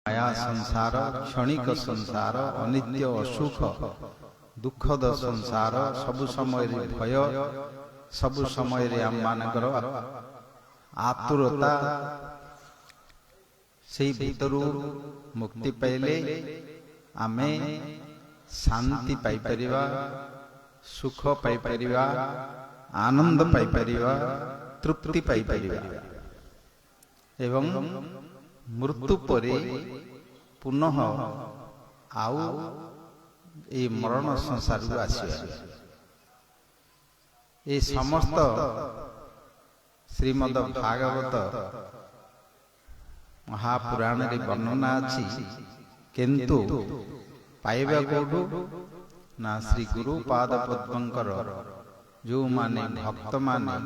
माया संसार क्षणिक संसार अनित्य असुख दुखद संसार सबु समय भय सबु समय आम मानकर आतुरता से भीतर मुक्ति पाइले आमे शांति पाई परिवा सुख पाई परिवा आनंद पाई परिवा तृप्ति पाई परिवा एवं मृत्यु परे पुनः आउ ए मरण संसार को आसिबा ए समस्त श्रीमद भागवत महापुराण रे वर्णना अछि किंतु पाइबा कोडु ना श्री गुरु पाद पद्मंकर जो माने भक्त माने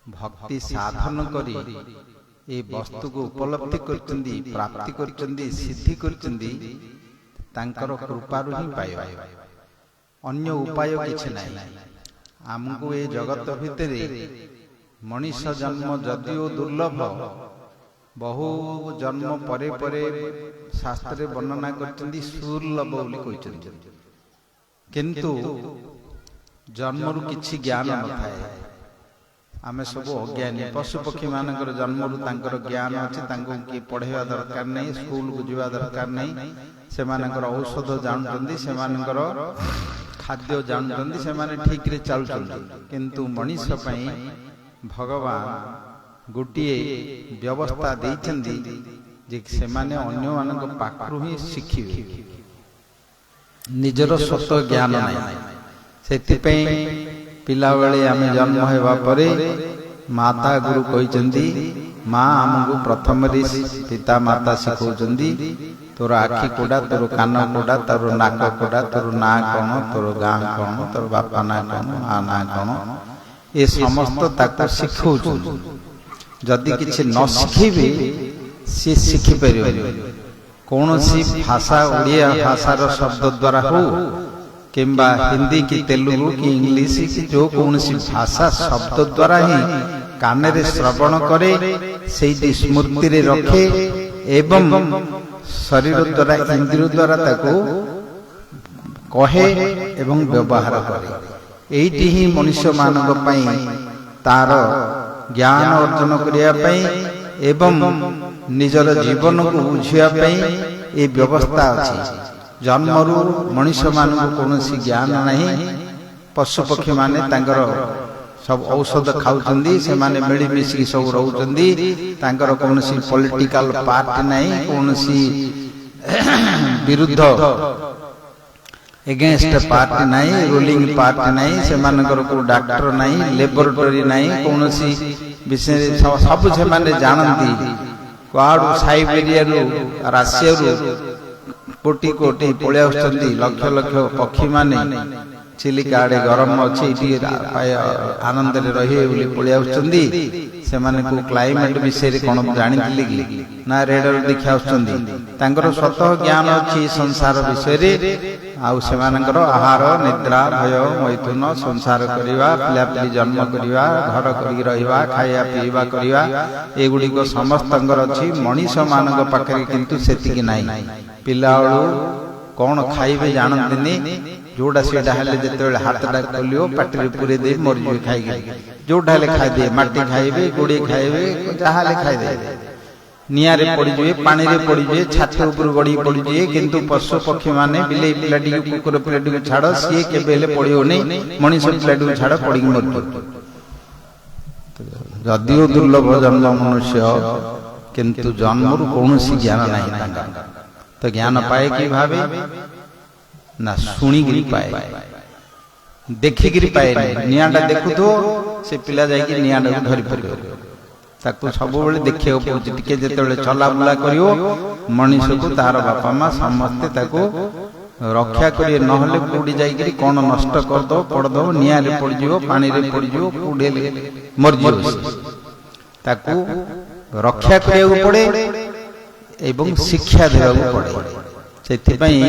भक्ति साधन करी ए वस्तु को उपलब्धि करचंदी प्राप्ति करचंदी सिद्धि करचंदी तांकर कृपारु ही पाइबा अन्य उपाय किछ नाही हमको ए जगत भितरे मनुष्य जन्म जदियो दुर्लभ बहु जन्म परे परे शास्त्र वर्णना करचंदी सुलभ बोली कहचंदी किंतु जन्मरु किछि ज्ञान न थाए आमे सब अज्ञानी पशु पक्षी मानकर जन्मरु तांकर ज्ञान अछि तांको की पढ़ेवा दरकार नहीं स्कूल को जीवा दरकार नहीं से मानकर औषध जानचंदी से मानकर खाद्य जानचंदी से माने ठीक रे चलचंदी किंतु मनुष्य पई भगवान गोटिए व्यवस्था देइचंदी जे से माने अन्य मानक पाखरु ही शिखिबे निजर स्वतः ज्ञान नाही सेति पई पिला बेले आमे जन्म हेबा परे माता गुरु कहिचंदी मां हमको प्रथम रे पिता माता सिखौचंदी तोर आखि कोडा तोर कान कोडा तोर नाक कोडा तोर ना कोन तोर गां कोन तोर बापा ना कोन आ ना कोन ए समस्त ताको सिखौचंदी जदि किछि न सिखिबे से सिखि परिबे कोनोसी भाषा ओडिया भाषार शब्द द्वारा हो किंबा हिंदी की तेलुगु की इंग्लिश की जो कौन सी भाषा शब्द द्वारा ही कान रे श्रवण करे से स्मृति रे रखे एवं शरीर द्वारा इंद्रिय द्वारा ताको कहे एवं व्यवहार करे एठी ही मनुष्य मानक पई तार ज्ञान अर्जन करिया पई एवं निजर जीवन को बुझिया पई ए व्यवस्था अछि जन्मरु मनुष्य मान कौन ज्ञान नहीं पशु पक्षी माने तांकर सब औषध खाउचंदी से माने मिली मिसी सब रहउचंदी तांकर कौन पॉलिटिकल पार्टी नहीं कौन विरुद्ध एगेंस्ट पार्टी नहीं रूलिंग पार्टी नहीं से मानकर को डॉक्टर नहीं लेबोरेटरी नहीं कौन विषय सब से माने जानती कुआडू साइबेरिया रु राशिया रु कोटि कोटि पळे आउछंदी लक्ष लक्ष पक्षी माने चिलिका आडे गरम अछि इटी आनंद रे रहे बोली पळे आउछंदी से माने को क्लाइमेट विषय रे कोन जानितली कि ना रेडर देखि आउछंदी तांकर स्वतः ज्ञान अछि संसार विषय रे आउ से मानकर आहार निद्रा भय मैथुन संसार करिवा पिलापिली जन्म करिवा घर करि रहिवा खाया पीवा करिवा एगुडी को समस्तंगर अछि मनुष्य मानक पाखरे किंतु सेति कि नाही पिलाळू कौन खाइबे जानंतिनी जोडा सेडा हले जेतेबेले हाथटा खोलियो पाटी पुरे दे मरजी खाइगे जोडा हले खाइ दे माटी खाइबे गुडी खाइबे जहाले खाइ दे निया रे पड़ी जे पानी रे पड़ी जे छात ऊपर गड़ी पड़ी जे किंतु पशु पक्षी माने बिले पिलाडी कुकुर पिलाडी को छाड़ सिए केबेले पड़ियो नै मनुष्य पिलाडी को छाड़ पड़ी मरतो जदियो दुर्लभ जन्म मनुष्य किंतु जन्मरु कोनोसी ज्ञान नाही तांका तो ज्ञान पाए कि भावे ना सुनी गिरी पाए देखि गिरी पाए नियाडा देखु तो से पिला जाय कि नियाडा को धरि पड़ियो ताको सब बेले देखियो पड़ुछि टिके जेतेबेले चला बुला करियो मनुष्य को तार बापा मां समस्त ताको रक्षा करिए न हले कुडी जाय गिरी कोन नष्ट कर दो पड़ दो निया रे पड़ जिवो पानी रे पड़ जिवो कुडेले मर जिवो ताको रक्षा करियो पड़े एवं शिक्षा देबा पड़े सेति पई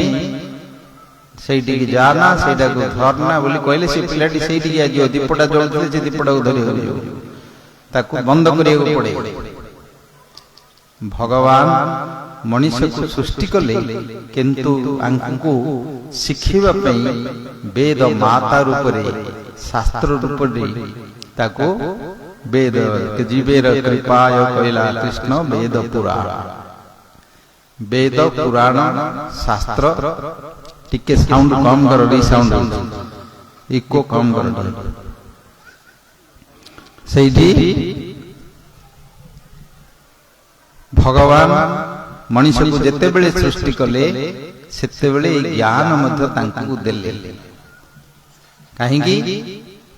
सेठी की जाना सेटा को धरना बोली कहले से पिलाटी सेठी की आजियो दीपटा जळते से दीपटा को धरि होइयो ताको बंद करियो पड़े भगवान ମଣିଷକୁ ସୃଷ୍ଟି କଲେ, କିନ୍ତୁ ଆଙ୍କୁ ଶିଖିବା ପାଇଁ ବେଦ ମାତା ରୂପରେ ଶାସ୍ତ୍ର ରୂପରେ ତାକୁ ବେଦ ଜୀବେର କୃପାୟ କହିଲା କୃଷ୍ଣ ବେଦ ପୁରାଣ। ବେଦ ପୁରାଣ ଶାସ୍ତ୍ର ଟିକେ ସାଉଣ୍ଡ କମ କର, ସାଉଣ୍ଡ ଇକୋ କମ କର। ସେଇଠି ଭଗବାନ ମଣିଷକୁ ଯେତେବେଳେ ସୃଷ୍ଟି କଲେ ସେତେବେଳେ ଏହି ଜ୍ଞାନ ମଧ୍ୟ ତାଙ୍କୁ ଦେଲେ। କାହିଁକି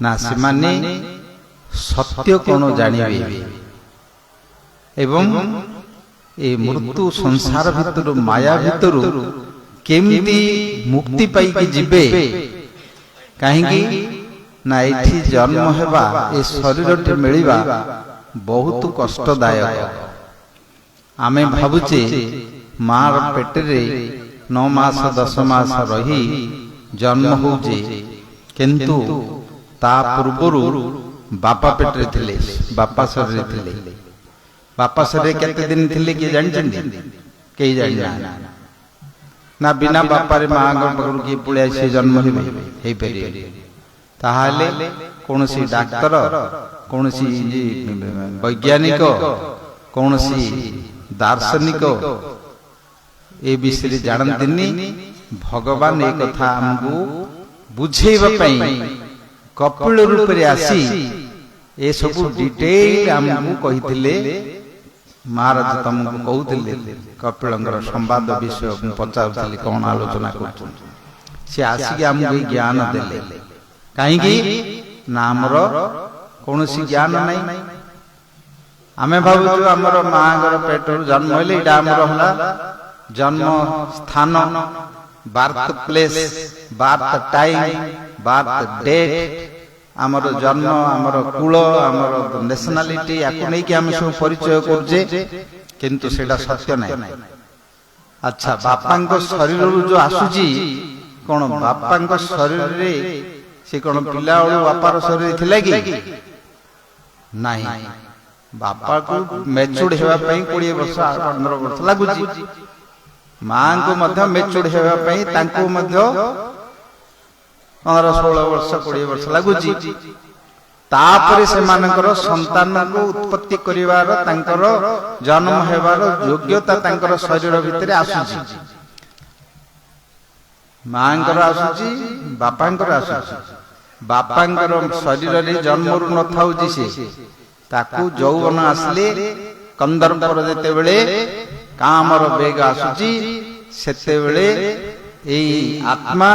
ନା ସେମାନେ ସତ୍ୟ କଣ ଜାଣିବେ ଏବଂ ଏ ମୃତ୍ୟୁ ସଂସାର ଭିତରୁ ମାୟା ଭିତରୁ କେମିତି ମୁକ୍ତି ପାଇକି ଯିବେ। କାହିଁକି ନା ଏଠି ଜନ୍ମ ହେବା, ଏ ଶରୀରଟି ମିଳିବା ବହୁତ କଷ୍ଟଦାୟକ। ଆମେ ଭାବୁଛେ ମାର ପେଟରେ 9 ମାସ 10 ମାସ ରହି ଜନ୍ମ ହଉଛେ, କିନ୍ତୁ ତା ପୂର୍ବରୁ ବାପା ପେଟରେ ଥିଲେ, ବାପା ଶରୀରରେ ଥିଲେ। ବାପା ଶରୀରରେ କେତେ ଦିନ ଥିଲେ କିଏ ଜାଣିଛନ୍ତି? କେହି ଜାଣିନାହାନ୍ତି। ନା ବିନା ବାପାରେ ମାଙ୍କ ପାଖରୁ କିଏ ପଳେଇ ଆସି ଜନ୍ମ ହେବେ? ହେଇପାରିବେ। ତାହେଲେ କୌଣସି ଡାକ୍ତର, କୌଣସି ବୈଜ୍ଞାନିକ, କୌଣସି ଦାର୍ଶନିକ ଏ ବିଷୟରେ ଜାଣନ୍ତିନି। ଭଗବାନ ଏ କଥା ଆମକୁ ବୁଝେଇବା ପାଇଁ କପିଳ ରୂପରେ ଆସି ଏସବୁ ଡିଟେଲ ଆମକୁ କହିଥିଲେ। ମହାରାଜ ତମକୁ କହୁଥିଲେ କପିଳଙ୍କର ସମ୍ବାଦ ବିଷୟ ମୁଁ ପଚାରୁଥିଲି, କଣ ଆଲୋଚନା କରୁଛନ୍ତି? ସେ ଆସିକି ଆମକୁ ଏହି ଜ୍ଞାନ ଦେଲେ। କାହିଁକି ନା ଆମର କୌଣସି ଜ୍ଞାନ ନାହିଁ। ଆମେ ଭାବୁଛୁ ଆମର ମାଙ୍କର ପେଟରୁ ଜନ୍ମ ହେଲେ ଏଇଟା ଆମର ହେଲା ଜନ୍ମ ସ୍ଥାନ, birth place, birth time, birth date, ଆମର ଜନ୍ମ, ଆମର କୁଳ, ଆମର ନ୍ୟାସନାଲିଟି, ୟାକୁ ନେଇକି ଆମେ ସବୁ ପରିଚୟ କରୁଛେ, କିନ୍ତୁ ସେଇଟା ସତ୍ୟ ନାହିଁ। ଆଚ୍ଛା, ବାପାଙ୍କ ଶରୀରରୁ ଯୋଉ ଆସୁଛି, କଣ ବାପାଙ୍କ ଶରୀରରେ ସେ କଣ ପିଲାବେଳୁ ବାପାର ଶରୀରରେ ଥିଲା କି? ନାହିଁ। ବାପାକୁ ମେଚୁର୍ଡ ହେବା ପାଇଁ 20 ବର୍ଷ 15 ବର୍ଷ ଲାଗୁଛି। ମାଙ୍କୁ ମଧ୍ୟ ମେଚୁର୍ଡ ହେବା ପାଇଁ ତାଙ୍କୁ ମଧ୍ୟ 15-16 ବର୍ଷ 20 ବର୍ଷ ଲାଗୁଛି। ତାପରେ ସେମାନଙ୍କର ସନ୍ତାନକୁ ଉତ୍ପତ୍ତି କରିବାର, ତାଙ୍କର ଜନ୍ମ ହେବାର ଯୋଗ୍ୟତା ତାଙ୍କର ଶରୀର ଭିତରେ ଆସୁଛି। ମାଙ୍କର ଆସୁଛି, ବାପାଙ୍କର ଆସୁଛି। ବାପାଙ୍କର ଶରୀରରେ ଜନ୍ମରୁ ନଥାଉଛି ସେ, ତାକୁ ଯୌବନ ଆସିଲେ, କନ୍ଦର୍ପର ଯେତେବେଳେ କାମର ବେଗ ଆସୁଛି, ସେତେବେଳେ ଏଇ ଆତ୍ମା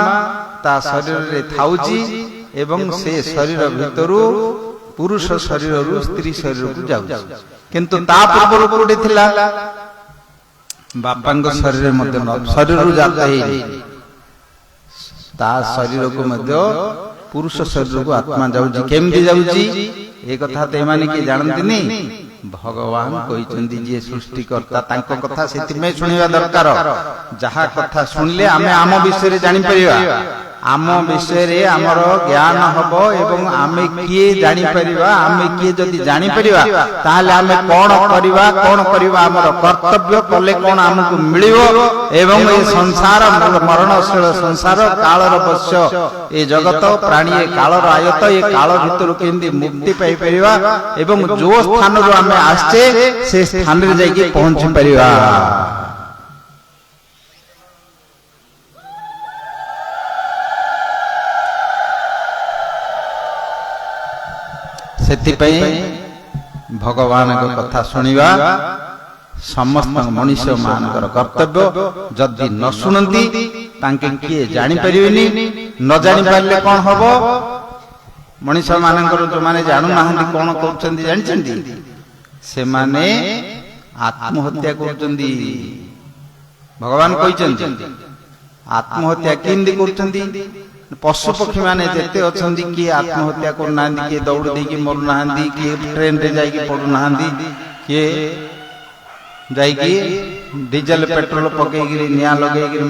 ତା ଶରୀରରେ ଥାଉଛି ଏବଂ ସେ ଶରୀର ଭିତରୁ ପୁରୁଷ ଶରୀରରୁ ସ୍ତ୍ରୀ ଶରୀରକୁ ଯାଉଛି। କିନ୍ତୁ ତା ପୂର୍ବରୁ କୋଉଠି ଥିଲା? ବାପାଙ୍କ ଶରୀରରେ ମଧ୍ୟ ଶରୀରରୁ ଜାତ ହେଇନି, ତା ଶରୀରକୁ ମଧ୍ୟ ପୁରୁଷ ଶରୀରକୁ ଆତ୍ମା ଯାଉଛି। କେମିତି ଯାଉଛି ଏ କଥା ତ ଏମାନେ କିଏ ଜାଣନ୍ତିନି। ଭଗବାନ କହିଛନ୍ତି ଯିଏ ସୃଷ୍ଟିକର୍ତ୍ତା, ତାଙ୍କ କଥା ସେଥିପାଇଁ ଶୁଣିବା ଦରକାର। ଯାହା କଥା ଶୁଣିଲେ ଆମେ ଆମ ବିଷୟରେ ଜାଣିପାରିବା, ଆମ ବିଷୟରେ ଆମର ଜ୍ଞାନ ହବ ଏବଂ ଆମେ କିଏ ଜାଣିପାରିବା। ଆମେ କିଏ ଯଦି ଜାଣିପାରିବା ତାହେଲେ ଆମେ କଣ କରିବା, କଣ କରିବା ଆମର କର୍ତ୍ତବ୍ୟ କଲେ କଣ ଆମକୁ ମିଳିବ, ଏବଂ ଏ ସଂସାର ମରଣଶୀଳ ସଂସାର, କାଳର ବଶ୍ୟ ଏ ଜଗତ, ପ୍ରାଣୀ ଏ କାଳର ଆୟତ, ଏ କାଳ ଭିତରୁ କେମିତି ମୁକ୍ତି ପାଇପାରିବା ଏବଂ ଯୋଉ ସ୍ଥାନରୁ ଆମେ ଆସିଛେ ସେ ସ୍ଥାନରେ ଯାଇକି ପହଞ୍ଚି ପାରିବା। ସେଥିପାଇଁ ଭଗବାନଙ୍କ କଥା ଶୁଣିବା ସମସ୍ତ ମଣିଷ ମାନଙ୍କର କର୍ତ୍ତବ୍ୟ। ଯଦି ନ ଶୁଣନ୍ତି ତାଙ୍କେ କିଏ ଜାଣିପାରିବେନି। ନ ଜାଣିପାରିଲେ କଣ ହବ? ମଣିଷ ମାନଙ୍କର ଯୋଉମାନେ ଜାଣୁନାହାନ୍ତି କଣ କରୁଛନ୍ତି ଜାଣିଛନ୍ତି? ସେମାନେ ଆତ୍ମହତ୍ୟା କରୁଛନ୍ତି। ଭଗବାନ କହିଛନ୍ତି ଆତ୍ମହତ୍ୟା କେମିତି କରୁଛନ୍ତି? ପଶୁ ପକ୍ଷୀ ମାନେ ଯେତେ ଅଛନ୍ତି, କିଏ ଆତ୍ମହତ୍ୟା କରୁନାହାନ୍ତି, କିଏ ଦୌଡ଼ି ଦେଇକି ମରୁନାହାନ୍ତି, କିଏ ଟ୍ରେନରେ ଯାଇକି ପଡୁନାହାନ୍ତି, କିଏ ଯାଇକି ଡିଜେଲ ପେଟ୍ରୋଲ ପକେଇକିରି ନିଆଁ ଲଗେଇକିରି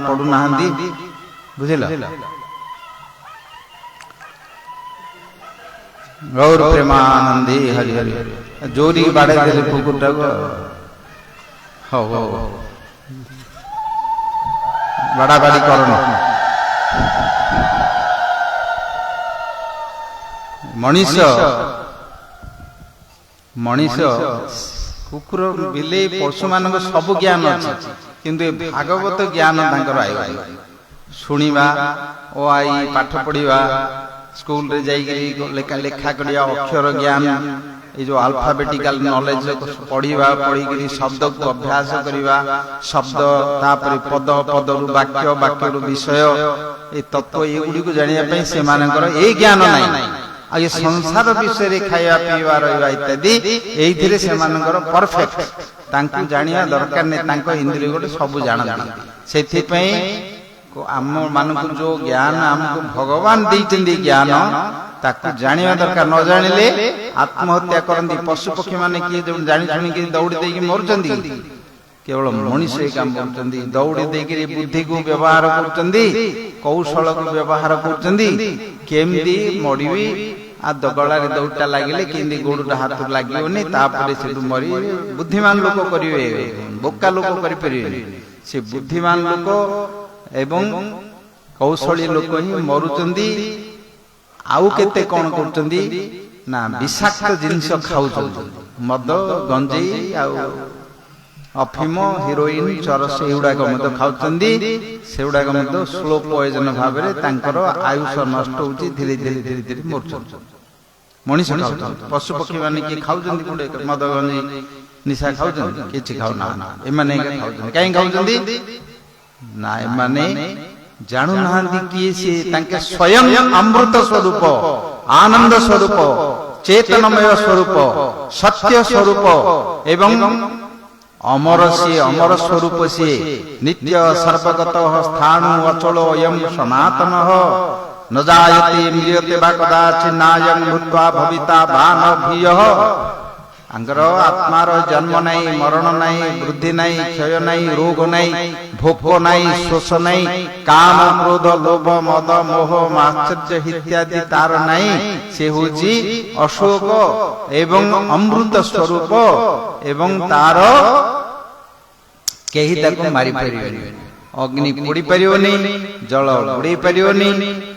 ପଡୁନାହାନ୍ତି। ବୁଝିଲ? ଗୌର ପ୍ରେମାନନ୍ଦୀ ହରି ହରି। ଜୋରି ବାଡେଇ ଦେଲେ କୁକୁରଟାକୁ। ହଉ ହଉ। ବାଡାବାଡି କରନି। ମଣିଷ କୁକୁର ବିଲେଇ ପଶୁ ମାନଙ୍କ ସବୁ ଜ୍ଞାନ ଅଛି, କିନ୍ତୁ ଏ ଭାଗବତ ଜ୍ଞାନ ତାଙ୍କର ଆଇବ। ଶୁଣିବା, ଓ ଆଇ ପାଠ ପଢିବା, ସ୍କୁଲରେ ଯାଇକିରି ଲେଖା କରିବା, ଅକ୍ଷର ଜ୍ଞାନ, এই যে আলফাবেটিক্যাল নলেজ পড়িবা, পড়িকি শব্দକୁ অভ্যাস করিবা, শব্দ তাপরে পদ, পদরু বাক্য, বাক্যরু বিষয়, এই তত্ত্ব এগুড়িକୁ জানিবা ପାଇଁ ସେମାନଙ୍କର এই ଜ୍ଞାନ ନାହିଁ। ଆଉ ଏ ସଂସାର ବିଷୟରେ ଖାଇବା ପିଇବା ରହିବା ଇତ୍ୟାଦି ଏଇଥିରେ ସେମାନଙ୍କର ପରଫେକ୍ଟ, ତାଙ୍କୁ ଜାଣିବା ଦରକାର ନାହିଁ, ତାଙ୍କ ଇନ୍ଦ୍ରିୟ ଗୋଟେ ସବୁ ଜାଣନ୍ତି। ସେଥିପାଇଁ ଆମ ମାନଙ୍କୁ ଯୋଉ ଜ୍ଞାନ ଆମକୁ ଭଗବାନ ଦେଇଛନ୍ତି ଜ୍ଞାନ, ତାକୁ ଜାଣିବା ଦରକାର। ନ ଜାଣିଲେ ଆତ୍ମହତ୍ୟା କରନ୍ତି। ପଶୁ ପକ୍ଷୀ ମାନେ କିଏ ଜାଣି ଶୁଣିକି ଦୌଡ଼ି ଦେଇକି ମରୁଛନ୍ତି, କେବଳ ମଣିଷ ଏ କାମ କରୁଛନ୍ତି। ଦୌଡ଼ି ଦେଇକିରି ବୁଦ୍ଧିକୁ ବ୍ୟବହାର କରୁଛନ୍ତି, କୌଶଳକୁ ବ୍ୟବହାର କରୁଛନ୍ତି, କେମିତି ମରିବି, ଆଉ ଗଳାରେ ଦୌଡ଼ଟା ଲାଗିଲେ କେମିତି ଗୋଡ଼ଟା ହାତରୁ ଲାଗିବନି, ତାପରେ ସେଠୁ ମରିବେ। ବୁଦ୍ଧିମାନ ଲୋକ କରିବେ, ବୋକା ଲୋକ କରିପାରିବେନି। ସେ ବୁଦ୍ଧିମାନ ଲୋକ ଏବଂ କୌଶଳୀ ଲୋକ ହିଁ ମରୁଛନ୍ତି। ଆଉ କେତେ କଣ କରୁଛନ୍ତି ନା ବିଷାକ୍ତ ଜିନିଷ ଖାଉଛନ୍ତି, ମଦ, ଗଞ୍ଜେଇ, ଆଉ ଅଫିମ, ହିରୋଇନ, ଚରସ ଏଗୁଡାକ ମଧ୍ୟ ଖାଉଛନ୍ତି। ସେଗୁଡାକ ମଧ୍ୟ ସ୍ଲୋ ପଏଜନ ଭାବରେ ତାଙ୍କର ଆୟୁଷ ନଷ୍ଟ ହଉଛି, ଧୀରେ ଧୀରେ ଧୀରେ ଧୀରେ ମରୁଛନ୍ତି। ମଣିଷ ଖାଉଛନ୍ତି, ପଶୁ ପକ୍ଷୀ ମାନେ କିଏ ଖାଉଛନ୍ତି? ଗୋଟେ ମଦ, ଗଞ୍ଜେଇ, ନିଶା ଖାଉଛନ୍ତି? କିଛି ଖାଉନାହାନ୍ତି। ଏମାନେ ଖାଉଛନ୍ତି। କାହିଁକି ଖାଉଛନ୍ତି ନା ଏମାନେ ଜାଣୁନାହାନ୍ତି କିଏ ସିଏ। ତାଙ୍କେ ସ୍ୱୟଂ ଅମୃତ ସ୍ୱରୂପ, ଆନନ୍ଦ ସ୍ୱରୂପ, ଚେତନମୟ ସ୍ୱରୂପ, ସତ୍ୟ ସ୍ୱରୂପ ଏବଂ ଅମର ସିଏ, ଅମର ସ୍ୱରୂପ ସିଏ। ନିତ୍ୟ ସର୍ବଗତ ସ୍ଥାଣୁ ଅଚଳ ଅୟଂ ସନାତନଃ ନ ଜାୟତେ ମ୍ରିୟତେ ବା କଦାଚିନ୍ନାୟଂ ଭୂତ୍ୱା ଭବିତା ବା ନ ଭୂୟଃ। ତାଙ୍କର ଆତ୍ମାର ଜନ୍ମ ନାହିଁ, ମରଣ ନାହିଁ, ବୃଦ୍ଧି ନାହିଁ, କ୍ଷୟ ନାହିଁ, ରୋଗ ନାହିଁ, ଭୋକ ନାହିଁ, ଶୋଷ ନାହିଁ, କାମ, କ୍ରୋଧ, ଲୋଭ, ମଦ, ମୋହ, ମାଶ୍ଚର୍ଯ୍ୟ ଇତ୍ୟାଦି ତାର ନାହିଁ। ସେ ହଉଛି ଅଶୋକ ଏବଂ ଅମୃତ ସ୍ୱରୂପ ଏବଂ ତାର କେହି ତାକୁ ମାରିପାରିବେନି। ଅଗ୍ନି ପୋଡ଼ି ପାରିବନି, ଜଳ ବୁଡେଇ ପାରିବନି,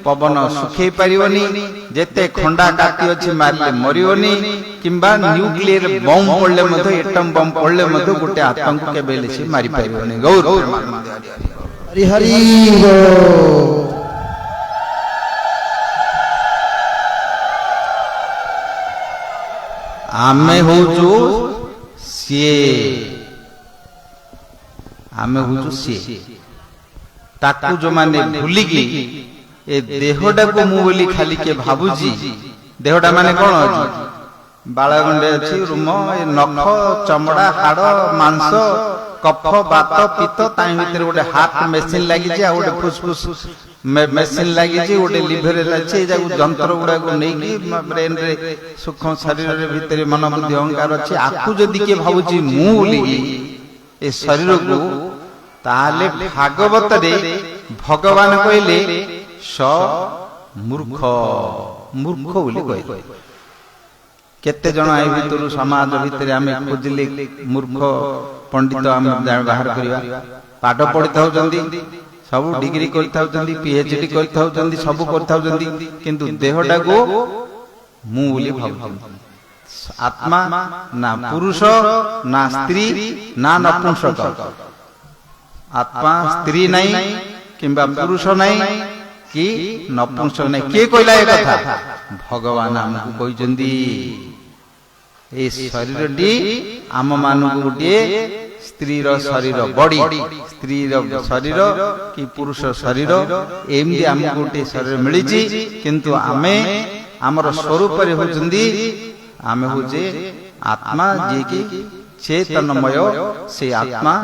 ପବନ ଶୁଖେଇ ପାରିବନି, ଯେତେ ଖଣ୍ଡା କାଟି ଅଛି ମାରିଲେ ମରିବନି, କିମ୍ବା ନ୍ୟୁକ୍ଲିୟର ବମ୍ ପଡିଲେ ମଧ୍ୟ, ଏଟମ ବମ୍ ପଡିଲେ ମଧ୍ୟ ଗୋଟେ ଆତ୍ମାକୁ କେବେ ହେଲେ ସେ ମାରିପାରିବନି। ଗୌର ହରି ହରି। ଆମେ ହଉଛୁ ସିଏ, ଆମେ ହଉଛୁ ସିଏ। ତାକୁ ଯୋଉମାନେ ଭୁଲିକି ଏ ଦେହଟାକୁ ମୁଁ ବୋଲି ଖାଲି କିଏ ଭାବୁଛି, ଦେହଟା ମାନେ କଣ ଅଛି? ବାଳଗଣ୍ଡେ ଅଛି, ରୁମ, ନଖ, ଚମଡା, ହାଡ, ମାଂସ, କଫ, ବାତ, ପିତ୍ତ, ତା ଭିତରେ ଗୋଟେ ହାର୍ଟ ମେସିନ ଲାଗିଛି, ଆଉ ଗୋଟେ ଫୁସଫୁସ ମେସିନ ଲାଗିଛି, ଗୋଟେ ଲିଭର ଅଛି। ଏ ଯାକୁ ଯନ୍ତ୍ର ଗୁଡାକୁ ନେଇକି ବ୍ରେନ ରେ, ସୂକ୍ଷ୍ମ ଶରୀରରେ ଭିତରେ ମନ, ବୁଦ୍ଧି, ଅହଙ୍କାର ଅଛି। ଆକୁ ଯଦି କିଏ ଭାବୁଛି ମୁଁ ବୋଲିକି ଏ ଶରୀରକୁ, ତାହେଲେ ଭାଗବତରେ ଭଗବାନ କହିଲେ ସ ମୂର୍ଖ, ମୂର୍ଖ ବୋଲି କହିଲେ। କେତେ ଜଣ ଏ ଭିତରୁ ସମାଜ ଭିତରେ ଆମେ ଖୋଜିଲେ ମୂର୍ଖ ପଣ୍ଡିତ ଆମେ ବାହାର କରିବା। ପାଠ ପଢିଥାଉଛନ୍ତି, ସବୁ ଡିଗ୍ରୀ କରିଥାଉଛନ୍ତି, PhD କରିଥାଉଛନ୍ତି, ସବୁ କରିଥାଉଛନ୍ତି, କିନ୍ତୁ ଦେହଟାକୁ ମୁଁ ବୋଲି ଭାବୁଛନ୍ତି। ଆତ୍ମା ନା ପୁରୁଷ, ନା ସ୍ତ୍ରୀ, ନା ନପୁଂସକ। ଆତ୍ମା ସ୍ତ୍ରୀ ନାହିଁ, କିମ୍ବା ପୁରୁଷ ନାହିଁ, କି ନପୁଂସକ ନାହିଁ। କିଏ କହିଲା ଏ କଥା? ଭଗବାନ ଆମକୁ କହିଛନ୍ତି। এই ଶରୀରଟି ଆମ ମାନଙ୍କୁ ଗୋଟିଏ ସ୍ତ୍ରୀର ଶରୀର, ବଡି, ସ୍ତ୍ରୀର ଶରୀର କି ପୁରୁଷ ଶରୀର, ଏମିତି ଆମକୁ ଗୋଟିଏ ଶରୀର ମିଳିଛି। କିନ୍ତୁ ଆମେ ଆମର ସ୍ୱରୂପରେ ହଉଛନ୍ତି, ଆମେ ହଉଛେ ଆତ୍ମା, ଯିଏକି ଚେତନମୟ। ସେ ଆତ୍ମା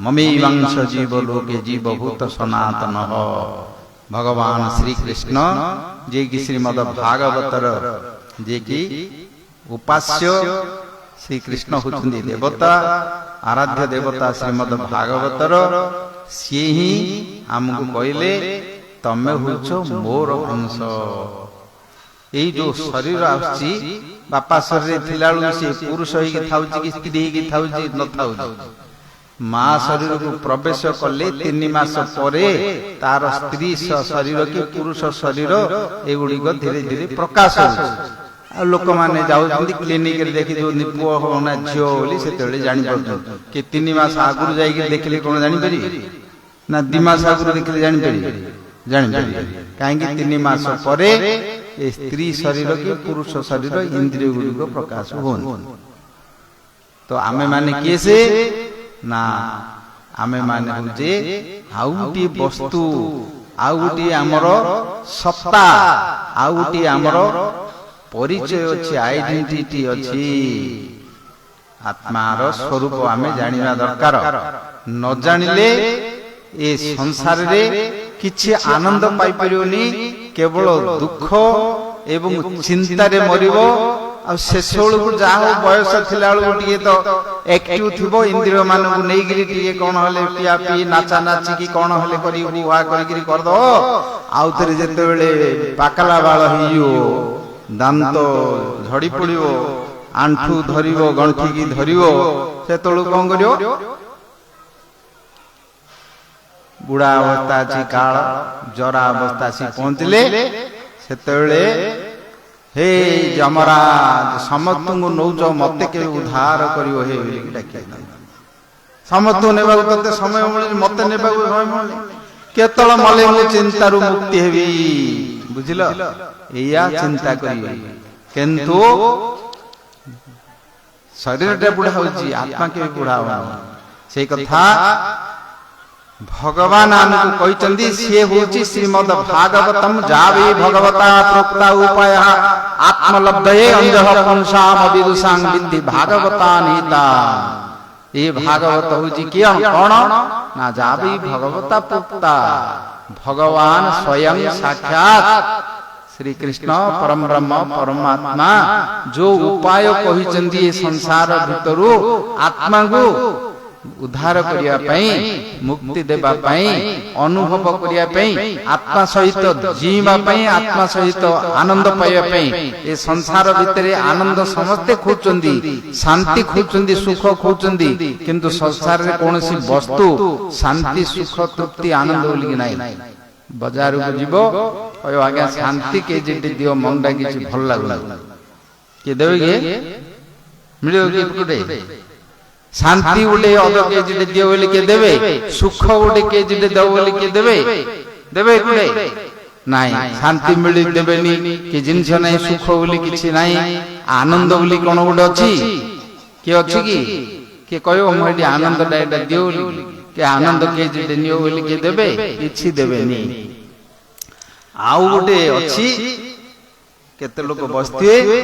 ମମୈବାଂଶ ଜୀବ ଲୋକେ ଜୀବଭୂତ ସନାତନ। ଭଗବାନ ଶ୍ରୀକୃଷ୍ଣ, ଯିଏକି ଶ୍ରୀମଦ ଭାଗବତର ଯିଏକି ଉପାସ୍ୟ, ଶ୍ରୀକୃଷ୍ଣ ହଉଛନ୍ତି ଦେବତା, ଆରାଧ୍ୟ ଦେବତା ଶ୍ରୀମଦ ଭାଗବତର। ସିଏ ହିଁ ଆମକୁ କହିଲେ ତମେ ହଉଛ ମୋର ଅଂଶ। ଏଇ ଯୋଉ ଶରୀର ଆସୁଛି, ବାପା ଶରୀରରେ ଥିଲାବେଳକୁ ସେ ପୁରୁଷ ହେଇକି ଥାଉଛି କି ସ୍ତ୍ରୀ ହେଇକି ଥାଉଛି, ନଥାଉଛି। ମା ଶରୀରକୁ ପ୍ରବେଶ କଲେ 3 ମାସ ପରେ ତାର ସ୍ତ୍ରୀ ଶରୀର କି ପୁରୁଷ ଶରୀର ଏଗୁଡିକ ଧୀରେ ଧୀରେ ପ୍ରକାଶ ହେଉଛି। ଆଉ ଲୋକମାନେ ଯାଉଛନ୍ତି କ୍ଲିନିକରେ ଦେଖି ଦଉଛନ୍ତି ପୁଅ ହବ ନା ଝିଅ ବୋଲି, ସେତେବେଳେ ଜାଣିପାରୁଛନ୍ତି। କି 3 ମାସ ଆଗରୁ ଯାଇକି ଦେଖିଲେ କଣ ଜାଣିପାରିବେ? ନା 2 ମାସ ଆଗରୁ ଦେଖିଲେ ଜାଣିପାରିବେ? ଜାଣିପାରିବେ। କାହିଁକି 3 ମାସ ପରେ ଏ ସ୍ତ୍ରୀ ଶରୀର କି ପୁରୁଷ ଶରୀର ଇନ୍ଦ୍ରିୟ ଗୁଡ଼ିକ ପ୍ରକାଶ ହୁଅନ୍ତି। ତ ଆମେ ମାନେ କିଏ ସେ? ନା ଆମେ ମାନେ ହଉଛେ ଆଉ ଗୋଟିଏ ବସ୍ତୁ, ଆଉ ଗୋଟିଏ ଆମର ସତ୍ତା, ଆଉ ଗୋଟିଏ ଆମର ପରିଚୟ ଅଛି, ଆଇଡେଣ୍ଟିଟି ଅଛି। ଆତ୍ମାର ସ୍ୱରୂପ ଆମେ ଜାଣିବା ଦରକାର। ନ ଜାଣିଲେ ଏ ସଂସାରରେ କିଛି ଆନନ୍ଦ ପାଇପାରିବନି, କେବଳ ଦୁଃଖ ଏବଂ ଚିନ୍ତାରେ ମରିବ। ଆଉ ଶେଷ ବେଳକୁ ଯାହା ହଉ ବୟସ ଥିଲା ବେଳକୁ ଟିକେ ତ ଆକ୍ଟିଭ ଥିବ, ଇନ୍ଦ୍ରିୟ ମାନଙ୍କୁ ନେଇକିରି ଟିକେ କଣ ହେଲେ ପିଆ ପିଇ ନାଚା ନାଚି କି କଣ ହେଲେ କରି ହୁଆ କରିକିରି କରିଦବ। ଆଉ ଥରେ ଯେତେବେଳେ ପାକଲା ବାଳ ହେଇଯିବ, ଦାନ୍ତ ଝଡି ପଡିବ, ଆଣ୍ଠୁ ଧରିବ, ଗଣ୍ଠିକି ଧରିବ, ସେତେବେଳକୁ କଣ କରିବ? ବୁଢା ଅବସ୍ଥା ଅଛି, କାଳ ଜରା ଅବସ୍ଥା ଆସି ପହଞ୍ଚିଲେ ସେତେବେଳେ ହେ ଯମରାଜ ସମସ୍ତଙ୍କୁ ନଉଛ, ମତେ କେବେ ଉଦ୍ଧାର କରିବ ହେ ବୋଲି ଡାକିବ। ସମସ୍ତଙ୍କୁ ନେବାକୁ ତତେ ସମୟ ମିଳୁଛି, ମତେ ନେବାକୁ ସମୟ ମିଳୁନି। କେତେବେଳେ ମଲେ ମୁଁ ଚିନ୍ତାରୁ ମୁକ୍ତି ହେବି। ବୁଝିଲ? ଏଇଆ ଚିନ୍ତା କରିବେ। କିନ୍ତୁ ଶରୀରଟା ବୁଢା ହଉଛି, ଆତ୍ମା କେବେ ବୁଢା ହବନି। ସେଇ କଥା ଭଗବାନ ଆମକୁ କହିଛନ୍ତି। ସିଏ ହଉଛି ଶ୍ରୀମଦ୍ ଭାଗବତମ ଯାବି ଭଗବତା ପ୍ରୋକ୍ତା ଉପାୟ ଆତ୍ମଲବ୍ଧये ଅଞ୍ଜହ ପୁଂସାମ ବିଦୁଷାଂ ବିଦ୍ଧି ଭାଗବତା ନିତା। ଏ ଭାଗବତ ହଉଛି କିଏ? କଣ ନା ଯାବି ଭଗବତା ପ୍ରୋକ୍ତା, ଭଗବାନ ସ୍ୱୟଂ ସାକ୍ଷାତ ଶ୍ରୀକୃଷ୍ଣ ପରମ ବ୍ରହ୍ମ ପରମାତ୍ମା ଯୋଉ ଉପାୟ କହିଛନ୍ତି ଏ ସଂସାର ଭିତରୁ ଆତ୍ମାକୁ ଉଦ୍ଧାର କରିବା ପାଇଁ, ମୁକ୍ତି ଦେବା ପାଇଁ, ଅନୁଭବ କରିବା ପାଇଁ, ଆତ୍ମା ସହିତ ଜୀଇବା ପାଇଁ, ଆତ୍ମା ସହିତ ଆନନ୍ଦ ପାଇବା ପାଇଁ। ଏ ସଂସାର ଭିତରେ ଆନନ୍ଦ ସମସ୍ତେ ଖୋଜୁଛନ୍ତି, ଶାନ୍ତି ଖୋଜୁଛନ୍ତି, ସୁଖ ଖୋଜୁଛନ୍ତି। କିନ୍ତୁ ସଂସାରରେ କୌଣସି ବସ୍ତୁ ଶାନ୍ତି ସୁଖ ତୃପ୍ତି ଆନନ୍ଦ ବୋଲିକି ନାହିଁ। ବଜାରକୁ ଯିବ, କହିବ ଆଜ୍ଞା ଶାନ୍ତି କେଜିଟେ ଦିଅ, ମନଟା କିଛି ଭଲ ଲାଗୁନି। କିଏ ଦେବେ କି? ମିଳିବ କି ଗୋଟେ? ଶାନ୍ତି ଗୋଟେ ଅଧ କେଜିଟେ ଦିଅ ବୋଲି କିଏ ଦେବେ? ସୁଖ ଗୋଟେ କେଜିଟେ ଦବ ବୋଲି କିଏ ଦେବେ? ଦେବେ ଗୋଟେ? ନାଇଁ, ଶାନ୍ତି ମିଳି ଦେବେନି। କି ଜିନିଷ ନାହିଁ, ସୁଖ ବୋଲି କିଛି ନାହିଁ, ଆନନ୍ଦ ବୋଲି କଣ ଗୋଟେ ଅଛି? କିଏ ଅଛି କି? କିଏ କହିବ ମୁଁ ଏଠି ଆନନ୍ଦଟା ଏଟା ଦିଅ ବୋଲି, କି ଆନନ୍ଦ କେଜିଟେ ନିଅ ବୋଲି କିଏ ଦେବେ? କିଛି ଦେବେନି। ଆଉ ଗୋଟେ ଅଛି, କେତେ ଲୋକ ବସିଥିବେ,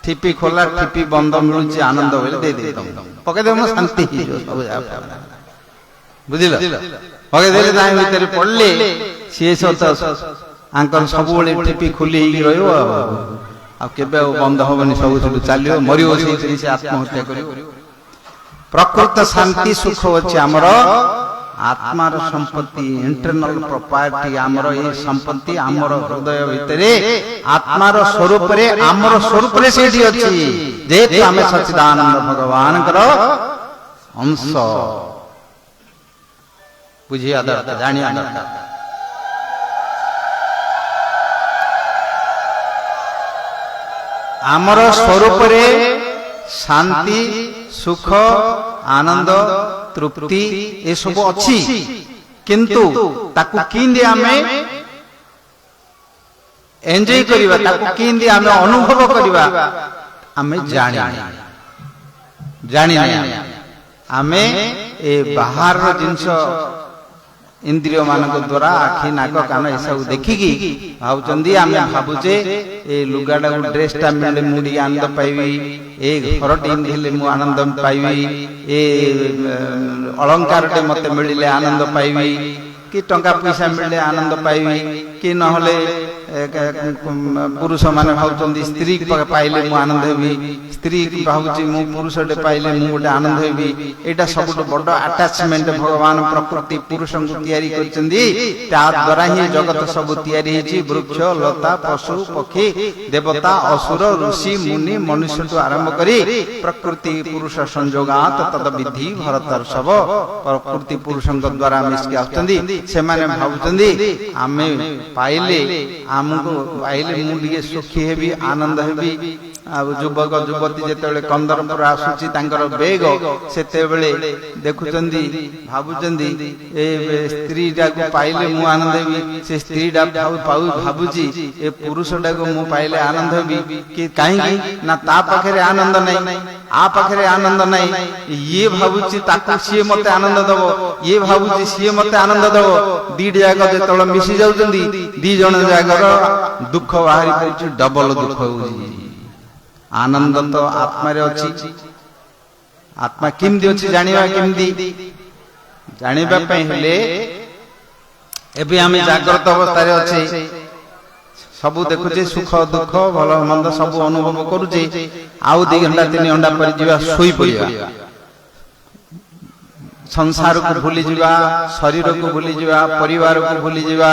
ଠିପି ଖୋଲା ଠିପି ବନ୍ଦ ମିଳୁଛି, ଆନନ୍ଦ ବୋଲି ଦେଇଦେବ, ପକେଇଦେବ, ମୁଁ ଶାନ୍ତି ହେଇଯିବ ସବୁ। ବୁଝିଲ? ପକେଇଦେଲେ ତା ଭିତରେ ପଡିଲେ ସିଏ ଆଙ୍କର ସବୁବେଳେ ଠିପି ଖୋଲି ହେଇକି ରହିବ, ଆଉ କେବେ ଆଉ ବନ୍ଦ ହବନି, ସବୁ ସେଠୁ ଚାଲିବ, ମରିବ, ସେଇଥିରେ ସେ ଆତ୍ମହତ୍ୟା କରିବ। ପ୍ରକୃତ ଶାନ୍ତି ସୁଖ ଅଛି ଆମର ଆତ୍ମାର ସମ୍ପତ୍ତି, ଇଣ୍ଟରନାଲ ପ୍ରପର୍ଟି ଆମର। ଏଇ ସମ୍ପତ୍ତି ଆମର ହୃଦୟ ଭିତରେ ଆତ୍ମାର ସ୍ୱରୂପରେ, ଆମର ସ୍ୱରୂପରେ ସେଇଠି ଅଛି। ଯେହେତୁ ଆମେ ସଚ୍ଚିଦାନନ୍ଦ ଭଗବାନଙ୍କର ଅଂଶ। ବୁଝିବା ଦରକାର, ଜାଣିବା ଦରକାର। ଆମର ସ୍ୱରୂପରେ ଶାନ୍ତି ସୁଖ ଆନନ୍ଦ ତୃପ୍ତି ଏସବୁ ଅଛି, କିନ୍ତୁ ତାକୁ କେମିତି ଆମେ ଏନ୍ଜୟ କରିବା, ତାକୁ କେମିତି ଆମେ ଅନୁଭବ କରିବା, ଆମେ ଜାଣିନେ। ଆମେ ଏ ବାହାରର ଜିନିଷ ଇନ୍ଦ୍ରିୟ ମାନଙ୍କ ଦ୍ୱାରା ଆଖି ନାକ କାନ ଏସବୁ ଦେଖିକି ଭାବୁଛନ୍ତି, ଆମେ ଭାବୁଛେ ଏ ଲୁଗାଟାକୁ ଡ୍ରେସଟା ମିଳିଲେ ମୁଁ ଟିକେ ଆନନ୍ଦ ପାଇବି, ଏ ଘରଟି ହେଲେ ମୁଁ ଆନନ୍ଦ ପାଇବି, ଏ ଅଳଙ୍କାରଟେ ମତେ ମିଳିଲେ ଆନନ୍ଦ ପାଇବି, କି ଟଙ୍କା ପଇସା ମିଳିଲେ ଆନନ୍ଦ ପାଇବି, କି ନହେଲେ पुरुष माने भावुचंदी स्त्री पाइले मु आनंद हेबी स्त्री भावुची मु पुरुषटे पाइले मु गोटे आनंद हेबी एटा सबुठ बड़ अटैचमेंट भगवान प्रकृति पुरुष को तैयारी करचंदी ता द्वारा ही जगत सब तैयारी हेची वृक्ष लता पशु पक्षी देवता असुर ऋषि मुनि मनुष्य तो आरंभ करी प्रकृति पुरुष संयोगात तद विधि भरतर सब प्रकृति पुरुष द्वारा मिसके आछंदी से माने भावुचंदी आमे पाइले आमको पाइले मु दिगे सुखी हेबी आनंद हेबी युवक युवती जेतेबेले कंदरपुर आसुची तांकर बेग सेतेबेले देखुचंदी भाबुचंदी ए स्त्री को पाइले मु आनंद हेबी से स्त्री भाबुची ए पुरुषटा को मु पाइले आनंद हेबी कि काहे ना ता पाखरे आनंद नहीं आ पाखरे आनंद नहीं ये भाबुची ताकू सिए मते आनंद दबो ये भाबुची सिए मते आनंद दबो दीड जाक जेतळ मिसी जाउचंदी दी जण जाकर दुख बाहरी पड़छ डबल दुख होउची आनंद तो आत्मा रे अछि आत्मा किमदी अछि जानिबा किमदी जानिबा पई हेले एबे आमे जागृत अवस्था रे अछि सब देखुचे सुख दुख भल मंद सब अनुभव करूचे आउ 2 घंटा 3 घंटा पर जीवा सोई पड़िया संसार को भूली जीवा शरीर को भूली जीवा परिवार को भूली जीवा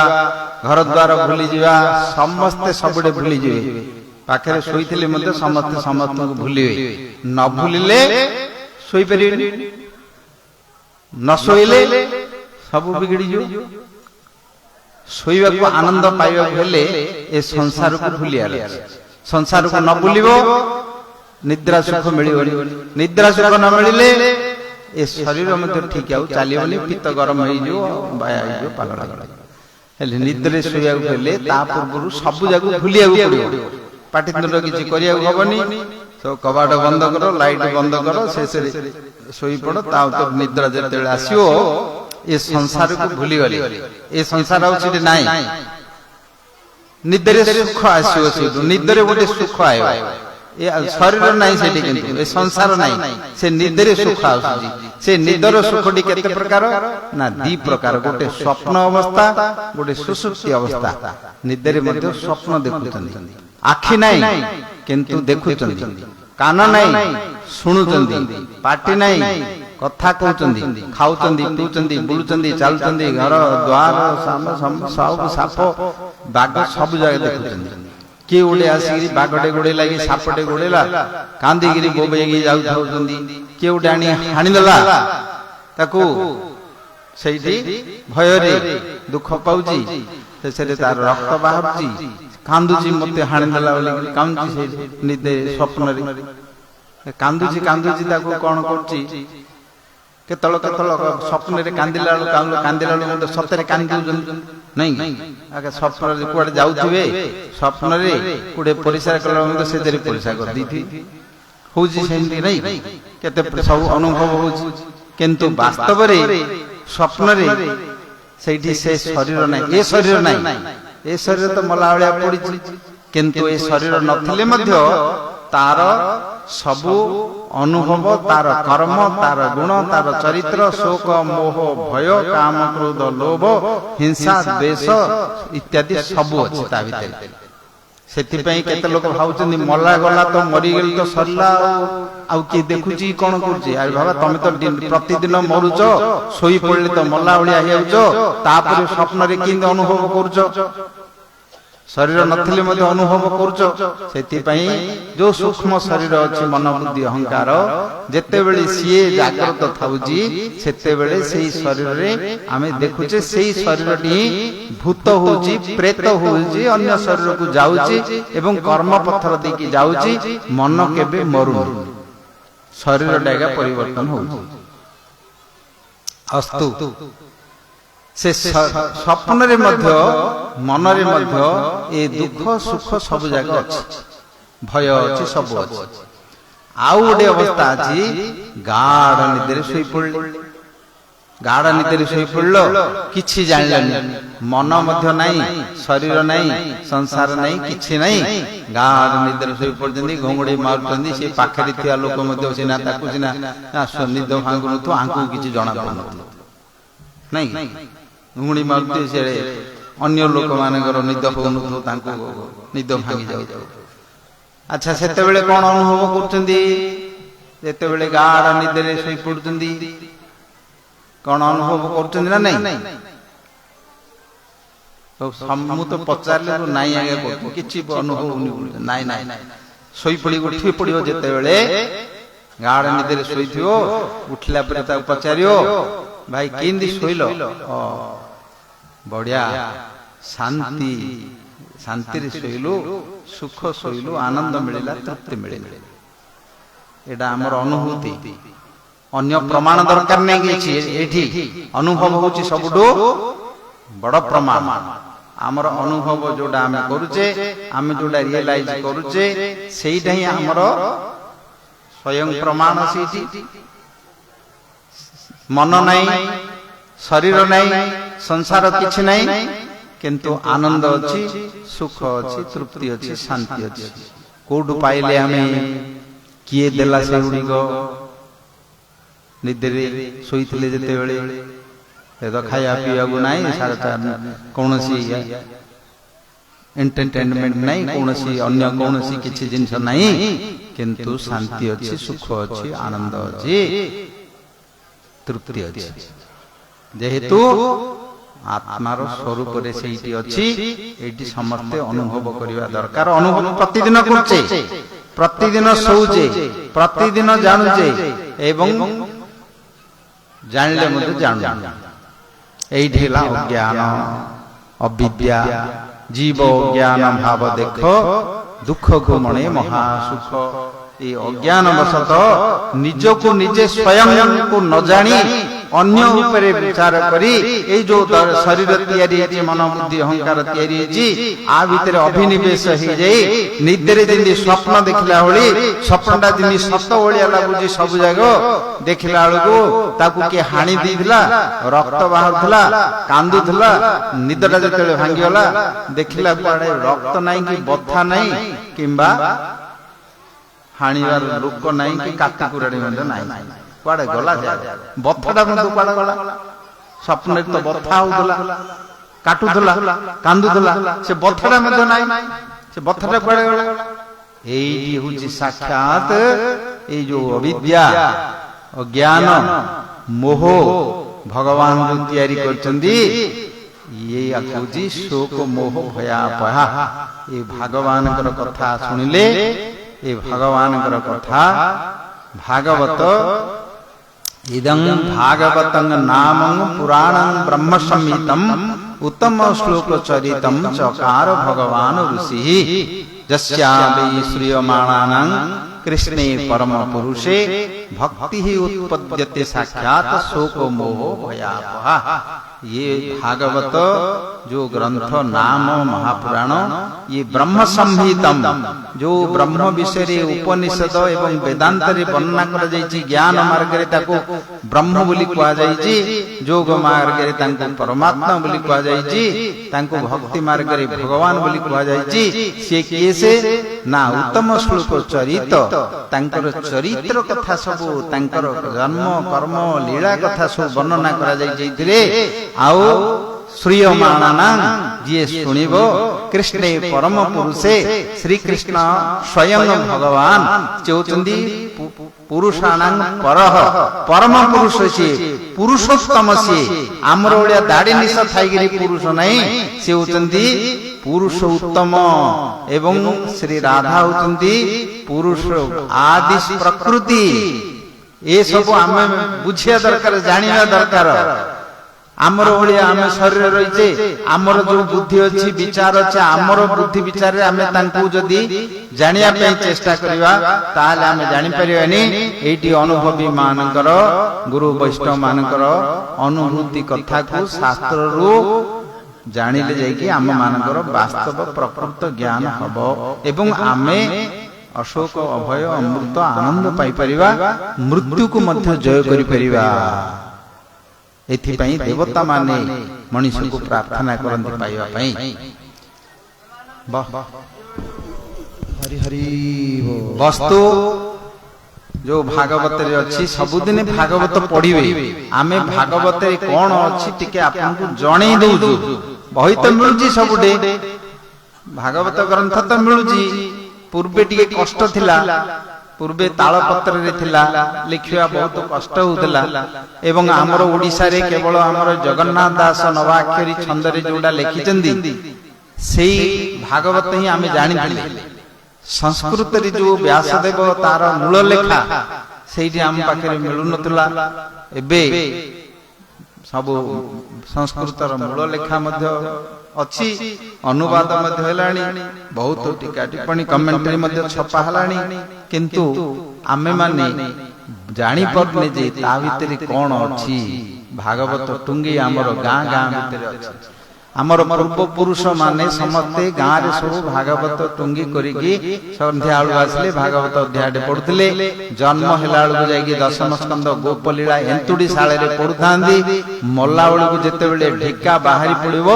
घर द्वार भूली जीवा समस्त सबडे भूली जीवे पाखरे सोईथिले मते समस्त समस्त को भूलिवे न भूलिले सोई परिबेनी न सोइले सब बिगड़ी जो सोईबा को आनंद पाइबा हेले ए संसार को भूलिया संसार को न भूलिबो निद्रा सुख मिलिबोनी निद्रा सुख न मिलिले ए शरीर मते ठीक आउ चालिबोनी पित्त गरम होई जो बाया होई जो पागल हेले निद्रे सोइया हेले ता पूर्व सब जाको भूलिया को पड़िबो पाटितुंड किछि करिया हबनी सब कबाड़ बंद करो लाइट बंद करो शेष सोई पड़ो ता तो निद्रा जेतेले आसियो ए संसार को भूली गली ए संसार आउछि नाही निद्रे सुख आसियो से निद्रे गोटे सुख आयो ए शरीर नाही सेठी किंतु ए संसार नाही से निद्रे सुख आउछि से निद्र सुखटी केते प्रकार ना 2 प्रकार गोटे स्वप्न अवस्था गोटे सुसुप्ति अवस्था निद्रे मध्ये स्वप्न देखुचंदी आखि नाही किंतु देखुचंदी कान नाही सुनुचंदी पाटी नाही कथा कहउचंदी खाउचंदी पिउचंदी बुलुचंदी चालुचंदी घर द्वार सब साप बाग सब जगह देखुचंदी के ओडे आसी बागटे गोडे लागी सापटे गोडेला कांदी गिरी बोबेगी जाउ थाउचंदी के ओडे आनी हानि देला ताकू सेठी भय रे दुख पाउची सेसे तार रक्त बाहरची कांदुची मते हानि देला बोली कांदी से निदे स्वप्न रे कांदुची कांदुची ताकू कोन करची केतळ स्वप्न रे कांदिला कांदिला सतरे कांदी नहीं आगे स्वप्न रे कुआडे जाउथिबे स्वप्न रे कुडे परिसार कला मते से देरी परिसार कर दीथि होजी सेंती नहीं केते सब अनुभव होजी किंतु वास्तव रे स्वप्न रे सेठी से शरीर नहीं ए शरीर नहीं ए शरीर तो मलावळिया पडिछि किंतु ए शरीर नथिले मध्य तार सबु अनुभव तार कर्म तार गुण तार चरित्र शोक मोह भय काम क्रोध लोभ हिंसा द्वेष इत्यादि सब अछि ता भितर सेति पई केते लोक भाउचंदी मला गला तो मरि गेल तो सरला आउ की देखुची कोन करची आ बाबा तमे तो प्रतिदिन मरुचो सोई पड़ले तो मल्ला ओळिया हेउचो तापर स्वप्न रे किंद अनुभव करचो शरीर नथिले मध्ये अनुभव करचो सेति पई जो सूक्ष्म शरीर अछि मन बुद्धि अहंकार जेते बेले सिए जागृत थाउजी सेते बेले सेही शरीर रे आमे देखुचे सेही शरीरटी भूत होउची प्रेत होउची अन्य शरीर को जाउची एवं कर्म पत्थर देकी जाउची मन केबे मरुनी शरीर डागा परिवर्तन होउची अस्तु से स्वप्न रे मध्य मन रे मध्य ए दुख सुख सब जगह अछि भय अछि सब अछि आउ गोटे अवस्था अछि गाढ़ निद्रे सोई पड़ले गाढ़ निद्रे सोई पड़लो किछि जानलनी मन मध्य नाही शरीर नाही संसार नाही किछि नाही गाढ़ निद्रे सोई पड़जंदी घोंगडी मारचंदी से पाखरी थिया लोक मध्य सिना ताकु सिना निद भांगु तो आंकु किछि जणा पड़न नाही घुंगडी मारते से ଅନ୍ୟ ଲୋକମାନଙ୍କର ନିଦ ହଉନଥିବ, ତାଙ୍କୁ ନିଦ ଭାଙ୍ଗି ଯାଉଥିବ। ଆଚ୍ଛା, ସେତେବେଳେ କଣ ଅନୁଭବ କରୁଛନ୍ତି? ଯେତେବେଳେ ଗାଢ ନିଦରେ ଶୋଇ ପଡୁଛନ୍ତି କଣ ଅନୁଭବ କରୁଛନ୍ତି ନା ନାଇଁ? ମୁଁ ତ ପଚାରିଲେ ନାଇଁ ଆଜ୍ଞା କହୁଛୁ, କିଛି ଅନୁଭବ ହଉନି। ନାଇଁ ନାଇଁ, ଶୋଇପଡି ଉଠି ପଡିବ। ଯେତେବେଳେ ଗାଢ ନିଦରେ ଶୋଇଥିବ, ଉଠିଲା ପରେ ତାକୁ ପଚାରିବ, ଭାଇ କେମିତି ଶୋଇଲ? ବଢିଆ, ଶାନ୍ତି, ଶାନ୍ତିରେ ଶୋଇଲୁ, ସୁଖ ଶୋଇଲୁ, ଆନନ୍ଦ ମିଳିଲା, ତୃପ୍ତି ମିଳିଲା। ଏଇଟା ଆମର ଅନୁଭୂତି, ଅନ୍ୟ ପ୍ରମାଣ ଦରକାର ନାହିଁ କିଛି। ଏଠି ଅନୁଭବ ହଉଛି ସବୁଠୁ ବଡ ପ୍ରମାଣ। ଆମର ଅନୁଭବ ଯୋଉଟା ଆମେ କରୁଛେ, ଆମେ ଯୋଉଟା ରିଏଲାଇଜ କରୁଛେ, ସେଇଟା ହିଁ ଆମର ସ୍ୱୟଂ ପ୍ରମାଣ। ସେଇଠି ମନ ନାହିଁ, ଶରୀର ନାହିଁ, ସଂସାର କିଛି ନାହିଁ, କିନ୍ତୁ ଆନନ୍ଦ ଅଛି, ସୁଖ ଅଛି, ତୃପ୍ତି ଅଛି, ଶାନ୍ତି ଅଛି। କୋଉଠୁ ପାଇଲେ ଆମେ? କିଏ ଦେଲା ସେଗୁଡିକ? ନିଦରେ ଶୋଇଥିଲେ ଯେତେବେଳେ, ଖାଇବା ପିଇବାକୁ ନାହିଁ, କୌଣସି ଏଣ୍ଟରଟେନମେଣ୍ଟ ନାହିଁ, କୌଣସି ଅନ୍ୟ କୌଣସି କିଛି ଜିନିଷ ନାହିଁ, କିନ୍ତୁ ଶାନ୍ତି ଅଛି, ସୁଖ ଅଛି, ଆନନ୍ଦ ଅଛି, ତୃପ୍ତି ଅଛି। ଯେହେତୁ ଆତ୍ମାର ସ୍ୱରୂପରେ ସେଇଠି ଅଛି, ଏଇଠି ସମସ୍ତେ ଅନୁଭବ କରିବା ଦରକାର। ଅନୁଭବ ପ୍ରତିଦିନ କରୁଛେ, ପ୍ରତିଦିନ ଶୋଉଛେ, ପ୍ରତିଦିନ ଜାଣୁଛେ, ଏବଂ ଜାଣିଲେ ମଧ୍ୟ ଜାଣୁଛେ। ଏଇଠି ହେଲା ଅଜ୍ଞାନ, ଅବିଦ୍ୟା, ଜୀବ ଅଜ୍ଞାନ ଭାବ ଦେଖ, ଦୁଃଖକୁ ମଣେ ମହାସୁଖ। এই অজ্ঞান বশত নিজକୁ ନିଜେ ସ୍ୱୟଂକୁ ନ ଜାଣି ଅନ୍ୟ ଉପରେ ବିଚାର କରି এই ଯୋଉ ଶରୀର ତିଆରି ହେଇଛି, ମନ ବୁଦ୍ଧି ଅହଙ୍କାର ତିଆରି ହେଇଛି, ଆ ଭିତରେ ଅଭିନିବେଶ ହେଇଯାଇ ନିଦରେ ଯେମିତି ସ୍ୱପ୍ନ ଦେଖିଲା ଭଳି, ସ୍ୱପ୍ନଟା ଯେମିତି ସତ ଭଳିଆ ଲାଗୁଛି, ସବୁ ଜାଗ ଦେଖିଲା ବେଳକୁ ତାକୁ କିଏ ହାଣି ଦେଇଥିଲା, ରକ୍ତ ବାହାରୁଥିଲା, କାନ୍ଦୁଥିଲା। ନିଦଟା ଯେତେବେଳେ ଭାଙ୍ଗିଗଲା, ଦେଖିଲା କୁଆଡେ ରକ୍ତ ନାହିଁ, କି ବଥା ନାହିଁ, କିମ୍ବା ହାଣିବାର ଲୋକ ନାହିଁ, କି କାଟି କୁରାଡି ମଧ୍ୟ ନାହିଁ। କୁଆଡେ ଗଲା? ବଥାଟା ମଧ୍ୟ କୁଆଡେ ଗଲା? ସ୍ୱପ୍ନରେ ତ ବଥା ହଉଥିଲା, କାଟୁଥିଲା, କାନ୍ଦୁଥିଲା, ସେ ବଥାଟା ମଧ୍ୟ ନାହିଁ। ସେ ବଥାଟା କୁଆଡେ ଗଲା? ଏଇଟି ହଉଛି ସାକ୍ଷାତ ଏଇ ଯୋଉ ଅବିଦ୍ୟା, ଅଜ୍ଞାନ, ମୋହ ଭଗବାନ ଯୋଉ ତିଆରି କରିଛନ୍ତି, ଇଏ ହଉଛି ଶୋକ, ମୋହ, ଭୟାପହା। ଏ ଭଗବାନଙ୍କର କଥା ଶୁଣିଲେ, ଏ ଭଗବାନଙ୍କର କଥା, ଭାଗବତ, ଇଦଂ ଭାଗବତଂ ନାମଂ ପୁରାଣଂ ବ୍ରହ୍ମ ସଂହିତଂ ଉତ୍ତମ ଶ୍ଲୋକ ଚରିତଂ ଚକାର ଭଗବାନ ଋଷି ଯସ୍ୟାବେ ଶ୍ରିୟମାଣାନାଂ କୃଷ୍ଣେ ପରମ ପୁରୁଷେ ଭକ୍ତି ଉତ୍ପଦ୍ୟତେ ସାକ୍ଷାତ ଶୋକ ମୋହ ଭୟାପହା। ये भागवत जो ग्रंथ नाम महापुराण, ये ब्रह्म संहितम, जो ब्रह्म विषय उपनिषद एवं वेदांत रे वर्णना कर जाइछि। ज्ञान मार्ग रे ताको ब्रह्म बोली कहा जाइछि, योग मार्ग रे ताको परमात्मा बोली कहा जाइछि, ताको भक्ति मार्ग रे भगवान बोली कहा जाइछि। से किएसे ना उत्तम श्लोक चरित, तांकर चरित्र कथा सब, तांकर जन्म कर्म लीला कथा सब वर्णना करा जाइछि। आओ श्रियमाणाना, जिए सुनिब, कृष्ण परम पुरुषे, श्री कृष्ण स्वयं भगवान चौचंदी पुरुषाणां परह, परम पुरुष से, पुरुषोत्तम से। आमर ओडिया दाढ़ी निश थाइगिरी पुरुष नहीं, से होचंदी पुरुष उत्तम। एवं श्री राधा होचंदी पुरुष आदि प्रकृति। ये सब आम बुझिया दरकार, जानिया दरकार। आमर भलिया आम शरीर रही, आमर जो बुद्धि अच्छी, विचार अच्छे, आमर बुद्धि विचार आम जदि जानिया चेष्टा करिवा, ताले आम जानि परिबानी। एठी अनुभवी मानकर, गुरु वैष्णव मानकर अनुभूति कथा को शास्त्र रु जानिले जाइकी आम मानकर वास्तव प्रकृत ज्ञान हबो, एवं आमे अशोक अभय अमृत आनंद पाई परिबा, मृत्यु को मध्य जय करि परिबा। एथिपाई देवता माने मनुष्य को प्रार्थना करते पाइबा पाई। हरि हरि वस्तु जो भागवत रे अछि, सबुदिन भागवत पढ़िबे। आमे भागवत रे कोन अछि टिके आपन को जणै दउजु, ବହି ତ ମିଳୁଛି ସବୁଠେ, ଭାଗବତ ଗ୍ରନ୍ଥ ତ ମିଳୁଛି। ପୂର୍ବେ ଟିକେ କଷ୍ଟ ଥିଲା, ପୂର୍ବେ ତାଳପତ୍ରରେ ଥିଲା, ଲେଖିବା ବହୁତ କଷ୍ଟ ହଉଥିଲା। ଏବଂ ଆମର ଓଡ଼ିଶାରେ କେବଳ ଆମର ଜଗନ୍ନାଥ ଦାସ ନବାକ୍ଷରୀ ଛନ୍ଦରେ ଯୋଉଟା ଲେଖିଛନ୍ତି ସେଇ ଭାଗବତ ହିଁ ଆମେ ଜାଣିଥିଲେ। ସଂସ୍କୃତରେ ଯୋଉ ବ୍ୟାସଦେବ ତାର ମୂଳ ଲେଖା ସେଇଠି ଆମ ପାଖରେ ମିଳୁନଥିଲା। ଏବେ ସବୁ ସଂସ୍କୃତର ମୂଳ ଲେଖା ମଧ୍ୟ ଅଛି, ଅନୁବାଦ ମଧ୍ୟ ହେଲାଣି, ବହୁତ ଟୀକା ଟିପ୍ପଣୀ କମେଣ୍ଟାରୀ ମଧ୍ୟ ଛପା ହେଲାଣି। କିନ୍ତୁ ଆମେମାନେ ଜାଣିପାରୁନେ ଯେ ତା ଭିତରେ କଣ ଅଛି। ଭାଗବତ ଟୁଙ୍ଗି ଆମର ଗାଁ ଗାଁ ଭିତରେ ଅଛି। ଆମର ପୂର୍ବ ପୁରୁଷ ମାନେ ସମସ୍ତେ ଗାଁରେ ସବୁ ଭାଗବତ ଟୁଙ୍ଗି କରିକି ସନ୍ଧ୍ୟା ବେଳୁ ଆସିଲେ ଭାଗବତ ଅଧ୍ୟାୟଟେ ପଢୁଥିଲେ। ଜନ୍ମ ହେଲା ବେଳକୁ ଯାଇକି ଦଶମ ସ୍କନ୍ଦ ଗୋପଲୀଳା ଏନ୍ତୁଡି ଶାଳରେ ପଢୁଥାନ୍ତି। ମଲା ବେଳକୁ ଯେତେବେଳେ ଢିକା ବାହାରି ପଡିବ,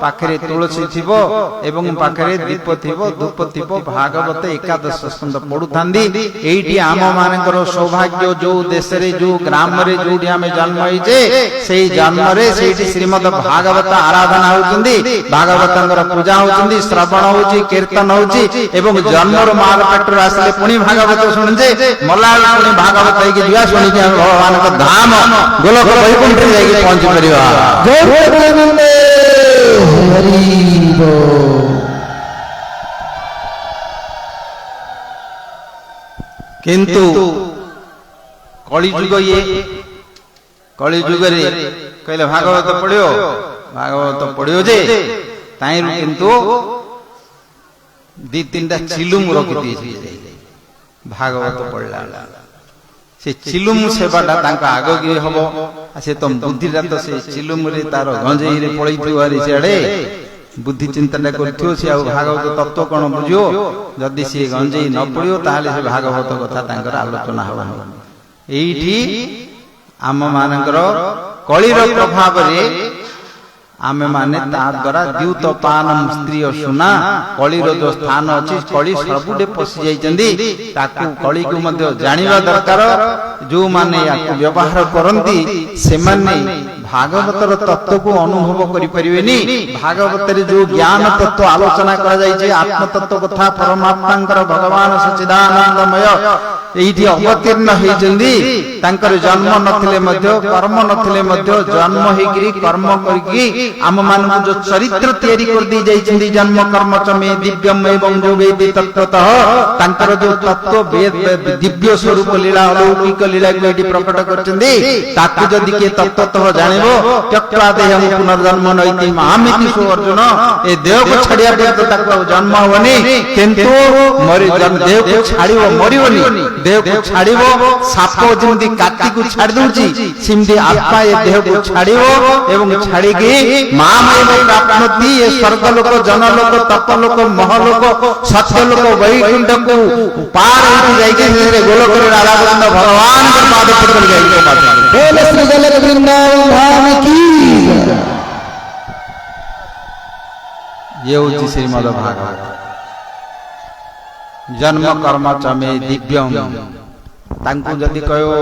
ପାଖରେ ତୁଳସୀ ଥିବ ଏବଂ ପାଖରେ ଦୀପ ଥିବ, ଧୂପ ଥିବ, ଭାଗବତ ଏକାଦଶ ସ୍କନ୍ଦ ପଢୁଥାନ୍ତି। ଏଇଠି ଆମ ମାନଙ୍କର ସୌଭାଗ୍ୟ, ଯୋଉ ଦେଶରେ ଯୋଉ ଗ୍ରାମରେ ଯୋଉଠି ଆମେ ଜନ୍ମ ହେଇଛେ ସେଇ ଜନ୍ମରେ ସେଇଠି ଶ୍ରୀମଦ ଭାଗବତ ଆରାଧନା ହଉଛି, ଭାଗବତଙ୍କର ପୂଜା ହଉଛନ୍ତି, ଶ୍ରବଣ ହଉଛି, କୀର୍ତ୍ତନ ହଉଛି। ଏବଂ ଜନ୍ମରୁ ମାର ପେଟରୁ ଆସିଲେ ପୁଣି ଭାଗବତ ଶୁଣୁଛେ, ମଲାବେଳେ ପୁଣି ଭାଗବତ ହେଇକି ଯିବା, ଶୁଣିକି ଆମେ ଭଗବାନଙ୍କ ଧାମ ଗୋଲକ ବୈକୁଣ୍ଠରେ ଯାଇକି ପହଞ୍ଚି ପାରିବା। କିନ୍ତୁ କଳିଯୁଗ, ଇଏ କଳିଯୁଗରେ କହିଲେ ଭାଗବତ ପଢିବ, ଭାଗବତ ପଢିବ ଯେ ତାଇରୁ କିନ୍ତୁ ଦି ତିନିଟା ଚିଲୁମ ରଖିଦିଏ। ଭାଗବତ ପଢିଲା ସେ ଚିଲୁମ ସେବାଟା ତାଙ୍କ ଆଗକୁ ହବ। ସେ ତ ବୁଦ୍ଧିଟା ତ ସେ ଚିଲୁମରେ ତାର ଗଞ୍ଜେଇରେ ପଳେଇଥିବ, ସିଆଡେ ବୁଦ୍ଧି ଚିନ୍ତାଟା କରିଥିବ। ସେ ଆଉ ଭାଗବତ ତତ୍ତ୍ୱ କଣ ବୁଝିବ? ଯଦି ସିଏ ଗଞ୍ଜେଇ ନ ପଡିବ ତାହେଲେ ସେ ଭାଗବତ କଥା ତାଙ୍କର ଆଲୋଚନା ହବ। ଏଇଠି ଆମ ମାନଙ୍କର କଳିର ପ୍ରଭାବରେ ଆମେ ମାନେ ତା ଦ୍ୱାରା ଦ୍ୟୁତ ପାନମ ସ୍ତ୍ରୀ ସୁନା, କଳିର ଯୋଉ ସ୍ଥାନ ଅଛି, କଳି ସବୁଠେ ପଶି ଯାଇଛନ୍ତି। ତାକୁ କଳିକୁ ମଧ୍ୟ ଜାଣିବା ଦରକାର। ଯୋଉମାନେ ୟାକୁ ବ୍ୟବହାର କରନ୍ତି ସେମାନେ ଭାଗବତର ତତ୍ତ୍ୱକୁ ଅନୁଭବ କରିପାରିବେନି। ଭାଗବତରେ ଯୋଉ ଜ୍ଞାନ ତତ୍ତ୍ୱ ଆଲୋଚନା କରାଯାଇଛି, ଆତ୍ମତତ୍ତ୍ୱ କଥା, ପରମାତ୍ମାଙ୍କର ଭଗବାନ ସଚ୍ଚିଦାନନ୍ଦମୟ ଏଇଠି ଅବତୀର୍ଣ୍ଣ ହେଇଛନ୍ତି। ତାଙ୍କର ଜନ୍ମ ନଥିଲେ ମଧ୍ୟ, କର୍ମ ନଥିଲେ ମଧ୍ୟ, ଜନ୍ମ ହେଇକିରି କର୍ମ କରିକି ଆମ ମାନଙ୍କୁ ଯୋଉ ଚରିତ୍ର ତିଆରି କରିଦେଇ ଯାଇଛନ୍ତି, ଜନ୍ମ କର୍ମ ଚମେ ଦିବ୍ୟମ ଏବଂ ଯୋଉ ବେଦି ତତ୍ତ୍ୱତଃ, ତାଙ୍କର ଯୋଉ ତତ୍ତ୍ୱ ଦିବ୍ୟ ସ୍ୱରୂପ ଲୀଳା, ଅଲୌକିକ ଲୀଳାକୁ ଏଠି ପ୍ରକଟ କରିଛନ୍ତି। ତାକୁ ଯଦି କିଏ ତତ୍ତ୍ୱତଃ ଜାଣିବ, ତ୍ୟକ୍ତ୍ୱା ଦେହଂ ପୁନର୍ଜନ୍ମ ନଇତି ମାମିତି ସୁ ଅର୍ଜୁନ, ଏ ଦେହକୁ ଛାଡିବା ପର୍ଯ୍ୟନ୍ତ ତାକୁ ଆଉ ଜନ୍ମ ହବନି। କିନ୍ତୁ ଦେହକୁ ଛାଡିବ, ମରିବନି। ଦେହକୁ ଛାଡିବ, ସାପ ଯେମିତି କାତିକୁ ଛାଡି ଦଉଛି ସେମିତି ଆତ୍ମା ଏ ଦେହକୁ ଛାଡିବ ଏବଂ ଛାଡିକି ମାମୈବ ପ୍ରାପ୍ନୋତି, ଏ ସ୍ୱର୍ଗଲୋକ, ଜନଲୋକ, ତପଲୋକ, ମହଲୋକ, ସତ୍ୟଲୋକ, ବୈକୁଣ୍ଠକୁ ପାର ହେଇକି ଯାଇକି ସେଥିରେ ଗୋଲକରେ ରାଧାକୃଷ୍ଣ ଭଗବାନଙ୍କ ପାଦ ପତ୍ରରେ ଯାଇକି ଇଏ ହଉଛି ଶ୍ରୀମଦ ଭାଗବତ। ଜନ୍ମ କର୍ମ ଚମେ ଦିବ୍ୟମ। ତାଙ୍କୁ ଯଦି କହିବ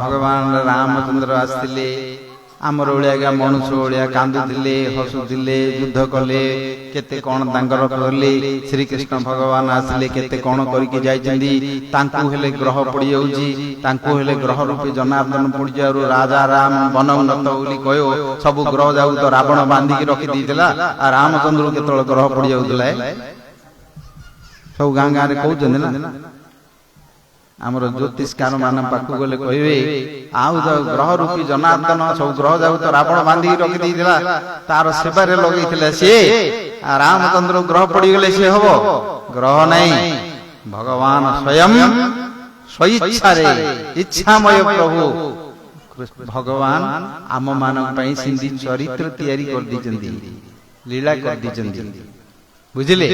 ଭଗବାନ ରାମଚନ୍ଦ୍ର ଆସିଥିଲେ, ଆମର ଓଳିଆ ମନୁଷ୍ୟ ଭଳିଆ କାନ୍ଦୁଥିଲେ, ହସୁଥିଲେ, ଯୁଦ୍ଧ କଲେ, କେତେ କଣ ତାଙ୍କର କଲେ। ଶ୍ରୀକୃଷ୍ଣ ଭଗବାନ ଆସିଲେ କେତେ କଣ କରିକି ଯାଇଛନ୍ତି। ତାଙ୍କୁ ହେଲେ ଗ୍ରହ ପଡିଯାଉଛି, ତାଙ୍କୁ ହେଲେ ଗ୍ରହ ରୂପେ ଜନାର୍ଦ୍ଦନ ପଡିଯିବାରୁ ରାଜା ରାମ ବନଉନ୍ନତ ବୋଲି କହିବ। ସବୁ ଗ୍ରହ ଯାକୁ ତ ରାବଣ ବାନ୍ଧିକି ରଖିଦେଇଥିଲା, ଆଉ ରାମଚନ୍ଦ୍ର କେତେବେଳେ ଗ୍ରହ ପଡିଯାଉଥିଲା ସବୁ ଗାଁ ଗାଁରେ କହୁଛନ୍ତି ନା। ଆମର ଜ୍ୟୋତିଷକାର ମାନଙ୍କ ପାଖକୁ ଗଲେ କହିବେ, ଆଉ ଗ୍ରହ ରୂପୀ ଜନାର୍ଦ୍ଦନ ସବୁ ଗ୍ରହ ଯାକୁ ତ ରାବଣ ବାନ୍ଧିକି ରଖିଦେଇଥିଲା, ତାର ସେବାରେ ଲଗେଇଥିଲା ସିଏ, ଆଉ ରାମଚନ୍ଦ୍ର ଗ୍ରହ ପଡିଗଲେ ସିଏ ହବ? ଗ୍ରହ ନାହିଁ, ଭଗବାନ ସ୍ୱୟଂ ସ୍ୱଇଚ୍ଛାରେ, ଇଚ୍ଛାମୟ ପ୍ରଭୁ ଭଗବାନ ଆମ ମାନଙ୍କ ପାଇଁ ସିନ୍ଧି ଚରିତ୍ର ତିଆରି କରିଦେଇଛନ୍ତି, ଲୀଳା କରିଦେଇଛନ୍ତି। ବୁଝିଲେ?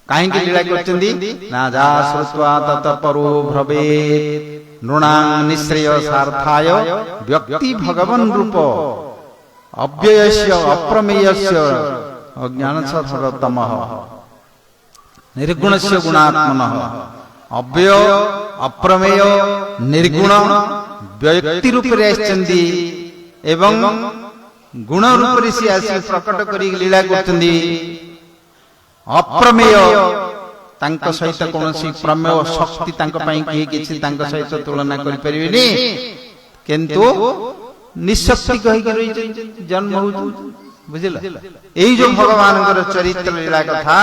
କାହିଁକି ଲୀଳା କରିଛନ୍ତି ନା, ଯା ଶ୍ରୁତ୍ୱା ତତପରୋ ଭ୍ରବେତ୍ ନୃଣାଂ ନିଶ୍ରେୟ ସାର୍ଥାୟ ବ୍ୟକ୍ତି ଭଗବନ୍ ରୂପ ଅବ୍ୟୟସ୍ୟ ଅପ୍ରମେୟସ୍ୟ ଅଜ୍ଞାନସର୍ଵତମଃ ନିର୍ଗୁଣସ୍ୟ ଗୁଣାତ୍ମନଃ। ଅବ୍ୟୟ, ଅପ୍ରମେୟ, ନିର୍ଗୁଣ ବ୍ୟକ୍ତି ରୂପରେ ଆସିଛନ୍ତି ଏବଂ गुण रूप से आसी प्रकट करी लीला करछन्ती अप्रमेय तांको सहित कोनोसी प्रमेय शक्ति तांको पई किछि तांको सहित तुलना करि परिबेनी किंतु निशक्ति कहि रही जन्म हो बुझिला एई जो भगवान चरित्र लीला कथा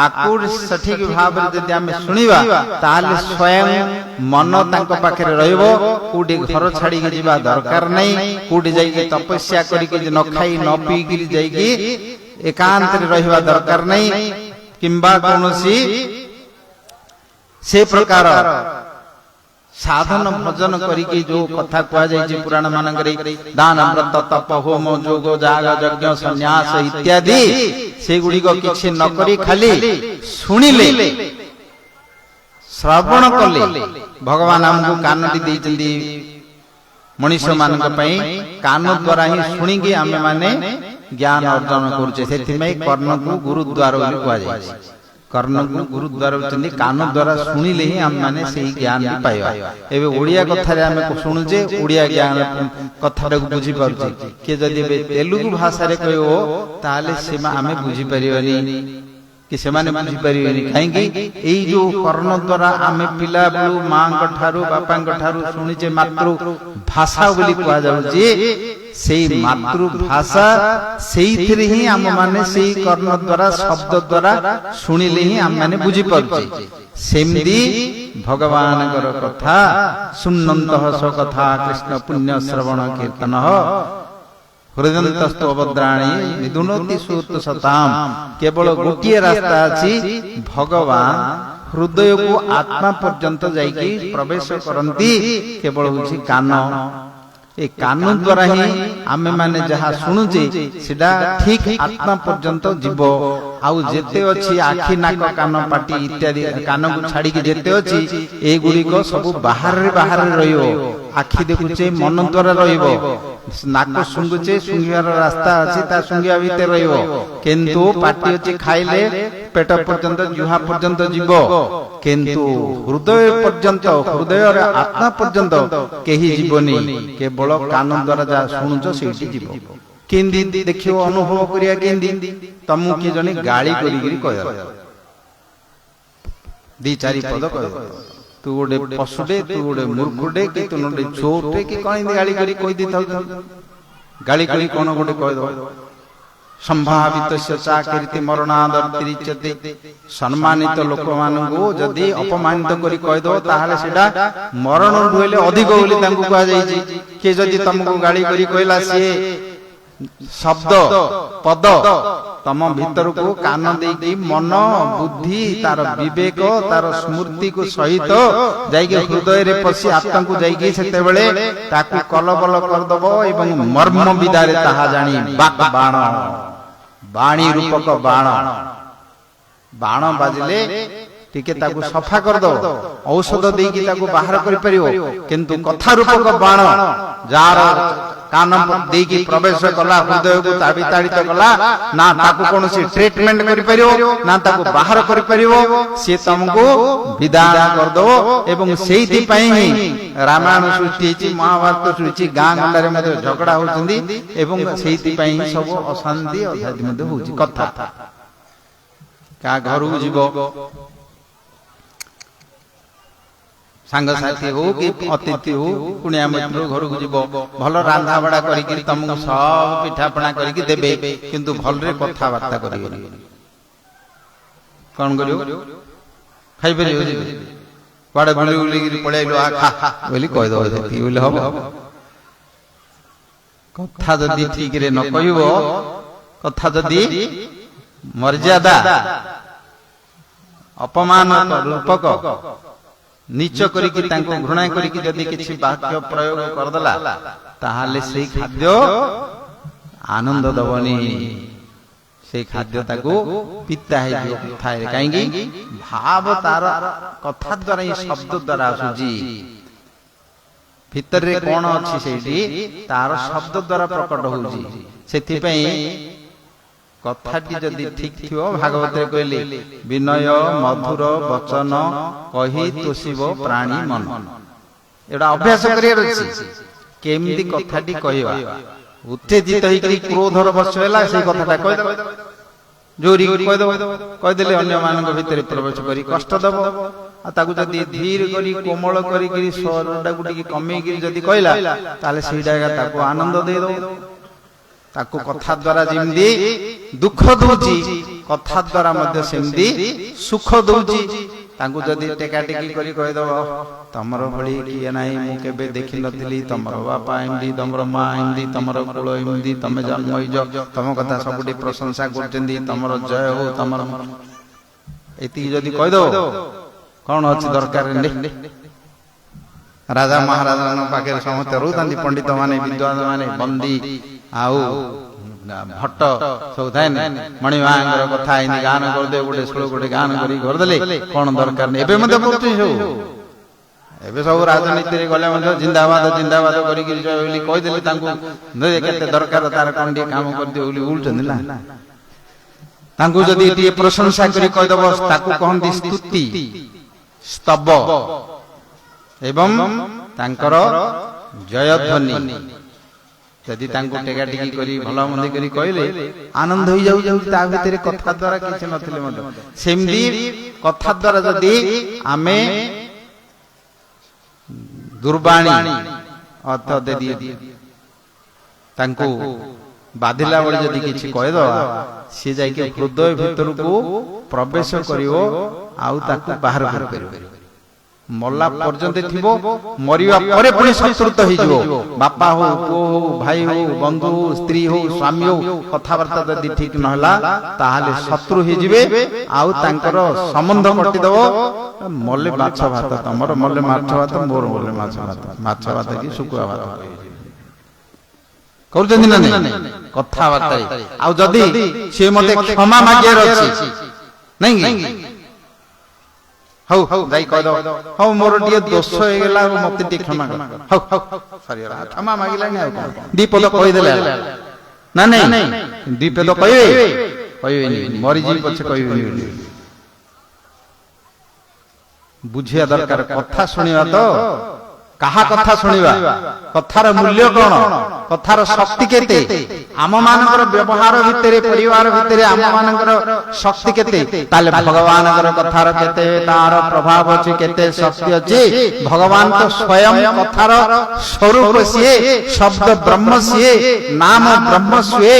आकु सठिक भाव यदि आमे सुनिबा ताले स्वयं मन तांको पाखे रहइबो कोडी घर छाडी के जिबा दरकार नै कोडी जाई के तपस्या करी के न खाई न पी के जाई के एकांत रे रहइबा दरकार नै किंबा कोनोसी से प्रकार साधन भजन करिके जो कथा कहा जाय पुराण मानकरे दान व्रत तप होम जोग जाग यज्ञ सन्यास इत्यादि से गुडी को किछि न करी खाली सुनिले श्रवण कले भगवान हमको कानटी दैचंदी मनुष्य मानक पई कान द्वारा ही सुनी के आमे माने ज्ञान अर्जन करूचे सेति में कर्ण को गुरु द्वार बोली कहा जाय कर्ण को गुरु द्वार होचंदी कान द्वारा सुनिले ही हम माने सेही ज्ञान भी पाइबा एबे ओडिया कथा रे हमें सुनुचे ओडिया ज्ञान कथा रे बुझी पारुचे के जदी तेलुगु भाषा रे कहयो ताले सेमा हमें बुझी परिबनी कि सेमाने बुझी परिबनी काहेकि एई जो कर्ण द्वारा हमें पिला बळु मां कठारु बापा कठारु सुनिचे मातृ भाषा बोली कहा जाउची सेई मातृभाषा सेइथिरे ही हम माने सेई कर्ण द्वारा शब्द द्वारा सुनिले ही हम माने बुझी पारुचे सेमदी भगवान कर कथा सुन्नन्तः सो कथा कृष्ण पुण्य श्रवण कीर्तन हृदयन्तस्तु अभद्राणि निदुनोति सूत सताम केवल गोटिए रास्ता अछि भगवान हृदय को आत्मा पर्यंत जाइकी प्रवेश करंती केवल होछि कान ए कान द्वारा ही आमे माने जहा सुनुजे सेडा ठीक आत्मा पर्यंत जीव आउ जेते अछि आखि नाक कान पाटी इत्यादि कान को छाडी के जेते अछि ए गुडी को सब बाहर रे रहियो आखि देखुचे मन द्वारा रहिबो नाक सुंगुचे सुंगियार रास्ता अछि ता सुंगिया भीतर रहिबो किंतु पाटी अछि खाइले पेट पर्यंत जुहा पर्यंत जीव किंतु हृदय पर्यंत हृदय रे आत्मा पर्यंत केही जीवनी केवल कान द्वारा जा सुनुचो सेठी जीव केंदी देखियो अनुभव करिया केंदी तमु के जने गाली करी कहय दी चारि पद कहय तू गोटे पशुडे तू गोटे मूर्खडे कि तू गोटे चोरटे कि कहीं गाली करी कहि दी थाउ गाली करी कोन गोटे कहि दो संभावित चाकरीति मरणादर्तिरिच्यते सम्मानित लोक मानगो जदि अपमानित करी कहि दो ताहाले सेडा मरण होइले अधिक बोली तांको कहा जाई कि जदि तुमको गाली करी कहला से शब्द पद तम भीतर को कान देकी मन बुद्धि तार विवेक तार स्मृति को सहित जाइके हृदय रे पसी आत्मा को जाइके सेते बेले ताकू कलबल कर दबो एवं मर्म विदारे ताहा जानी बाक बाण बाणी रूपक बाण बाण बाजले टिके ताकू सफा कर दो औषध देकी ताकू बाहर करि परियो किंतु कथा रूपक बाण जार कान देकी प्रवेश कला हृदय को ताड़ित कला ना ताकू कोनोसी ट्रीटमेंट करि परियो ना ताकू बाहर करि परियो से तुमको विदान कर दो एवं सेहिति पई ही रामायण सृष्टि छि महाभारत सृष्टि गां गंडा रे मध्ये झगड़ा होचंदी एवं सेहिति पई सब अशांति अध्यात्म मध्ये होची कथा का घर जीवो सांग साथी हो कि अतिथि हो कुणिया मित्र घर को जीव भल रांधा बड़ा करिक तुमको सब पिठापଣା करिक देबे किंतु भल रे कथा वार्ता करियो कोन करियो खाइ परियो बड़ा भली उली पळैलो आ खा बोली कहि दो सेति बोली हो कथा जदी ठीक रे न कहिबो कथा जदी मर्यादा अपमान रूपक नीच करिकी तांको घृणा करिकी जदि किछि वाक्य प्रयोग करदला ताहाले सेही खाद्य आनंद दबनी से खाद्य ताको पिता है जो थाए काहेकि भाव तार कथा द्वारा ही शब्द द्वारा आसुजी भीतर रे कोन अछि सेठी तार शब्द द्वारा प्रकट होउजी सेति पई कथाटी जदि ठीक थियो भागवत रे कहले विनय मधुर वचन कहि तोषिब प्राणी मन एडा अभ्यास करियर अछि केमती कथाटी कहबा उत्तेजित होकर क्रोधर बश है से कथा कहीदेव जोरी कहीदेव कहीदेले अन्य मान भितर प्रवेश करी कष्ट दब ताकू जदि धीर करी कोमल करी स्वरटा को कमे जदि कहला ताले सेटा ताकू आनंद देदो ताकू कथा द्वारा जमी दुख दौची कथा द्वारा मध्य सेमती सुख दौची तांकु जदि टेका टेकी करी कहीदेव तमर भली किए ना मुझे देखी नी तमर बापा एमती तमर माँ एमती तमर कूल एमती तमें जन्म तम कथा सबुठी प्रशंसा कर तमर जय हो तमर एति जदि कहीदेव कौन अच्छी दरकार राजा महाराजा पाखे समस्त रोता पंडित माने विद्वान माने बंदी आउ भट्ट सब थाए मणिमा कथा गान करदे गोटे श्लोक गोटे गान करदे कौन दरकार नहीं एबे सब राजनीति गले जिंदाबाद जिंदाबाद कहीदेले दरकार तार कौन काम करदे बोलुचंदी ना तांकु जदि टिके प्रशंसा करी कहीदेव ताकु कहंती स्तुति स्तव एवं तांकर जयध्वनि यदि टेका टिकी करी भला मंदी करी कहले आनंद हो जाऊ ता भितर कथा द्वारा किछ नथिले मत सेमदी कथा द्वारा जदि आमे दुर्बाणी अर्थ दे दिए तांको बाधिला बळे जदि किछ कहि दवा से जाय के हृदय भीतर को प्रवेश करिवो आउ ताकू बाहर बाहर करिवो मरला पर्यंत थिबो मरिवा परे पुणी शत्रुता हो जिवो बापा हो पुओ हो भाई हो बंधु हो स्त्री हो स्वामी हो कथावार्ता जदि ठीक नहला ताहाले शत्रु हो जिवे आउ तांकर संबंध कटि दबो मले माछ भात तमर मले माछ भात मोर मले माछ भात की सुकुआ भात करूचंदी ना नहीं कथावार्ता आउ जदि से मते क्षमा मागियार अछि नहीं हौ जाई कह दो हौ मोर टिए दोष हो गेला मते टी क्षमा कर हौ सॉरी क्षमा मागिला नै दीपद कहि देला ना नहीं दीपद कहिबे मरि जी पछे कहिबे बुझिया दरकार कथा सुनिबा तो कहा कथा सुनिबा कथार मूल्य कौन कथार शक्ति केते आम मानकर व्यवहार भितरे परिवार भितरे आम मानकर शक्ति केते ताले भगवान कथार केते तार प्रभाव अछि केते शक्ति अछि भगवान तो स्वयं कथार स्वरूप सिए शब्द ब्रह्म सिए नाम ब्रह्म सिए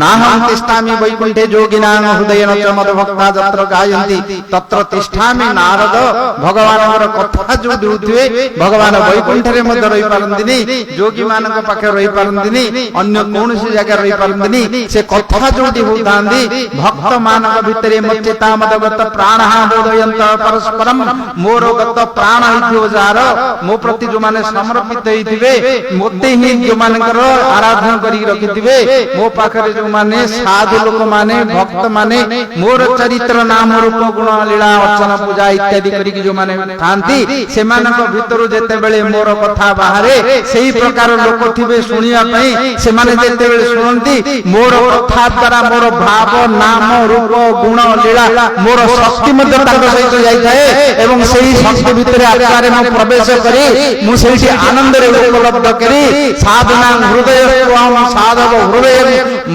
नाहं तिष्ठामि वैकुंठे जोगिनां हृदयेन च मद्भक्ता जत्र गायन्ति तत्र तिष्ठामि नारद भगवान कथा जो देउथिबे भगवान वैकुंठरे मध्य रही पारंदिनी जोगी मानक पाखे रही पारंदिनी अन्य कौनसी जगह रही पारंदिनी से कथा जोटी होतांदी भक्त मानक भितरे मच्चिता मदगत प्राणः बोधयन्त परस्परम मोर गत प्राण हिथियो जार मो प्रति जो माने समर्पित हिथिबे मोते ही जो मानकर आराधना करी रखिथिबे मो पाखरे जो माने साधु लोक माने भक्त माने मोर चरित्र नाम रूप गुण लीला अर्चना पूजा इत्यादि करी जो माने थांती से मानक भितरु जेते बेले मोर कथा बाहरे सेही प्रकार लोक थिबे सुनिया पई से माने जेते बेले सुनंती मोर कथा द्वारा मोर भाव नाम रूप गुण लीला मोर शक्ति मध्य ताक सहित जाई थाए एवं सेही शक्ति भितरे आकारे म प्रवेश करी मु सेही आनंद रे उपलब्ध करी साधना हृदय स्वाम साधव हृदय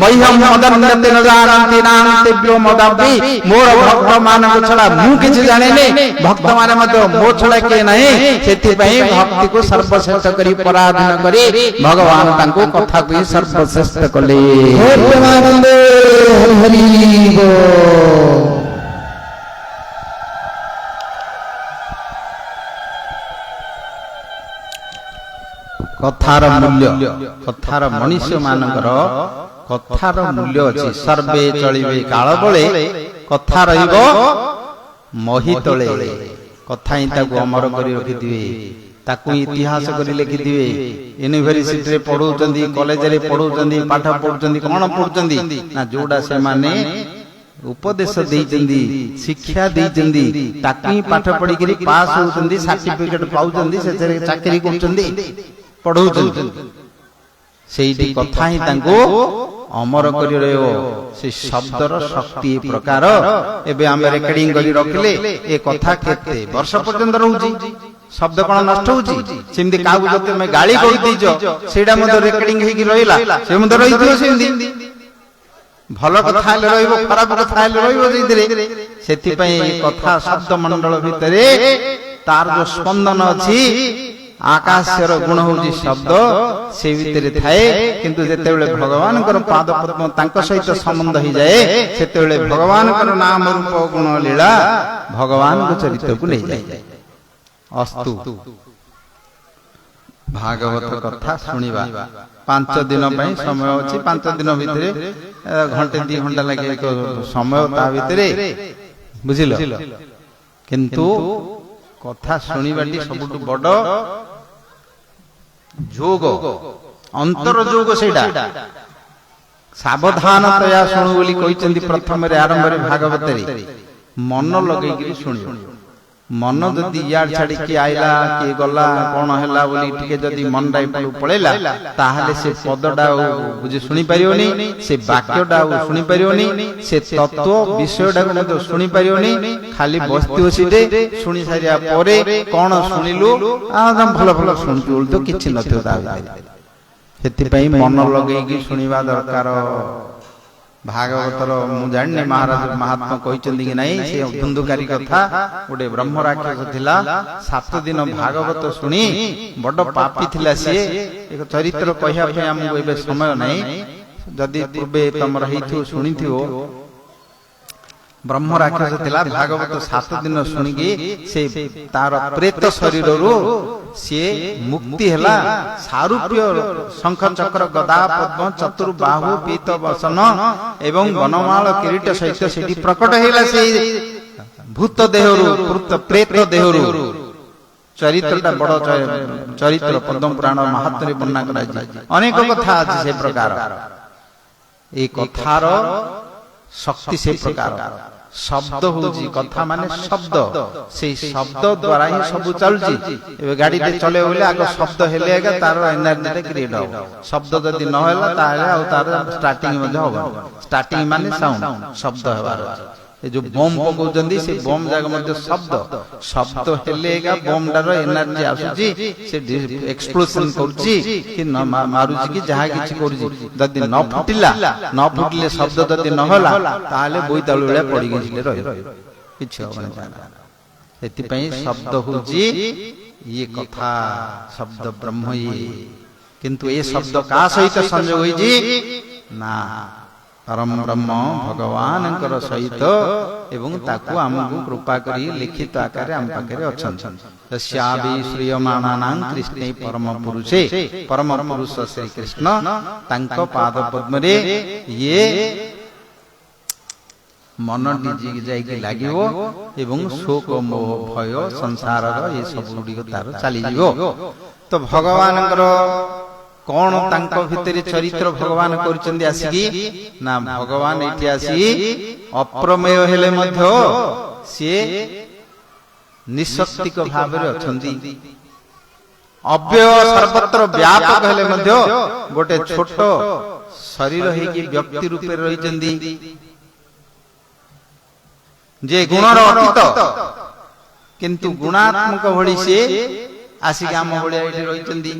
मह्यम मदन्नते न जानन्ति नान्ति व्यो मदाबि मोर भक्त मानक छडा मु किछि जाने नै भक्त माने मध्य मो छडा के नहीं सेति पई भक्ति को सर्वश्रेष्ठ करी पराधीन करी भगवान तांको कथा को सर्वश्रेष्ठ कले प्रेमानंद हरि हरि बोल कथार मूल्य कथार मनुष्य मानकर कथार मूल्य अछि सर्वे चलिबे काल बळे कथा रहिबो मही तळे कथा ही ताकू अमर करी रखिथिबे ताकू इतिहास करी लिखिथिबे यूनिवर्सिटी रे पढौचंदी कॉलेज रे पढौचंदी पाठ पढौचंदी कोन पढौचंदी ना जोडा से माने उपदेश देइचंदी शिक्षा देइचंदी ताकू पाठ पढी करी पास होचंदी सर्टिफिकेट पाउचंदी से चाकरी करचंदी पढौचंदी सेही कथा ही तांको अमर करी रहयो से शब्दर शक्ति प्रकार एबे हम रेकॉर्डिंग करी रखले ए कथा केते वर्ष पर्यंत रहउची शब्द कौन नष्ट होची सेमती कागु जते मैं गाली कहि देजो सेडा मते रेकर्डिंग हेकी रहिला से मते रहिथियो सेमती भल कथा हेले रहिबो खराब कथा हेले रहिबो जेइतरे सेति पई कथा शब्द मंडल भितरे तार जो स्पंदन अछि आकाशर गुण होची शब्द से भितरे थाए किंतु जेते बेले भगवान कर पाद पद्म तांको सहित संबंध ही जाए सेते बेले भगवान कर नाम रूप गुण लीला भगवान को चरित्र को ले जाए अस्तु भागवत कथा सुनिबा 5 दिन पई समय अछि 5 दिन भितरे घंटे 2 घंटा लागे समय ता भितरे बुझिलो किंतु कथा सुनिबाटी सबुटु बड़ जोग अंतर जोग सेडा सावधानतया सुनु बोली कहिचंदी प्रथम रे आरंभ रे भागवत रे मन लगै कि सुनियो मन जदि यार छाड़ी के आइला के गला कोन हैला बोली टिके जदि मन डाइ पळेला ताहाले से पदडा बुझि सुनि परियोनी से वाक्यडा सुनि परियोनी से तत्व विषयडा को सुनि परियोनी खाली बस्ती बसिदे सुनि सारिया परे कोन सुनिलु आदम भलो भलो सुनतु तो किछि नथियो ता सेति पई मन लगै कि सुनिबा दरकार भागवतर मु जानि महाराज महात्मा कहिचंदी कि नाही से बंधुकारी कथा गोटे ब्रह्म राक्षस थिला 7 दिन भागवत सुनी बड़ पापी थिला से एक चरित्र कहिया पे हमहु एबे समय नाही जदि पूर्वे तमर हेथु सुनिथियो ब्रह्म राक्षस थिला भागवत 7 दिन सुनिकी से तार प्रेत शरीर रो से मुक्ति हला सारूप्य शंख चक्र गदा पद्म चतुर्बाहु पीत वसन एवं वनमाल किरीट सहित सेठी प्रकट हेला से भूत देहरु प्रेत देहरु चरित्रटा बड़ चरित्र पद्म पुराण महात्म्य वर्णना करा अनेक कथा अछि से प्रकार ए कथार शक्ति से प्रकार शब्द होजी कथा माने शब्द से शब्द द्वारा ही सब चलजी एबे गाड़ी ते चले होले आगो शब्द हेले आगे तार एनर्जी रे क्रिएट हो शब्द जदि न होला ताले आ तार स्टार्टिंग में हो स्टार्टिंग माने साउंड शब्द हेबार ए जो बम पकोजंदी से बम जाग मध्ये शब्द शब्द हेलेगा बम डार एनर्जी आसुची से एक्सप्लोजन करची कि न मारुची कि जहा किछि करची जदि न फुटिले शब्द जदि न होला ताले बोईताळु बेला पड़ी गेले रहि किछि होबने एति पई शब्द होची ये कथा शब्द ब्रह्म ये किंतु ये शब्द का सहित संयोग होईजी ना परम ब्रह्म भगवान सहित एवं ताकू आमको कृपा करी लिखित आकार आम पाखे अच्छा तस्याभि श्रीयमाणानां कृष्णे परम पुरुषे परम पुरुष श्री कृष्ण तांको पाद पद्म रे ये मन डिजी जाइके लागिवो एवं शोक मोह भय संसार ये सब गुडी तार चली जीवो तो भगवान कौन तांको भितरे चरित्र भगवान करचंदी आसीकी ना भगवान एठी आसी अप्रमेय हेले मध्य से निशक्तिक भाव रे अछंदी अव्यय सर्वत्र व्यापक हेले मध्य गोटे छोट शरीर हे कि व्यक्ति रूप रे रहिचंदी जे गुणर अतीत किंतु गुणात्मक भଳି से आसी गाम भଳି एठी रहिचंदी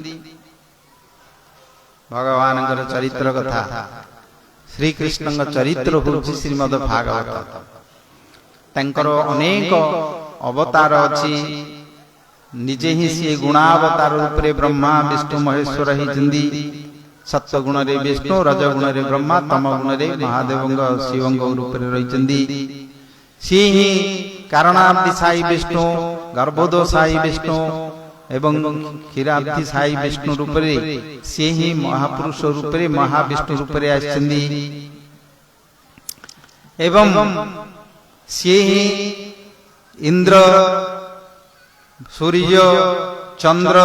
भगवान चरित्र कथा श्री कृष्ण चरित्र होछि श्रीमद् भागवत तंकर अनेक अवतार अछि निजे ही से गुणावतार रूप रे ब्रह्मा विष्णु महेश्वर ही जिंदी सत्व गुण रे विष्णु रज गुण रे ब्रह्मा तम गुण रे महादेवंग शिवंग रूप रे रहिचंदी सी ही कारणाब्धि साई विष्णु गर्भोदशाई विष्णु एवं क्षीराब्धि साई विष्णु रूप रे से ही महापुरुष रूप रे महाविष्णु रूप रे आछंदी एवं से ही इंद्र सूर्य चंद्र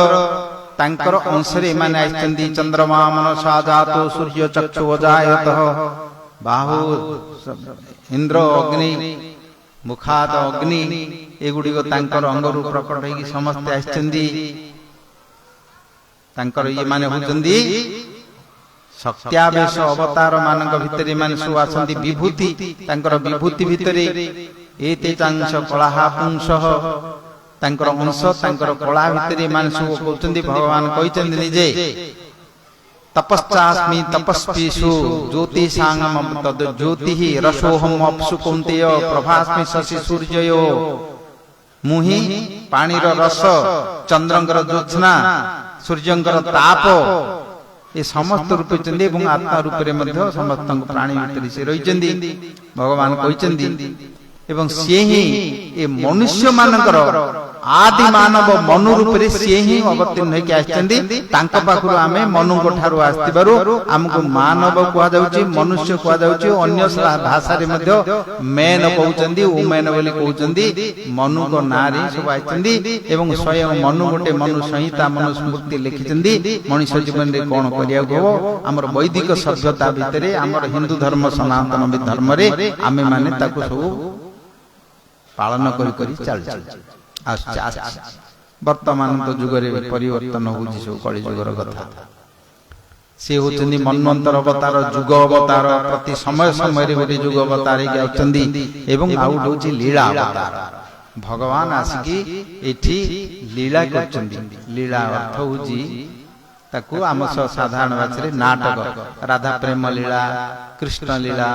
तांकर अंश रे माने आछंदी चंद्रमा मनसा जातो सूर्य चक्षु वजायतः बाहु इंद्र अग्नि मुखात अग्नि एगुडी को तांकर अंगरु प्रकट होई समस्त आछंदी तांकर ये माने होचंदी शक्त्यावेश अवतार मानक भितरे माने सु आछंदी विभूति तांकर विभूति भितरे एते चांस कलाहा पुंसः ତାଙ୍କର ଅଂଶ ତାଙ୍କର କଳା ଭିତରେ ଏମାନେ ସବୁ କହୁଛନ୍ତି। ଭଗବାନ କହିଛନ୍ତି ନିଜେ ତପଶ୍ଚାସ୍ମି ତପସ୍ପୀଷୁ ଜ୍ୟୋତିଷାଙ୍ଗମ ତଦ୍ ଜ୍ୟୋତିଃ ରସୋହମ୍ ଅପ୍ସୁ କୌନ୍ତେୟ ପ୍ରଭାସ୍ମି ଶଶି ସୂର୍ଯ୍ୟୟ। ମୁଁ ହିଁ ପାଣିର ରସ, ଚନ୍ଦ୍ରଙ୍କର ଜ୍ୟୋତ୍ସ୍ନା, ସୂର୍ଯ୍ୟଙ୍କର ତାପ ଏ ସମସ୍ତ ରୂପେ ଛନ୍ତି ଏବଂ ଆତ୍ମା ରୂପରେ ମଧ୍ୟ ସମସ୍ତଙ୍କ ପ୍ରାଣୀ ଭିତରେ ସେ ରହିଛନ୍ତି ଭଗବାନ କହିଛନ୍ତି। ଏବଂ ସିଏ ହିଁ ଏ ମନୁଷ୍ୟ ମାନଙ୍କର ଆଦି ମାନବ ମନୁ ରୂପରେ ସିଏ ହିଁ ଅବତୀର୍ଣ୍ଣ ହେଇକି ଆସିଛନ୍ତି। ତାଙ୍କ ପାଖରୁ ଆମେ ମନୁଙ୍କ ଠାରୁ ଆସିଥିବାରୁ ଆମକୁ ମାନବ କୁହାଯାଉଛି, ମନୁଷ୍ୟ କୁହାଯାଉଛି। ଅନ୍ୟ ଭାଷାରେ ମଧ୍ୟ ମେନ୍ କହୁଛନ୍ତି, ଓମେନ୍ ବୋଲି କହୁଛନ୍ତି। ମନୁଙ୍କ ନାଁରେ ସବୁ ଆସିଛନ୍ତି ଏବଂ ସ୍ୱୟଂ ମନୁ ଗୋଟେ ମନୁ ସଂହିତା ମନୁ ସ୍ମୃତି ଲେଖିଛନ୍ତି ମଣିଷ ଜୀବନରେ କଣ କରିବାକୁ ହବ। ଆମର ବୈଦିକ ସଭ୍ୟତା ଭିତରେ ଆମର ହିନ୍ଦୁ ଧର୍ମ ସନାତନ ଧର୍ମରେ ଆମେ ମାନେ ତାକୁ ସବୁ ପାଳନ କରି କରି ଚାଲିଛୁ। ବର୍ତ୍ତମାନ ତ ଯୁଗରେ ପରିବର୍ତ୍ତନ ହଉଛି ସବୁ କଳି ଯୁଗର କଥା। ସେ ହଉଛନ୍ତି ମନ୍ୱନ୍ତର ଅବତାର, ଯୁଗ ଅବତାର, ପ୍ରତି ସମୟ ସମୟରେ ଗୋଟେ ଯୁଗ ଅବତାର ହେଇକି ଆସୁଛନ୍ତି। ଏବଂ ଆଉ ଗୋଟେ ହଉଛି ଲୀଳା ଅବତାର। ଭଗବାନ ଆସିକି ଏଠି ଲୀଳା କରୁଛନ୍ତି। ଲୀଳା ଅର୍ଥ ହଉଛି ତାକୁ ଆମ ସାଧାରଣ ଭାଷାରେ ନାଟକ, ରାଧା ପ୍ରେମ ଲୀଳା, କୃଷ୍ଣ ଲୀଳା,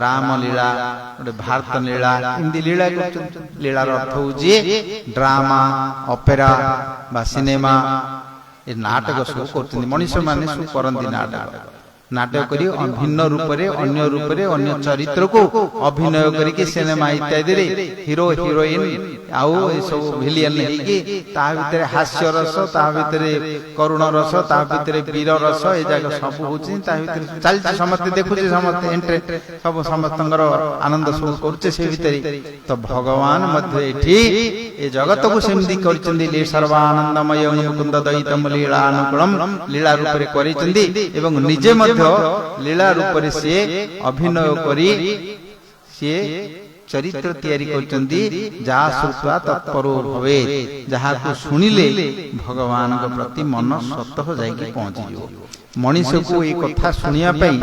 ରାମ ଲୀଳା, ଗୋଟେ ଭାରତ ଲୀଳା, ଏମିତି ଲୀଳା କରୁଛନ୍ତି। ଲୀଳାର ଅର୍ଥ ହଉଛି ଡ୍ରାମା, ଅପେରା ବା ସିନେମା। ଏ ନାଟକ ସବୁ କରୁଛନ୍ତି ମଣିଷ ମାନେ ସବୁ କରନ୍ତି ନାଟକ। ନାଟକ କରି ଭିନ୍ନ ରୂପରେ ଅନ୍ୟ ରୂପରେ ଅନ୍ୟ ଚରିତ୍ରକୁ ଅଭିନୟ କରିକି ସିନେମା ଇତ୍ୟାଦିରେ ହିରୋ ହିରୋଇନ ଆଉ ଏସବୁ ଭିଲିଆନ ହେଇକି ତା ଭିତରେ ହାସ୍ୟ ରସ, ତା ଭିତରେ କରୁଣ ରସ, ତା ଭିତରେ ବୀର ରସ, ଏ ଯାକ ସବୁ ହଉଛି ତା ଭିତରେ ଚାଲିଛି। ସମସ୍ତେ ଦେଖୁଛି, ସମସ୍ତେ ସବୁ ସମସ୍ତଙ୍କର ଆନନ୍ଦ ସବୁ କରୁଛେ ସେ ଭିତରେ। ତ ଭଗବାନ ମଧ୍ୟ ଏଠି ଏ ଜଗତକୁ ସେମିତି କରିଛନ୍ତି। ସର୍ବାନନ୍ଦମୟ ମୁକୁନ୍ଦ ଦଇତମ ଲୀଳା ଅନୁକୂଳମ୍, ଲୀଳା ରୂପରେ କରିଛନ୍ତି ଏବଂ ନିଜେ ମଧ୍ୟ ଲୀଳା ରୂପରେ ସିଏ ଅଭିନୟ କରି ସିଏ ଚରିତ୍ର ତିଆରି କରିଛନ୍ତି। ଯାହା ଶ୍ରୁତ୍ୱା ତତ୍ପରୋ ଭବେତ୍, ଯାହାକୁ ଶୁଣିଲେ ଭଗବାନଙ୍କ ପ୍ରତି ମନ ସ୍ୱତଃ ଯାଇକି ପହଞ୍ଚିଯିବ। ମଣିଷକୁ ଏଇ କଥା ଶୁଣିବା ପାଇଁ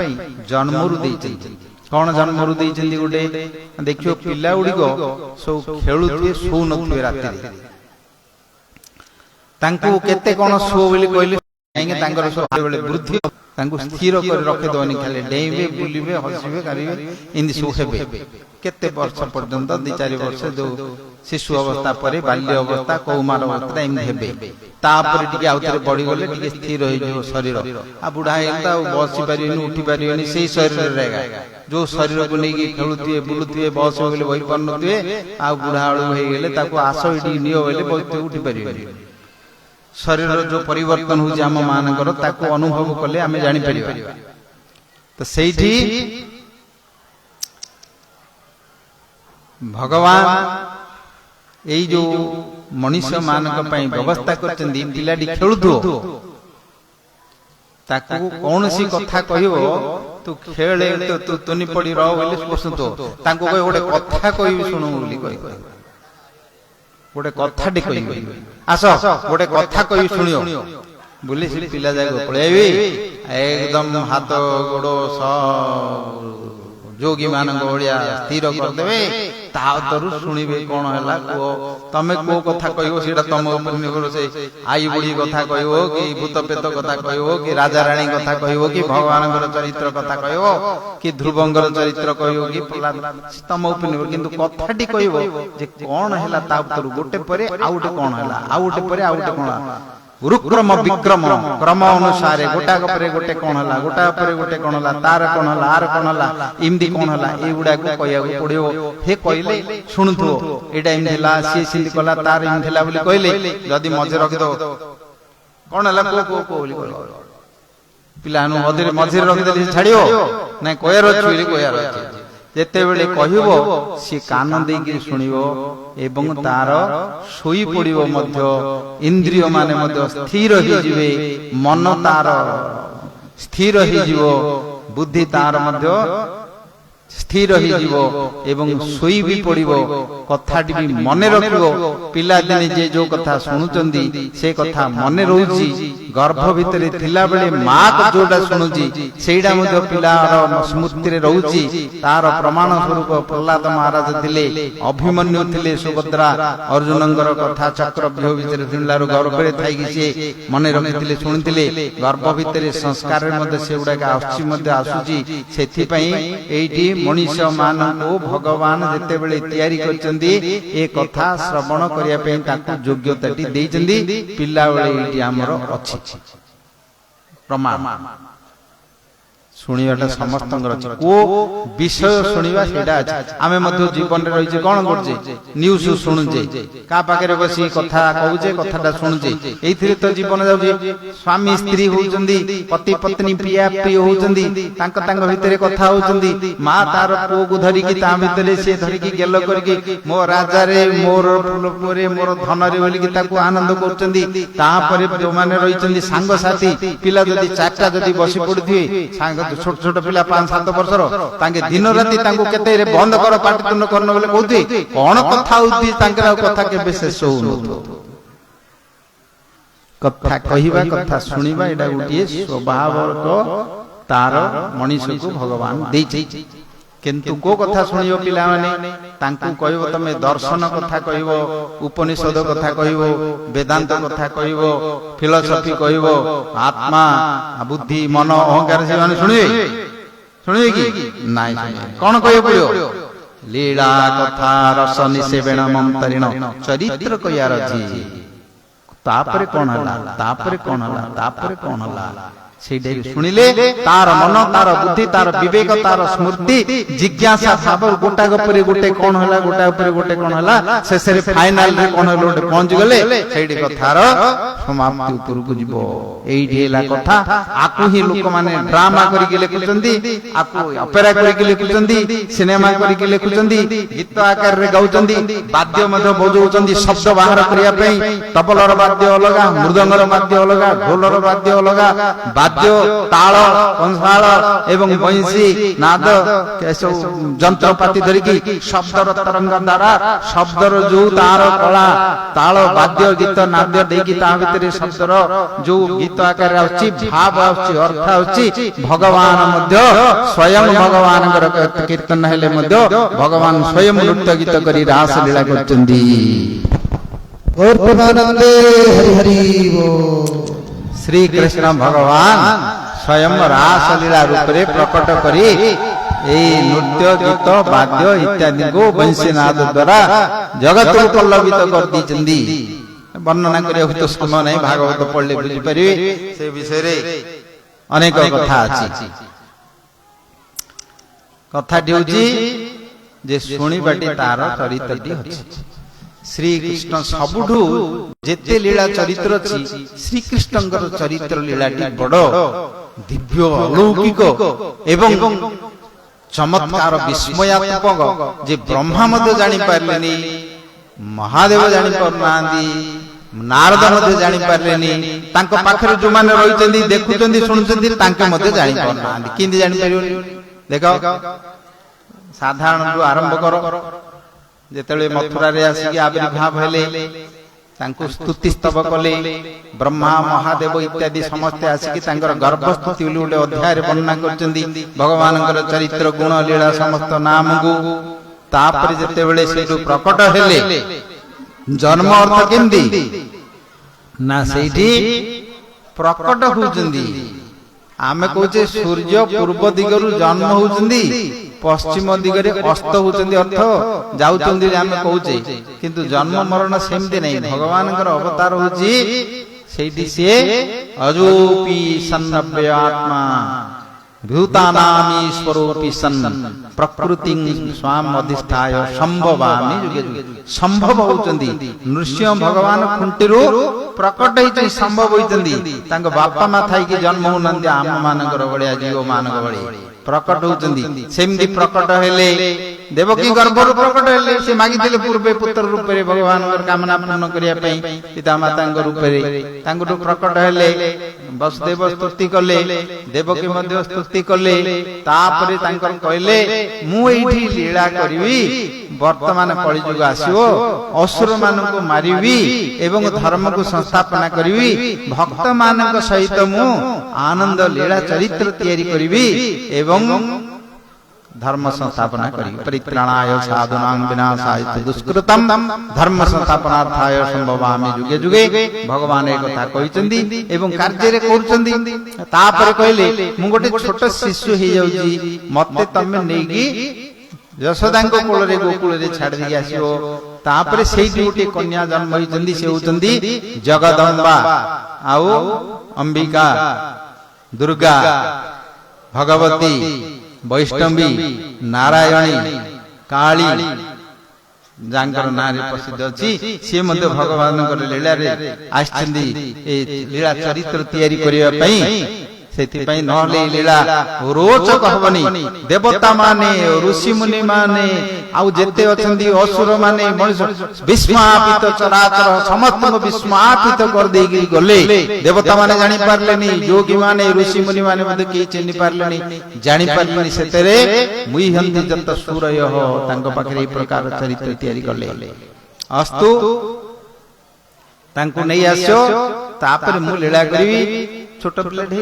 ଜନ୍ମରୁ ଦେଇଛନ୍ତି। କଣ ଜନ୍ମରୁ ଦେଇଛନ୍ତି? ଗୋଟେ ଦେଖିବ ପିଲା ଗୁଡିକ ସବୁ ଖେଳୁଥିବେ, ଶୋଉନଥିବେ ରାତିରେ। ତାଙ୍କୁ କେତେ କଣ ଶୁଅ ବୋଲି କହିଲେ କାହିଁକି ତାଙ୍କର ସବୁବେଳେ ବୃଦ୍ଧି, ତାଙ୍କୁ ସ୍ଥିର କରି ରଖିଦବନି। ଖାଲି ଡେଇଁବେ, ବୁଲିବେ, ହସିବେ, କାରିବେ, ଏମିତି ସବୁ ହେବେ। କେତେ ବର୍ଷ ପର୍ଯ୍ୟନ୍ତ 2-4 ବର୍ଷ ଯୋଉ ଶିଶୁ ଅବସ୍ଥା ପରେ ବାଲ୍ୟ ଅବସ୍ଥା, କୌମାର ଅବସ୍ଥା ଏମିତି ହେବେ। ତାପରେ ଟିକେ ଆଉଥରେ ବଢିଗଲେ ଟିକେ ସ୍ଥିର ହେଇଯିବ ଶରୀର। ଆଉ ବୁଢା ହେଇଗଲେ ଆଉ ବସି ପାରିବେନି, ଉଠି ପାରିବେନି, ସେଇ ଶରୀରରେ ରହିବା। ଯୋଉ ଶରୀରକୁ ନେଇକି ଖେଳୁଥିବେ, ବୁଲୁଥିବେ, ବସ ବୋଲି ବହି ପାରୁନଥିବେ, ଆଉ ବୁଢା ଆଳୁ ହେଇଗଲେ ତାକୁ ଆସ ଏଠି ନିଅ ବୋଇଲେ ବସିଥିବେ, ଉଠି ପାରିବେନି। ଶରୀରର ଯୋଉ ପରିବର୍ତ୍ତନ ହଉଛି ଆମ ମାନଙ୍କର, ତାକୁ ଅନୁଭବ କଲେ ଆମେ ଜାଣିପାରିବା। ତ ସେଇଠି ଭଗବାନ ଏଇ ଯୋଉ ମଣିଷ ମାନଙ୍କ ପାଇଁ ବ୍ୟବସ୍ଥା କରିଛନ୍ତି। ପିଲାଟି ଖେଳୁଥିବ, ତାକୁ କୌଣସି କଥା କହିବ, ତୁ ଖେଳେ, ତୁ ତୁନି ପଡି ରହ ବୋଲି ବସୁଥିବ। ତାଙ୍କୁ କହିବ ଗୋଟେ କଥା କହିବି ଶୁଣୁ ବୋଲି କହିବ, ଗୋଟେ କଥାଟେ କହିବି, ଆସ ଗୋଟେ କଥା କହିବି ଶୁଣିବ ବୋଲି ସେ ପିଲା ଯାକ ପଳେଇବି। ଏକଦମ ହାତ ଗୋଡ ଯୋଗୀ ମାନଙ୍କ ଭଳିଆ ସ୍ଥିର କରିଦେବେ। ତା ଉତ୍ତରୁ ଶୁଣିବେ କଣ ହେଲା କୁହ, ତମେ କୋଉ କଥା କହିବ ସେଇଟା ତମ ଉପରେ ନିର୍ଭର। ସେ ଆଇ ବୁଢୀ କଥା କହିବ କି ଭୂତ ପ୍ରେତ କଥା କହିବ କି ରାଜାରାଣୀ କଥା କହିବ କି ଭଗବାନଙ୍କର ଚରିତ୍ର କଥା କହିବ କି ଧ୍ରୁବଙ୍କର ଚରିତ୍ର କହିବ କି ତମ ଉପରେ ନିର୍ଭର। କିନ୍ତୁ କଥାଟି କହିବ ଯେ କଣ ହେଲା ତା ଉତ୍ତରୁ ଗୋଟେ ପରେ ଆଉ ଗୋଟେ କଣ ହେଲା, ଆଉ ଗୋଟେ ପରେ ଆଉ ଗୋଟେ କଣ ହେଲା, ଗୁରୁକ୍ରମ ବିକ୍ରମ କ୍ରମ ଅନୁସାରେ ଗୋଟାକ ପରେ ଗୋଟେ କଣ ହେଲା, ଗୋଟାକ ପରେ ଗୋଟେ କଣ ହେଲା, ତାର କଣ ହେଲା, ଆର କଣ ହେଲା, ଏମିତି କଣ ହେଲା, ଏଇଗୁଡାକୁ କହିବାକୁ ପଡିବ। he କହିଲେ ଶୁଣୁଥିବ, ଏଇଟା ଏମିତି ହେଲା, ସିଏ ସେମିତି କଲା, ତାର ଏମିତି ହେଲା ବୋଲି କହିଲେ ଯଦି ମଝିରେ ରଖିଦବ କଣ ହେଲା କୋ ବୋଲି କହିବ, ପିଲାମାନଙ୍କୁ ମଝିରେ ରଖିଦେଲେ ଛାଡିବ ନାଇଁ, କହିବାର ଅଛି ବୋଲି କହିବାର ଅଛି। ଯେତେବେଳେ କହିବ ସିଏ କାନ ଦେଇକି ଶୁଣିବ ଏବଂ ତାର ଶୋଇ ପଡିବ ମଧ୍ୟ। ଇନ୍ଦ୍ରିୟ ମାନେ ମଧ୍ୟ ସ୍ଥିର ହେଇଯିବେ, ମନ ତାର ସ୍ଥିର ହେଇଯିବ, ବୁଦ୍ଧି ତାର ମଧ୍ୟ ସ୍ଥିର ହେଇଯିବ ଏବଂ ଶୋଇ ବି ପଡ଼ିବ, କଥାଟି ବି ମନେ ରଖିବ। ପିଲାଦିନେ ଯେ ଯୋଉ କଥା ଶୁଣୁଛନ୍ତି ସେ କଥା ମନେ ରହୁଛି। ଗର୍ଭ ଭିତରେ ଥିଲାବେଳେ ମା ଯୋଉଟା ଶୁଣୁଛି ସେଇଟା ମଧ୍ୟ ପିଲାର ସ୍ମୃତିରେ ରହୁଛି। ତାର ପ୍ରମାଣ ସ୍ୱରୂପ ପ୍ରହ୍ଲାଦ ମହାରାଜ ଥିଲେ, ଅଭିମନ୍ୟୁ ଥିଲେ, ସୁଭଦ୍ରା ଅର୍ଜୁନଙ୍କର କଥା ଚକ୍ରବ୍ୟୂହ ଭିତରେ ଶୁଣିଲାରୁ ଗର୍ଭରେ ଥାଇକି ସେ ମନେ ରଖିଥିଲେ, ଶୁଣିଥିଲେ। ଗର୍ଭ ଭିତରେ ସଂସ୍କାରରେ ମଧ୍ୟ ସେଗୁଡାକ ଆସୁଛି, ମଧ୍ୟ ଆସୁଛି। ସେଥିପାଇଁ ଏଇଠି ମଣିଷ ମାନଙ୍କୁ ଭଗବାନ ଯେତେବେଳେ ତିଆରି କରିଛନ୍ତି ଏ କଥା ଶ୍ରବଣ କରିବା ପାଇଁ ତାଙ୍କୁ ଯୋଗ୍ୟତାଟି ଦେଇଛନ୍ତି। ପିଲାବେଳେ ଏଇଠି ଆମର ଅଛି ପ୍ରମାଣ। ଶୁଣିବାଟା ସମସ୍ତଙ୍କର ଅଛି, କୋ ବିଷୟ ଶୁଣିବା ସେଇଟା ଅଛି। ଆମେ ମଧ୍ୟ ଜୀବନରେ ରହିଛେ, କଣ କରୁଛେ? ନ୍ୟୁଜ ଶୁଣୁଛେ, କାହା ପାଖରେ ବସି କଥା କହୁଛେ, କଥାଟା ଶୁଣୁଛେ, ଏଇଥିରେ ତ ଜୀବନ ଯାଉଛି। ସ୍ୱାମୀ ସ୍ତ୍ରୀ ହଉଛନ୍ତି, ପତି ପତ୍ନୀ ପ୍ରିୟା ପ୍ରିୟ ହଉଛନ୍ତି, ତାଙ୍କ ଭିତରେ କଥା ହଉଛନ୍ତି। ମା ତାର ପୁଅକୁ ଧରିକି ତା ଭିତରେ ସେ ଧରିକି ଗେଲ କରିକି ମୋ ରାଜାରେ, ମୋର ପୁଅରେ, ମୋର ଧନରେ ବୋଲିକି ତାକୁ ଆନନ୍ଦ କରୁଛନ୍ତି। ତାପରେ ଯୋଉମାନେ ରହିଛନ୍ତି ସାଙ୍ଗସାଥି, ପିଲା ଯଦି ଚାରିଟା ଯଦି ବସି ପଡୁଥିବେ, ସାଙ୍ଗ ଛୋଟ ଛୋଟ ପିଲା 5-7 ବର୍ଷର, ତାଙ୍କେ ଦିନ ରାତି ତାଙ୍କୁ କେତେ ବନ୍ଦ କର, ପାଟିତୁଣ୍ଡ କରନ ବୋଲେ କହୁଥିବେ। କଣ କଥା ହଉଛି ତାଙ୍କର, ଆଉ କଥା କେବେ ଶେଷ ହଉନଥିବ। କଥା କହିବା, କଥା ଶୁଣିବା ଏଇଟା ଗୋଟିଏ ସ୍ୱଭାବକ ତାର ମଣିଷକୁ ଭଗବାନ ଦେଇଛି। କିନ୍ତୁ କୋଉ କଥା ଶୁଣିବ ପିଲାମାନେ? ତାଙ୍କୁ କହିବ ତମେ ଦର୍ଶନ କଥା କହିବ, ଉପନିଷଦ କଥା କହିବ, ବେଦାନ୍ତ କଥା କହିବ, ଫିଲୋସଫି କହିବ, ଆତ୍ମା, ବୁଦ୍ଧି, ମନ, ଅହଙ୍କାର ସେମାନେ ଶୁଣିବେ କି? ନାଇଁ। କଣ କହିବ ପଡିବ? ଲୀଳା କଥା ରସ ନିଷେବେଣ ମନ୍ତରିଣ ଚରିତ୍ର କହିବାର ଅଛି। ତାପରେ କଣ ହେଲା, ତାପରେ କଣ ହେଲା, ତାପରେ କଣ ହେଲା, ସେଇଟା ଶୁଣିଲେ ତାର ମନ, ତାର ବୁଦ୍ଧି, ତାର ବିବେକ, ତାର ସ୍ମୃତି, ଜିଜ୍ଞାସା ଭାବ ଗୋଟାକ ଉପରେ ଗୋଟେ କଣ ହେଲା, ଗୋଟା ଉପରେ ଗୋଟେ କଣ ହେଲା, ଶେଷରେ ଫାଇନାଲରେ କଣ ହେଲା ଗୋଟେ ପହଞ୍ଚିଗଲେ ସେଇଠି କଥାର ସମାପ୍ତି ଉପରକୁ ଯିବ। ଏଇଠି ହେଲା କଥା। ଆକୁ ହିଁ ଲୋକମାନେ ଡ୍ରାମା କରିକି ଲେଖୁଛନ୍ତି, ଆକୁ ଅପେରା କରିକି ଲେଖୁଛନ୍ତି, ସିନେମା କରିକି ଲେଖୁଛନ୍ତି, ଗୀତ ଆକାରରେ ଗାଉଛନ୍ତି, ବାଦ୍ୟ ମଧ୍ୟ ବଜାଉଛନ୍ତି ଶବ୍ଦ ବାହାର କରିବା ପାଇଁ। ତବଲର ବାଦ୍ୟ ଅଲଗା, ମୃଦଙ୍ଗର ବାଦ୍ୟ ଅଲଗା, ଢୋଲର ବାଦ୍ୟ ଅଲଗା, ବାଦ୍ୟ ତାଳ, କଂସାଳ ଏବଂ ବଂଶୀ ନାଦ ଏସବୁ ଯନ୍ତ୍ରପାତି ଧରିକି ଶବ୍ଦର ତରଙ୍ଗ ଦ୍ୱାରା ଶବ୍ଦର ଯୋଉ ତାର କଳା, ତାଳ, ବାଦ୍ୟ, ଗୀତ, ନାଦ୍ୟ ଦେଇକି ତା ଭିତରେ ଶବ୍ଦର ଯୋଉ ଗୀତ ଆକାରରେ ଆସୁଛି, ଭାବ ଆସୁଛି, ଅର୍ଥ ଆସୁଛି। ଭଗବାନ ମଧ୍ୟ ସ୍ୱୟଂ ଭଗବାନଙ୍କର କୀର୍ତ୍ତନ ହେଲେ ମଧ୍ୟ ଭଗବାନ ସ୍ୱୟଂ ନୃତ୍ୟ ଗୀତ କରି ରାସ ଲୀଳା କରୁଛନ୍ତି। ଶ୍ରୀକୃଷ୍ଣ ଭଗବାନ ସ୍ୱୟଂ ରାସ ଲୀଳା ରୂପରେ ପ୍ରକଟ କରି ଏଇ ନୃତ୍ୟ, ଗୀତ, ବାଦ୍ୟ ଇତ୍ୟାଦିକୁ ବଂଶୀନାଦ ଦ୍ୱାରା ଜଗତକୁ ପଲ୍ଲବିତ କରିଦେଇଛନ୍ତି। ବର୍ଣ୍ଣନା କରିବାକୁ ତ ସମୟ ନାହିଁ, ଭାଗବତ ପଢିଲେ ବୁଝିପାରିବେ। ସେ ବିଷୟରେ ଅନେକ କଥା ଅଛି। କଥାଟି ହେଉଛି ଯେ ଶୁଣିବାଟି ତାର ଚରିତ୍ରଟି ଅଛି। ଶ୍ରୀକୃଷ୍ଣ ସବୁଠୁ ଯେତେ ଲୀଳା ଚରିତ୍ର ଅଛି, ଶ୍ରୀକୃଷ୍ଣଙ୍କର ଚରିତ୍ର ଲୀଳାଟି ବଡ ଦିବ୍ୟ, ଅଲୌକିକ ଏବଂ ଚମତ୍କାର, ବିସ୍ମୟାତ୍ମକ, ଯେ ବ୍ରହ୍ମା ମଧ୍ୟ ଜାଣିପାରିଲେନି, ମହାଦେବ ଜାଣିପାରୁନାହାନ୍ତି, ନାରଦ ମଧ୍ୟ ଜାଣିପାରିଲେନି। ତାଙ୍କ ପାଖରେ ଯୋଉମାନେ ରହିଛନ୍ତି, ଦେଖୁଛନ୍ତି, ଶୁଣୁଛନ୍ତି, ତାଙ୍କେ ମଧ୍ୟ ଜାଣିପାରୁନାହାନ୍ତି। କେମିତି ଜାଣିପାରିବେନି? ଦେଖ, ସାଧାରଣରୁ ଆରମ୍ଭ କର। ଯେତେବେଳେ ମଥୁରାରେ ଆସିକି ଆବିର୍ଭାବ ହେଲେ, ତାଙ୍କୁ ସ୍ତୁତି ସ୍ତବ କଲେ, ବ୍ରହ୍ମା, ମହାଦେବ ଇତ୍ୟାଦି ସମସ୍ତେ ଆସିକି ତାଙ୍କର ଗର୍ଭସ୍ତୁତି ବୋଲି ଗୋଟେ ଅଧ୍ୟାୟରେ ବର୍ଣ୍ଣନା କରିଛନ୍ତି ଭଗବାନଙ୍କର ଚରିତ୍ର, ଗୁଣ, ଲୀଳା, ସମସ୍ତ ନାମକୁ। ତାପରେ ଯେତେବେଳେ ସେଇଠୁ ପ୍ରକଟ ହେଲେ, ଜନ୍ମ ଅର୍ଥ କେମିତି ନା ସେଇଠି ପ୍ରକଟ ହଉଛନ୍ତି। ଆମେ କହୁଛେ ସୂର୍ଯ୍ୟ ପୂର୍ବ ଦିଗରୁ ଜନ୍ମ ହଉଛନ୍ତି, ପଶ୍ଚିମ ଦିଗରେ ଅସ୍ତ ହଉଛନ୍ତି, ଅର୍ଥ ଯାଉଛନ୍ତି ଆମେ କହୁଛେ। କିନ୍ତୁ ଜନ୍ମ ମରଣ ସେମିତି ନାହିଁ। ଭଗବାନଙ୍କର ଅବତାର ହଉଛି ସେଇଠି ସିଏ ଅଜୋପି ସନ୍ନଭ୍ୟ ଆତ୍ମା ଭୂତାନାମୀଶ୍ୱରୋପି ସନ୍ ପ୍ରକୃତିଂ ସ୍ୱାମ୍ ଅଧିଷ୍ଠାୟ ସମ୍ଭବାମି ଯୁଗେ ଯୁଗେ। ସମ୍ଭବ ହଉଛନ୍ତି ନୃସିଂହ ଭଗବାନ ଖୁଣ୍ଟିରୁ ପ୍ରକଟ ହେଇଛନ୍ତି, ସମ୍ଭବ ହେଇଛନ୍ତି। ତାଙ୍କ ବାପା ମା ଥାଇକି ଜନ୍ମ ହଉନାହାନ୍ତି ଆମ ମାନଙ୍କର ଭଳିଆ, ଜୀବ ମାନଙ୍କ ଭଳି ପ୍ରକଟ ହଉଛନ୍ତି। ସେମିତି ପ୍ରକଟ ହେଲେ ଦେବକୀ ଗର୍ଭରୁ ପ୍ରକଟ ହେଲେ। ସେ ମାଗିଥିଲେ ପୂର୍ବେ ପୁତ୍ର ରୂପରେ ଭଗବାନଙ୍କର କାମନା ପୂର୍ଣ୍ଣ କରିବା ପାଇଁ ପିତା ମାତାଙ୍କ ରୂପରେ। ତାଙ୍କଠୁ ପ୍ରକଟ ହେଲେ, ବସୁଦେବ ସ୍ତୁତି କଲେ, ଦେବକୀ ମଧ୍ୟ ସ୍ତୁତି କଲେ। ତାପରେ ତାଙ୍କର କହିଲେ, ମୁଁ ଏଇଠି ଲୀଳା କରିବି, ବର୍ତ୍ତମାନ କଳିଯୁଗ ଆସିବ, ଅସୁର ମାନଙ୍କୁ ମାରିବି ଏବଂ ଧର୍ମକୁ ସଂସ୍ଥାପନା କରିବି। ଭକ୍ତ ମାନଙ୍କ ସହିତ ମୁଁ ଆନନ୍ଦ ଲୀଳା ଚରିତ୍ର ତିଆରି କରିବି ଏବଂ ଧର୍ମ ସଂସ୍ଥାପନା କରିବି। ପରିତ୍ରାଣାୟ ସାଧୁନାଂ ବିନାଶାୟ ଦୁଷ୍କୃତମ୍ ଧର୍ମ ସଂସ୍ଥାପନାର୍ଥାୟ ସମ୍ଭବାମି ଯୁଗେ ଯୁଗେ। ଭଗବାନ ଏ କଥା କହିଛନ୍ତି ଏବଂ କାର୍ଯ୍ୟରେ କରୁଛନ୍ତି। ତାପରେ କହିଲେ, ମୁଁ ଗୋଟେ ଛୋଟ ଶିଶୁ ହେଇଯାଉଛି, ମତେ ତମେ ନେଇକି ଯଶୋଦାଙ୍କ କୋଳରେ ଗୋକୁଳରେ ଛାଡି ଦେଇକି ଆସିବ। ତାପରେ ସେଇଠି ଗୋଟେ କନ୍ୟା ଜନ୍ମ ହେଇଛନ୍ତି, ସେ ହଉଛନ୍ତି ଜଗଦମ୍ବା ଆଉ ଅମ୍ବିକା, ଦୁର୍ଗା, ଭଗବତୀ, ବୈଷ୍ଣବୀ, ନାରାୟଣୀ, କାଳୀ, ଯାଙ୍କର ନାଁରେ ପ୍ରସିଦ୍ଧ ଅଛି। ସିଏ ମଧ୍ୟ ଭଗବାନଙ୍କର ଲୀଳାରେ ଆସିଛନ୍ତି ଏ ଲୀଳା ଚରିତ୍ର ତିଆରି କରିବା ପାଇଁ। ସେଥିପାଇଁ ନହେଲେ ଲୀଳା ରୋଚକ ହବନି। ଦେବତା ମାନେ, ଋଷି ମୁନି ମାନେ, ଆଉ ଯେତେ ଅଛନ୍ତି ଅସୁର ମାନେ, ମଣିଷ ବିସ୍ମାପିତ, ଚରାଚର ସମସ୍ତଙ୍କୁ ବିସ୍ମାପିତ କରିଦେଇକି ଗଲେ। ଦେବତା ମାନେ ଜାଣିପାରିଲେନି, ଯୋଗୀ ମାନେ, ଋଷି ମୁନି ମାନେ ମଧ୍ୟ କେହି ଚିହ୍ନି ପାରିଲେନି, ଜାଣିପାରିଲେନି। ସେଥିରେ ମୁହ୍ୟନ୍ତି ଯତ ସୁରୟ, ତାଙ୍କ ପାଖରେ ଏହି ପ୍ରକାର ଚରିତ୍ର ତିଆରି କଲେ। ଅସ୍ତୁ, ତାଙ୍କୁ ନେଇ ଆସ, ତାପରେ ମୁଁ ଲୀଳା କରିବି। ଛୋଟ ପିଲାଟେ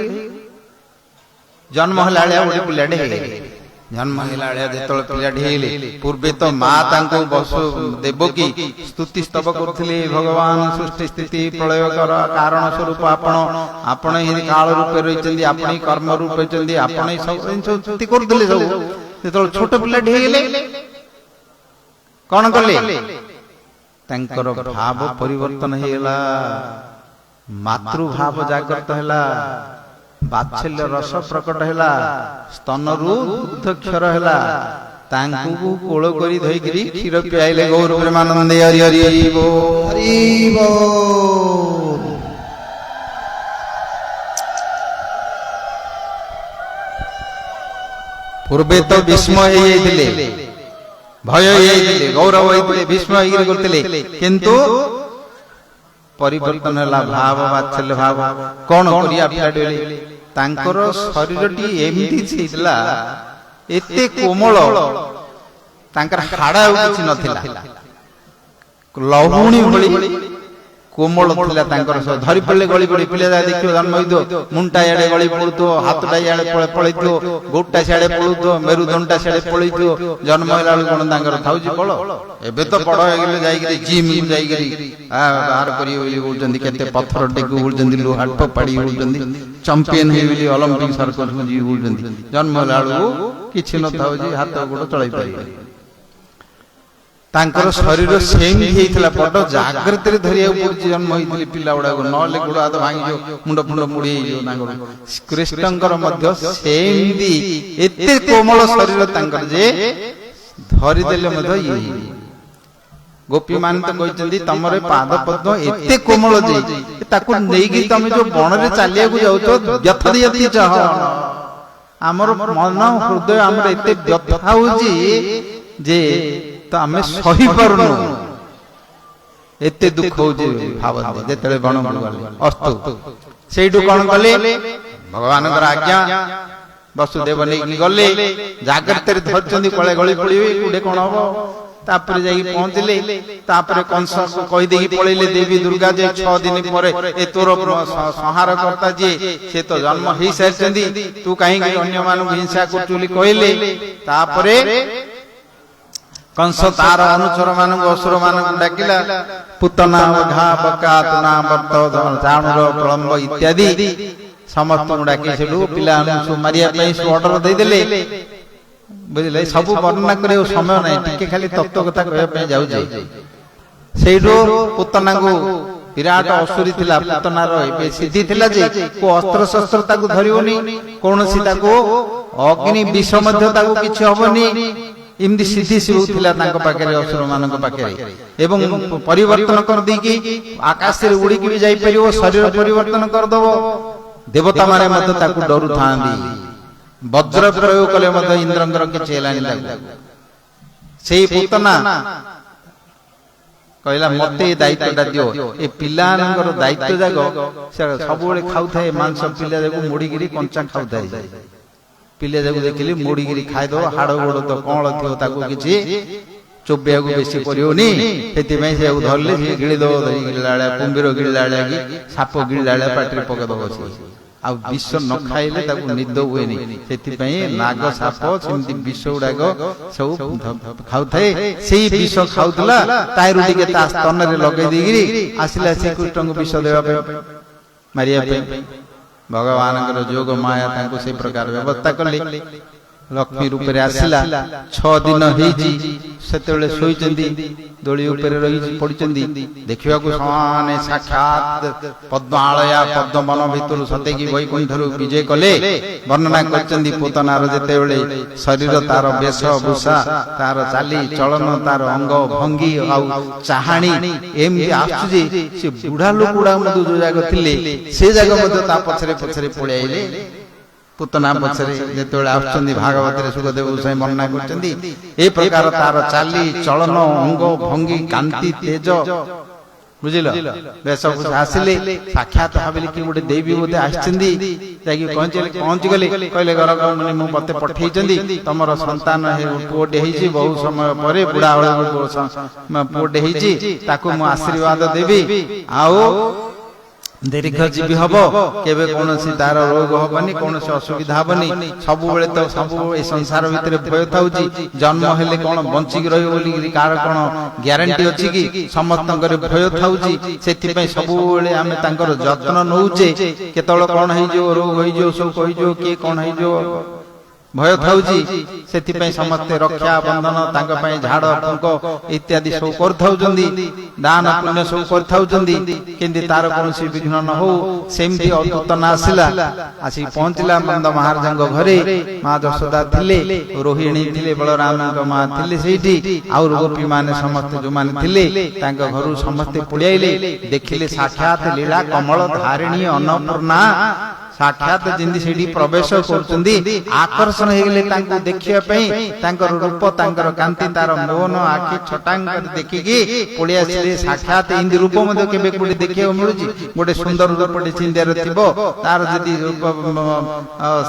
ଜନ୍ମ ହେଲା ଭଳିଆ ଗୋଟେ ପିଲାଟେ ହେଇଗଲେ। ଜନ୍ମ ହେଲା ଭଳିଆ ଯେତେବେଳେ ପିଲାଟେ ହେଇଗଲେ, ପୂର୍ବେ ତ ମା ତାଙ୍କୁ ଦେବକୀ ସ୍ତୁତି ସ୍ତବ କରୁଥିଲେ, ଭଗବାନ ସୃଷ୍ଟି ସ୍ଥିତି ପ୍ରଳୟ କାରଣ ସ୍ୱରୂପ ଆପଣ ହିଁ କାଳ ରୂପେ ରହିଛନ୍ତି, ଆପଣ ହିଁ କର୍ମ ରୂପେ ରହିଛନ୍ତି, ଆପଣ ହିଁ ସବୁ ଜିନିଷ ସ୍ତୁତି କରୁଥିଲେ। ସବୁ ଯେତେବେଳେ ଛୋଟ ପିଲାଟେ ହେଇଗଲେ, କଣ କଲେ? ତାଙ୍କର ଭାବ ପରିବର୍ତ୍ତନ ହେଇଗଲା, ମାତୃଭାବ ଜାଗ୍ରତ ହେଲା, ବାତ୍ସଲ୍ୟ ରସ ପ୍ରକଟ ହେଲା, ସ୍ତନରୁ ଦୁଗ୍ଧ କ୍ଷର ହେଲା। ତାଙ୍କୁ କୋଳ କରି ଧରିକିରି କ୍ଷୀର ପିଆଇଲେ। ଗୌର ପ୍ରେମାନନ୍ଦେ ହରି ହରି ବୋଲ। ପୂର୍ବେ ତ ବିସ୍ମୟ ହେଇଯାଇଥିଲେ, ଭୟ ହେଇଯାଇଥିଲେ, ଗୌରବ ହେଇଥିଲେ, ବିସ୍ମୟ ହେଇକି କରୁଥିଲେ। କିନ୍ତୁ ପରିବର୍ତ୍ତନ ହେଲା ଭାବ, ବାତ୍ସଲ୍ୟ ଭାବ। କଣ କରିବା ପିଲାଟେ? ତାଙ୍କର ଶରୀରଟି ଏମିତି ହେଇଥିଲା, ଏତେ କୋମଳ, ତାଙ୍କର ହାଡ଼ ଆଉ କିଛି ନଥିଲା, ଲହୁଣୀ ଭଳି କୋମଳ ଥିଲା ତାଙ୍କର। ଧରି ପଡ଼ିଲେ ଗଳି ପଡ଼ି, ପିଲା ଦେଖିବ ଜନ୍ମ ହେଇଥିବ, ମୁଣ୍ଡଟା ଇଆଡେ ଗଳି ପଡୁଥିବ, ହାତଟା ଇଆଡେ ପଳେଇଥିବ, ଗୋଡଟା ସିଆଡେ ପଳଉଥିବ, ମେରୁଦଣ୍ଡଟା ସିଆଡେ ପଳେଇଥିବ। ଜନ୍ମ ହେଲା ବେଳକୁ କଣ ତାଙ୍କର ଥାଉଛି ବଳ? ଏବେ ତ ବଡ ହେଇଗଲେ ଯାଇକିରି ଜିମ୍ ଯାଇକିରି ବାହାର କରିବେ ବୋଲି କହୁଛନ୍ତି, କେତେ ପଥର ଟେକୁ ବୁଲୁଛନ୍ତି, ଲୁହା ପାଡ଼ି ବୁଲୁଛନ୍ତି, ଚମ୍ପିୟନ ହେଇ ବୋଲି ଅଲମ୍ପିକ ସର୍କସକୁ ଯିବି ବୁଲୁଛନ୍ତି। ଜନ୍ମ ହେଲା ବେଳକୁ କିଛି ନଥାଉଛି, ହାତ ଗୋଡ ଚଳେଇ ପାରିବେ। ତାଙ୍କର ଶରୀର ସେମିତି ହେଇଥିଲା, ବଡ ଜାଗ୍ରତରେ ଧରିବାକୁ ପଡୁଛି ଜନ୍ମ ହେଇଥିଲେ ପିଲା ଗୁଡାକ, ନହେଲେ ଗୋଡ ହାତ ଭାଙ୍ଗିଯିବ, ମୁଣ୍ଡ ଫୁଣ୍ଡ ମୁଡି ହେଇଯିବ ତାଙ୍କର। କୃଷ୍ଣଙ୍କର ମଧ୍ୟ ସେମିତି ଏତେ କୋମଳ ଶରୀର ତାଙ୍କର ଯେ ଧରିଦେଲେ ମଧ୍ୟ ଇଏ। ଗୋପୀ ମାନେ ତ କହିଛନ୍ତି, ତମର ପାଦ ପଦ୍ମ ଏତେ କୋମଳ ଯେ ତାକୁ ନେଇକି ତମେ ଯୋଉ ବଣରେ ଚାଲିବାକୁ ଯାଉଛ, ବ୍ୟଥା ଦିଅନ୍ତି। ଆମର ମନ ହୃଦୟ ଆମର ଏତେ ବ୍ୟଥା ହଉଛି ଯେ ତ ଆମେ ସହିପାରୁନୁ, ଏତେ ଦୁଃଖ ହଉଛି। ଭାବନ୍ତି ଯେତେବେଳେ ବଣକୁ ଗଲେ। ଅସ୍ତୁ, ସେଇଠୁ କଣ କଲେ? ଭଗବାନଙ୍କର ଆଜ୍ଞା, ବସୁଦେବ ନେଇକି ଗଲେ, ଜାଗ୍ରତରେ ଧରିଛନ୍ତି, କଳେ ଗଳି ପଡିବେ, କୋଉଠି କଣ ହବ। ତାପରେ ଯାଇକି ପହଞ୍ଚିଲେ। ତାପରେ କଂସକୁ କହିଦେଇକି ପଳେଇଲେ, ଦେବୀ ଦୁର୍ଗା ଯେ 6 ଦିନ ପରେ ଏ ତୋର ସଂହାର କର୍ତ୍ତା ଯିଏ, ସେ ତ ଜନ୍ମ ହେଇସାରିଛନ୍ତି, ତୁ କାହିଁକି ଅନ୍ୟମାନଙ୍କୁ ହିଂସା କରୁଛୁ ବୋଲି କହିଲେ। ତାପରେ କଂସ ତାର ଅନୁଚର ମାନଙ୍କୁ, ଅସୁର ମାନଙ୍କୁ ଡାକିଲା। ପୁତନା, ଘା, ବକା, ତୁଣା, ବର୍ତ, ଚାଣୁର, ପ୍ରଳମ୍ବ ଇତ୍ୟାଦି ସମସ୍ତଙ୍କୁ ଡାକି ସେଠୁ ପିଲାମାନଙ୍କୁ ମାରିବା ପାଇଁ ଅର୍ଡର ଦେଇଦେଲେ। ବୁଝିଲେ, ସବୁ ବର୍ଣ୍ଣନା କରିବାକୁ ସମୟ ନାହିଁ, ଟିକେ ଖାଲି ତତ୍ତ୍ୱ କଥା କହିବା ପାଇଁ ଯାଉଛି। ସେଇଠୁ ପୁତନାଙ୍କୁ, ବିରାଟ ଅସୁରୀ ଥିଲା, ପୁତନାର ଏବେ ସିଦ୍ଧି ଥିଲା ଯେ କୋଉ ଅସ୍ତ୍ର ଶସ୍ତ୍ର ତାକୁ ଧରିବନି, କୌଣସି ତାକୁ ଅଗ୍ନି ବିଷ ମଧ୍ୟ ତାକୁ କିଛି ହବନି, ଏମିତି ସିଦ୍ଧି ସବୁ ଥିଲା ତାଙ୍କ ପାଖରେ, ଅସୁର ମାନଙ୍କ ପାଖରେ। ଏବଂ ପରିବର୍ତ୍ତନ କରିଦେଇକି ଆକାଶରେ ଉଡିକି ବି ଯାଇପାରିବ, ଶରୀର ପରିବର୍ତ୍ତନ କରିଦବ। ଦେବତା ମାନେ ମଧ୍ୟ ତାକୁ ଡରୁଥାନ୍ତି, ବଜ୍ର ପ୍ରୟୋଗ କଲେ ମଧ୍ୟ ଇନ୍ଦ୍ରଙ୍କର କିଛି ହେଲାନି ତାକୁ। ସେଇ ପୁତନା କହିଲା ମତେ ଏ ଦାୟିତ୍ୱଟା ଦିଅ। ଏ ପିଲାମାନଙ୍କର ଦାୟିତ୍ୱ ଯାକ ସେ ସବୁବେଳେ ଖାଉଥାଏ ମାଂସ, ପିଲା ଯାକୁ ମୋଡ଼ିକିରି କଞ୍ଚା ଖାଉଥାଏ। ପିଲା ଯାକୁ ଦେଖିଲି ମୋଡ଼ିକିରି ଖାଇଦବ, ହାଡ଼ ଗୋଡ଼ ତ କଅଁଳ ଥିବ, ତାକୁ କିଛି ଚୋବେଇବାକୁ ବେଶୀ କରିବନି। ସେଥିପାଇଁ ସେ ଧରିଲେ ସେ ଗିଳିଦବ, ଗିଳିଲା ଭଳିଆ କୁମ୍ଭୀର ଗିଳିଲା ଭଳିଆ କି ସାପ ଗିଳିଲା ଭଳିଆ ପାଟିରେ ପକେଇଦବ। ଆଉ ବିଷ ନ ଖାଇଲେ ତାକୁ ନିଦ ହୁଏନି। ସେଥିପାଇଁ ନାଗ ସାପ ସେମିତି ବିଷ ଗୁଡାକ ସବୁ ଖାଉଥାଏ। ସେଇ ବିଷ ଖାଉଥିଲା, ତାହିରୁ ଟିକେ ତା ସ୍ତନରେ ଲଗେଇ ଦେଇକିରି ଆସିଲା ଶ୍ରୀକୃଷ୍ଣଙ୍କୁ ବିଷ ଦେବା ପାଇଁ, ମାରିବା ପାଇଁ। ଭଗବାନଙ୍କର ଯୋଗ ମାୟା ତାଙ୍କୁ ସେଇ ପ୍ରକାର ବ୍ୟବସ୍ଥା କଲେ। ଲକ୍ଷ୍ମୀ ରୂପରେ ଆସିଲା। 6 ଦିନ ହେଇଛି ସେତେବେଳେ ଶୋଇଛନ୍ତି, ଦୋଳି ଉପରେ ରହି ପଡିଛନ୍ତି। ଦେଖିବାକୁ ସମାନେ ସାକ୍ଷାତ ପଦ୍ମାଳୟା ପଦ୍ମବନ ଭିତରୁ ସତେକି ବୈକୁଣ୍ଠରୁ ବିଜୟ କଲେ। ବର୍ଣ୍ଣନା କରିଛନ୍ତି ପୁତନାର ଯେତେବେଳେ ଶରୀର, ତାର ବେଶ ଭୂଷା, ତାର ଚାଲି ଚଳନ, ତାର ଅଙ୍ଗ ଭଙ୍ଗୀ ଆଉ ଚାହାଣୀ ଏମିତି ଆସୁଛି ଯେ ସେ ବୁଢା ଲୋକ ଗୁଡା ମଧ୍ୟ ଯୋଉ ଜାଗ ଥିଲେ ସେ ଜାଗ ମଧ୍ୟ ତା ପଛରେ ପଛରେ ପଳେଇ ଆଇଲେ। ପୁତନା ପଛରେ ଯେତେବେଳେ ଆସୁଛନ୍ତି, ଭାଗବତରେ ସୁଖଦେବ ଗୋସ୍ୱାମୀ ବର୍ଣ୍ଣନା କରିଛନ୍ତି ଏ ପ୍ରକାର ତାର ଚାଲି ଚଳନ, ଅଙ୍ଗ ଭଙ୍ଗୀ, କାନ୍ତି, ତେଜ, ବୁଝିଲ, ବେଶଭୂଷା ଆସିଲେ। ସାକ୍ଷାତ ଭାବିଲେ କି ଗୋଟେ ଦେବୀ ବୋଧେ ଆସିଛନ୍ତି। ଯାଇକି ପହଞ୍ଚିଗଲେ। କହିଲେ ଘର ମୁଁ ମତେ ପଠେଇଛନ୍ତି, ତମର ସନ୍ତାନ ପୁଅଟେ ହେଇଛି, ବହୁ ସମୟ ପରେ ବୁଢା ପୁଅଟେ ହେଇଛି, ତାକୁ ମୁଁ ଆଶୀର୍ବାଦ ଦେବି, ଆଉ ଦୀର୍ଘଜୀବୀ ହବ, କେବେ କୌଣସି ତାର ରୋଗ ହବନି, କୌଣସି ଅସୁବିଧା ହବନି। ସବୁବେଳେ ତ ସବୁ ଏ ସଂସାର ଭିତରେ ଭୟ ଥାଉଛି, ଜନ୍ମ ହେଲେ କଣ ବଞ୍ଚିକି ରହିବ ବୋଲି କାହାର କଣ ଗ୍ୟାରେଣ୍ଟି ଅଛି କି? ସମସ୍ତଙ୍କର ଭୟ ଥାଉଛି। ସେଥିପାଇଁ ସବୁବେଳେ ଆମେ ତାଙ୍କର ଯତ୍ନ ନଉଛେ। କେତେବେଳେ କଣ ହେଇଯିବ, ରୋଗ ହେଇଯିବ, ସବୁ ହେଇଯିବ, କିଏ କଣ ହେଇଯିବ, ଭୟ ଥାଉଛି। ସେଥିପାଇଁ ସମସ୍ତେ ରକ୍ଷା ବନ୍ଧନ ତାଙ୍କ ପାଇଁ ଝାଡ ଫୁଙ୍କ ଇତ୍ୟାଦି ସବୁ କରିଥାଉଛନ୍ତି, ଦାନ ପୁଣ୍ୟ ସବୁ କରିଥାଉଛନ୍ତି, କିନ୍ତୁ ତାର କୌଣସି ବିଘ୍ନ ନ ହଉ। ସେମିତି ପୁତନା ଆସିଲା, ଆସିକି ପହଞ୍ଚିଲା ନନ୍ଦ ମହାରାଜଙ୍କ ଘରେ। ମା ଯଶୋଦା ଥିଲେ, ରୋହିଣୀ ଥିଲେ, ବଳରାମଙ୍କ ମା ଥିଲେ ସେଇଠି, ଆଉ ଗୋପୀ ମାନେ ସମସ୍ତେ ଯୋଉମାନେ ଥିଲେ ତାଙ୍କ ଘରୁ ସମସ୍ତେ ପଳେଇଆଇଲେ। ଦେଖିଲେ ସାକ୍ଷାତ ଲୀଳା କମଳ ଧାରିଣୀ ଅନ୍ନପୂର୍ଣ୍ଣା, ସାକ୍ଷାତ ଯେମିତି ସେଠି ପ୍ରବେଶ କରୁଛନ୍ତି। ଆକର୍ଷଣ ହେଇଗଲେ ତାଙ୍କୁ ଦେଖିବା ପାଇଁ। ତାଙ୍କର ରୂପ, ତାଙ୍କର କାନ୍ତି, ତାର ମୋହନ ଆଖି ଛଟାଙ୍କ ଦେଖିକି ପଳେଇ ଆସିଲେ। ସାକ୍ଷାତ ଏମିତି ରୂପ ମଧ୍ୟ କେବେ କୋଉଠି ଦେଖିବାକୁ ମିଳୁଛି? ଗୋଟେ ସୁନ୍ଦର ରୂପଟେ ଚିନ୍ତାରେ ଥିବ, ତାର ଯଦି ରୂପ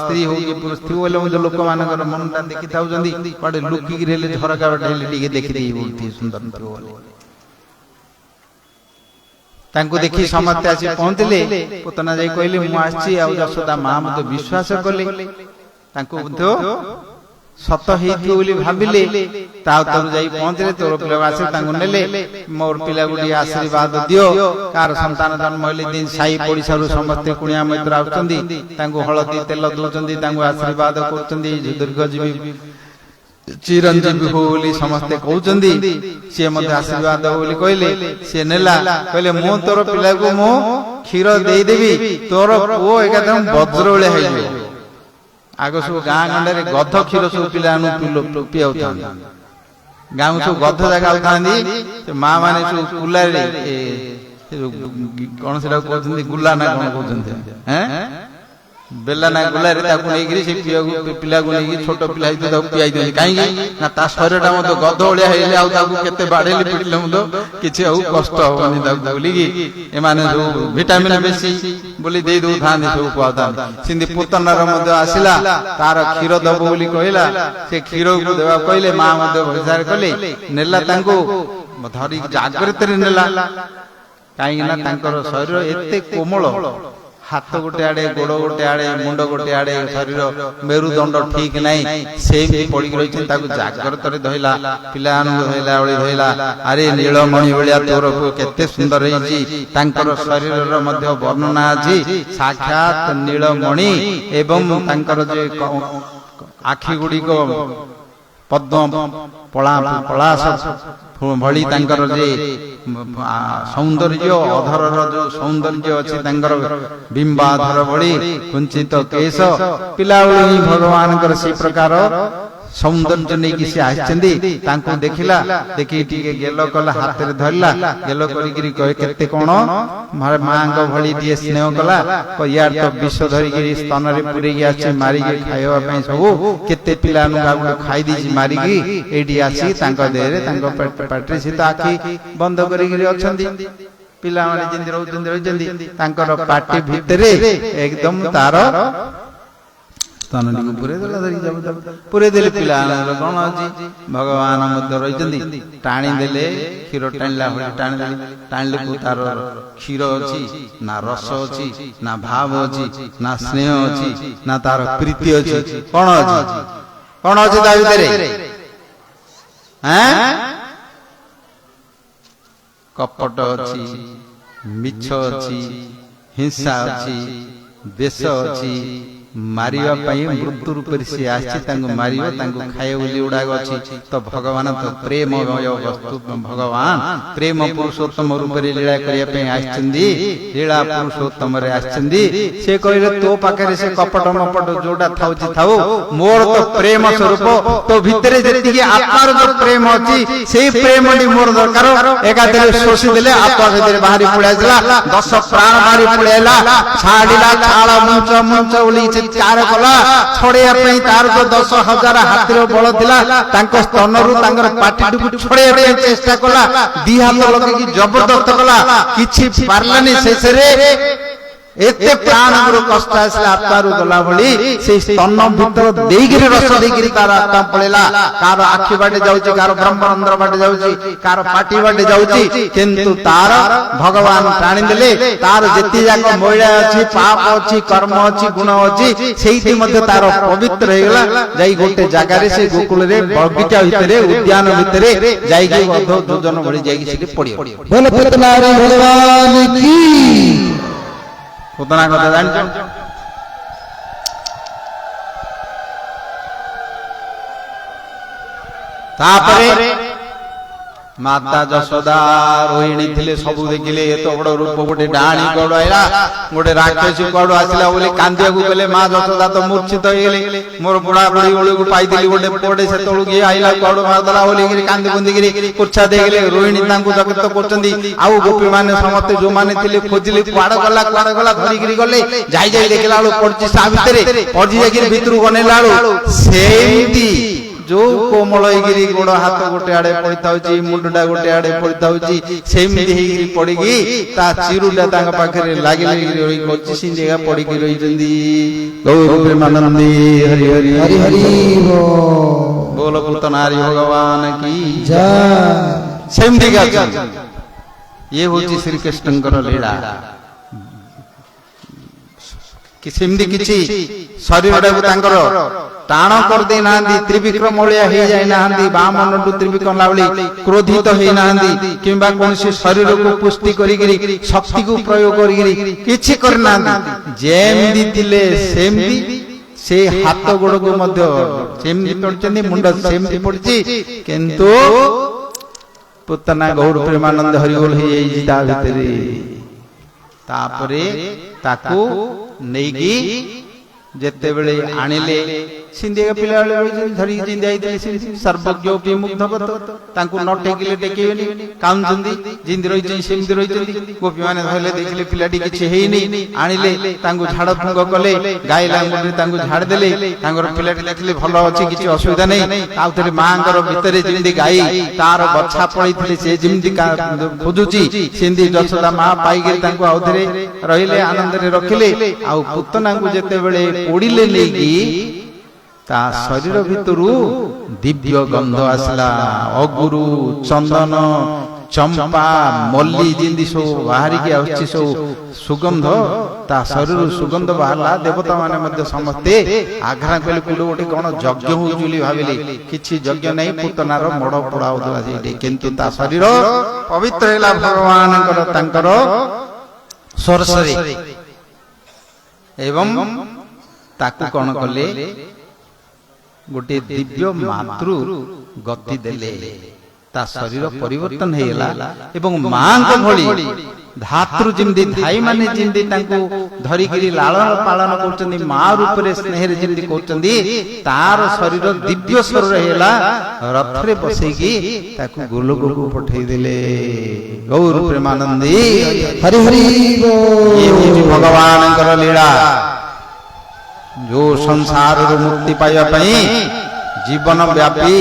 ସ୍ତ୍ରୀ ହଉ କି ପୁରୁଷ ଥିବ ବୋଲେ ମଧ୍ୟ ଲୋକମାନଙ୍କର ମନଟା ଦେଖିଥାଉଛନ୍ତି। କୁଆଡେ ଲୁକିକିରି ହେଲେ ଝରକା ବାଟେ ହେଲେ ଟିକେ ଦେଖିଦେଇ ବହୁତ ସୁନ୍ଦର ଥିବ ବୋଲି। ତାଙ୍କୁ ଦେଖି ସମସ୍ତେ ଆସି ପହଞ୍ଚିଲେ। ପୁତନା ଯାଇ କହିଲେ ମୁଁ ଆସିଛି, ଆଉ ଯଶୋଦା ମା ମଧ୍ୟ ବିଶ୍ୱାସ କଲେ। ତାଙ୍କୁ ମଧ୍ୟ ସତ ହେଇଥିବ ବୋଲି ଭାବିଲେ। ତା ଉତ୍ତର ଯାଇ ପହଞ୍ଚିଲେ। ତୋର ପିଲା ଆସି ତାଙ୍କୁ ନେଲେ, ମୋର ପିଲାକୁ ଟିକେ ଆଶୀର୍ବାଦ ଦିଅ। କାହାର ସନ୍ତାନ ଜନ୍ମ ହେଲେ ସାହି ପଡିଶାରୁ ସମସ୍ତେ କୁଣିଆ ମୈତ୍ର ଆସୁଛନ୍ତି, ତାଙ୍କୁ ହଳଦୀ ତେଲ ଦଉଛନ୍ତି, ତାଙ୍କୁ ଆଶୀର୍ବାଦ କରୁଛନ୍ତି, ଦୀର୍ଘଜୀବୀ ଚିରଞ୍ଜୀବୀ ହଉ ବୋଲି ସମସ୍ତେ କହୁଛନ୍ତି। ସିଏ ମଧ୍ୟ ଆଶୀର୍ବାଦ ବୋଲି କହିଲେ। ସିଏ ନେଲା, କହିଲେ ମୁଁ ତୋର ପିଲାକୁ ମୁଁ କ୍ଷୀର ଦେଇଦେବି, ତୋର ପୁଅ ଏକାଦମ ବଜ୍ର ଭଳିଆ ହେଇଯିବ। ଆଗ ସବୁ ଗାଁ ଗଣ୍ଡାରେ ଗଧ କ୍ଷୀର ସବୁ ପିଲାମାନଙ୍କୁ ପିଆଉଥାନ୍ତି। ଗାଁକୁ ସବୁ ଗଧ ଜାଗା ଆଉଥାନ୍ତି। ମା ମାନେ ସବୁ କୁଲାରେ, କଣ ସେଟା କହୁଛନ୍ତି, ଗୁଲା ନା କଣ କହୁଛନ୍ତି, ବେଲା ନା ଗୁଲାରେ ତାକୁ ନେଇକିରି ସେ ପିଲାକୁ ନେଇକି, ଛୋଟ ପିଲା ହେଇଥିବ ତାକୁ ପିଆଇ ଦିଅନ୍ତି। କାହିଁକି ନା ତା ଶରୀରଟା ମଧ୍ୟ ଗଧ ଭଳିଆ ହେଇଲେ ଆଉ ତାକୁ କେତେ ବାଡେଇଲେ ପିଟିଲେ ମଧ୍ୟ କିଛି ଆଉ କଷ୍ଟ ହବନି ତାକୁ ବୋଲିକି ଏମାନେ ସବୁ ଭିଟାମିନ ବେଶୀ ବୋଲି ଦେଇ ଦଉଥାନ୍ତି, ସବୁ ଖୁଆଉଥାନ୍ତି। ସେମିତି ପୁତନାର ମଧ୍ୟ ଆସିଲା, ତାର କ୍ଷୀର ଦବ ବୋଲି କହିଲା। ସେ କ୍ଷୀରକୁ ଦେବାକୁ କହିଲେ, ମା ମଧ୍ୟ ବିଚାର କଲେ, ନେଲା, ତାଙ୍କୁ ଧରି ଜାଗ୍ରତରେ ନେଲା। କାହିଁକି ନା ତାଙ୍କର ଶରୀର ଏତେ କୋମଳ, ହାତ ଗୋଟେ ଆଡେ, ଗୋଡ ଗୋଟେ ଆଡେ, ମୁଣ୍ଡ ଗୋଟେ ଆଡେ, ଶରୀର ମେରୁଦଣ୍ଡ ଠିକ ନାହିଁ, ସେମିତି ପଡିକି ରହିଛନ୍ତି। ତାକୁ ଜାଗ୍ରତରେ ଧଇଲା, ପିଲାମାନଙ୍କୁ ଧଇଲା ଭଳି ଧଇଲା। ଆରେ ନୀଳମଣି ଭଳିଆ ତୋର ପୁଅ କେତେ ସୁନ୍ଦର ହେଇଛି। ତାଙ୍କର ଶରୀରର ମଧ୍ୟ ବର୍ଣ୍ଣନା ଅଛି, ସାକ୍ଷାତ ନୀଳମଣି। ଏବଂ ତାଙ୍କର ଯେ ଆଖି ଗୁଡିକ ପଦ୍ମ ପଳାଶ ଭଳି, ତାଙ୍କର ଯେ ସୌନ୍ଦର୍ଯ୍ୟ, ଅଧରର ଯୋଉ ସୌନ୍ଦର୍ଯ୍ୟ ଅଛି, ତାଙ୍କର ବିମ୍ବାଧର ଭଳି କୁଞ୍ଚିତ କେଶ, ପିଲାବେଳୁ ହିଁ ଭଗବାନଙ୍କର ସେଇ ପ୍ରକାର सौंदर्य नहीं कि से आछंदी तांको देखिला देखि टिके गेलो कला हाथ रे धरला गेलो करी गिरी कहे केते कोन मांगो भली दिए स्नेह कला को यार तो विश्व धरी गिरी स्तन रे पुरे गया छी मारी के खाइबा पई सब केते पिला नु गाउ खाई दी छी मारी की एडी आसी तांको देरे तांको पाटरी से आखी बंद करी गिरी अछंदी पिला माने जिंदी रहउचंदी तांकर पाटी भितरे एकदम तार स्तन को पुरे देला धरी जाब पुरे देले पिला कोन अछि भगवान मध्य रहिचंदी टाणी देले क्षीर टाणला होय टाणी देले टाणले को तार क्षीर अछि ना रस अछि ना भाव अछि ना स्नेह अछि ना तार प्रीति अछि कोन अछि ता भितरे हैं कपट अछि मिछ अछि हिंसा अछि देश अछि मारिया पई मृत्यु रूप से आछि तांको मारियो तांको खाए उली उडाग अछि तो भगवान तो प्रेममय वस्तु भगवान प्रेम पुरुषोत्तम रूप रे लीला करिया पे आछंदी लीला पुरुषोत्तम रे आछंदी से कहिरे तो पाखरे से कपट मपट जोडा थाउची थाउ मोर तो प्रेम स्वरूप तो भितरे जति के आत्मार जो प्रेम अछि सेही प्रेमडी मोर दरकार एका देले सोसी देले आत्मा भितरे बाहरी पळाइला 10 प्राण बाहरी पळाइला छाडिला छाला मुंच उली चित्कार कला छड़े पई तार जो 10,000 हाथीर बल थिला तांको स्तनरु तांगर पाटीडुकु छड़े पई चेष्टा कला दी हाथ लगे की जबरदस्त कला किछि पारलानी शेषरे एते प्राण गुरु कष्ट आसला आत्मारु गला भली से स्तन भीतर देगिरी रस देगिरी तार आत्मा पळेला कार आखि बाटे जाउची कार ब्रह्मरंध्र बाटे जाउची कार पाटी बाटे जाउची किंतु तार भगवान प्राणी देले तार जेति जाक मोइडा अछि पाप अछि कर्म अछि गुण अछि सेहिति मध्ये तार पवित्र हे गेला जाई गोटे जागा रे से गोकुल रे बगीचा भितरे उद्यान भितरे जाई के अध जोजन भली जाई के सेठी पड़ियो बोले भूतनारी भगवान की उतना कथा जानछो तापरे माता जशोदा रोहिणी थिले सबु देखिले ए तो बड़ रूप गोटे डाणी कड़ आइला गोटे राक्षसी कड़ आसिला बोले कांदिया को गले मां जशोदा तो मूर्छित हो गेले मोर बुढ़ा बुढ़ी ओळी को पाइदिली गोटे पोडे से तळु गे आइला कड़ मारदला बोले गिरी कांदी कुंदी गिरी कुर्छा दे गेले रोहिणी तांको जगत करचंदी आउ गोपी माने समस्त जो माने थिले खोजिले क्वाड गला धरी गिरी गले जाई जाई देखला लो पड़ची सा भितरे पड़जी गिरी भितरु गनेला लो सेमती जो कोमलगिरी गोड़ हाथ गोटे आड़े पड़ता मुंडा गोटे आड़े पड़ता सेमती पड़गी ता चिरुटा तांग पाखरे लागी लागी सिंजेगा पड़की रही गौरमानंदी हरि हरि हरि हरि बोलो पूतनारी भगवान की जय सेमती का ये होची श्री कृष्णकर लीला कि सेमती किछि शरीरटा तांकर टाण कर दे नांदी त्रिविक्रम ओलिया हे जाय नांदी बामनडु त्रिविक्रम लावली क्रोधित हे नांदी किबा कोनसी शरीर को पुष्टि करी गिरी शक्ति को प्रयोग करी गिरी किछि कर नांदी जेमदी दिले सेमदी से हाथ गोड़ को मध्य सेमदी पड़चंदी मुंड सेमदी पड़ची किंतु पुतना गौर प्रेमानंद हरिओल हे ता भितरे तापरे ताकू नेगी जेते बेले आनिले सिंधेगा पिला धरी जिंदे आइले सर्वज्ञ पि मुग्धगत तांको न टेकिले टेकेबेनी काउंजंदी जिंदी रहिछि सिंधी रहिछि गोपी माने धरले देखले पिलाटी किछि हेइनी आनिले तांको झाड़ फंग कले गाय लांगुरे तांको झाड़ देले तांगर पिलाटी देखले भलो अछि किछि असुविधा नै आउथरे मांगर भितरे जिंदी गाय तार बछा पळिथिले से जिंदी खोजुची सिंधी जसोदा मा पाई गेल तांको आउथरे रहिले आनंद रे रखिले आ पुतना को जेते बेले ओडिले लेगी ता शरीर भितरु दिव्य गंध आसला अगुरु चंदन चंपा मल्ली जिंदी सो बाहरी के आछि सो सुगंध ता शरीर सुगंध बाहला देवता माने मध्य समस्ते आग्रह कले कुलो ओटे कोन यज्ञ होजुली भाबिले किछि यज्ञ नै पुतनार मड पोडा होदला सेठी किंतु ता शरीर पवित्र हैला भगवान कर तांकर सरसरी एवं ताकू कौन कले गोटे दिव्य मातृ गति देले ता शरीर परिवर्तन हेला एवं मां को भली धातृ जिमदी धाई माने जिमदी तांको धरिकिरी लालन पालन करचंदी मा रूपरे स्नेहरे जिमदी करचंदी तार शरीर दिव्य शरीर हेला रथरे बसेकी ताकू गोलोकକୁ पठेई देले गौर प्रेमानंदी हरि हरि बोल। ये होची भगवानଙ୍କର लीला जो संसार रो मुक्ति पाया पई जीवन व्यापी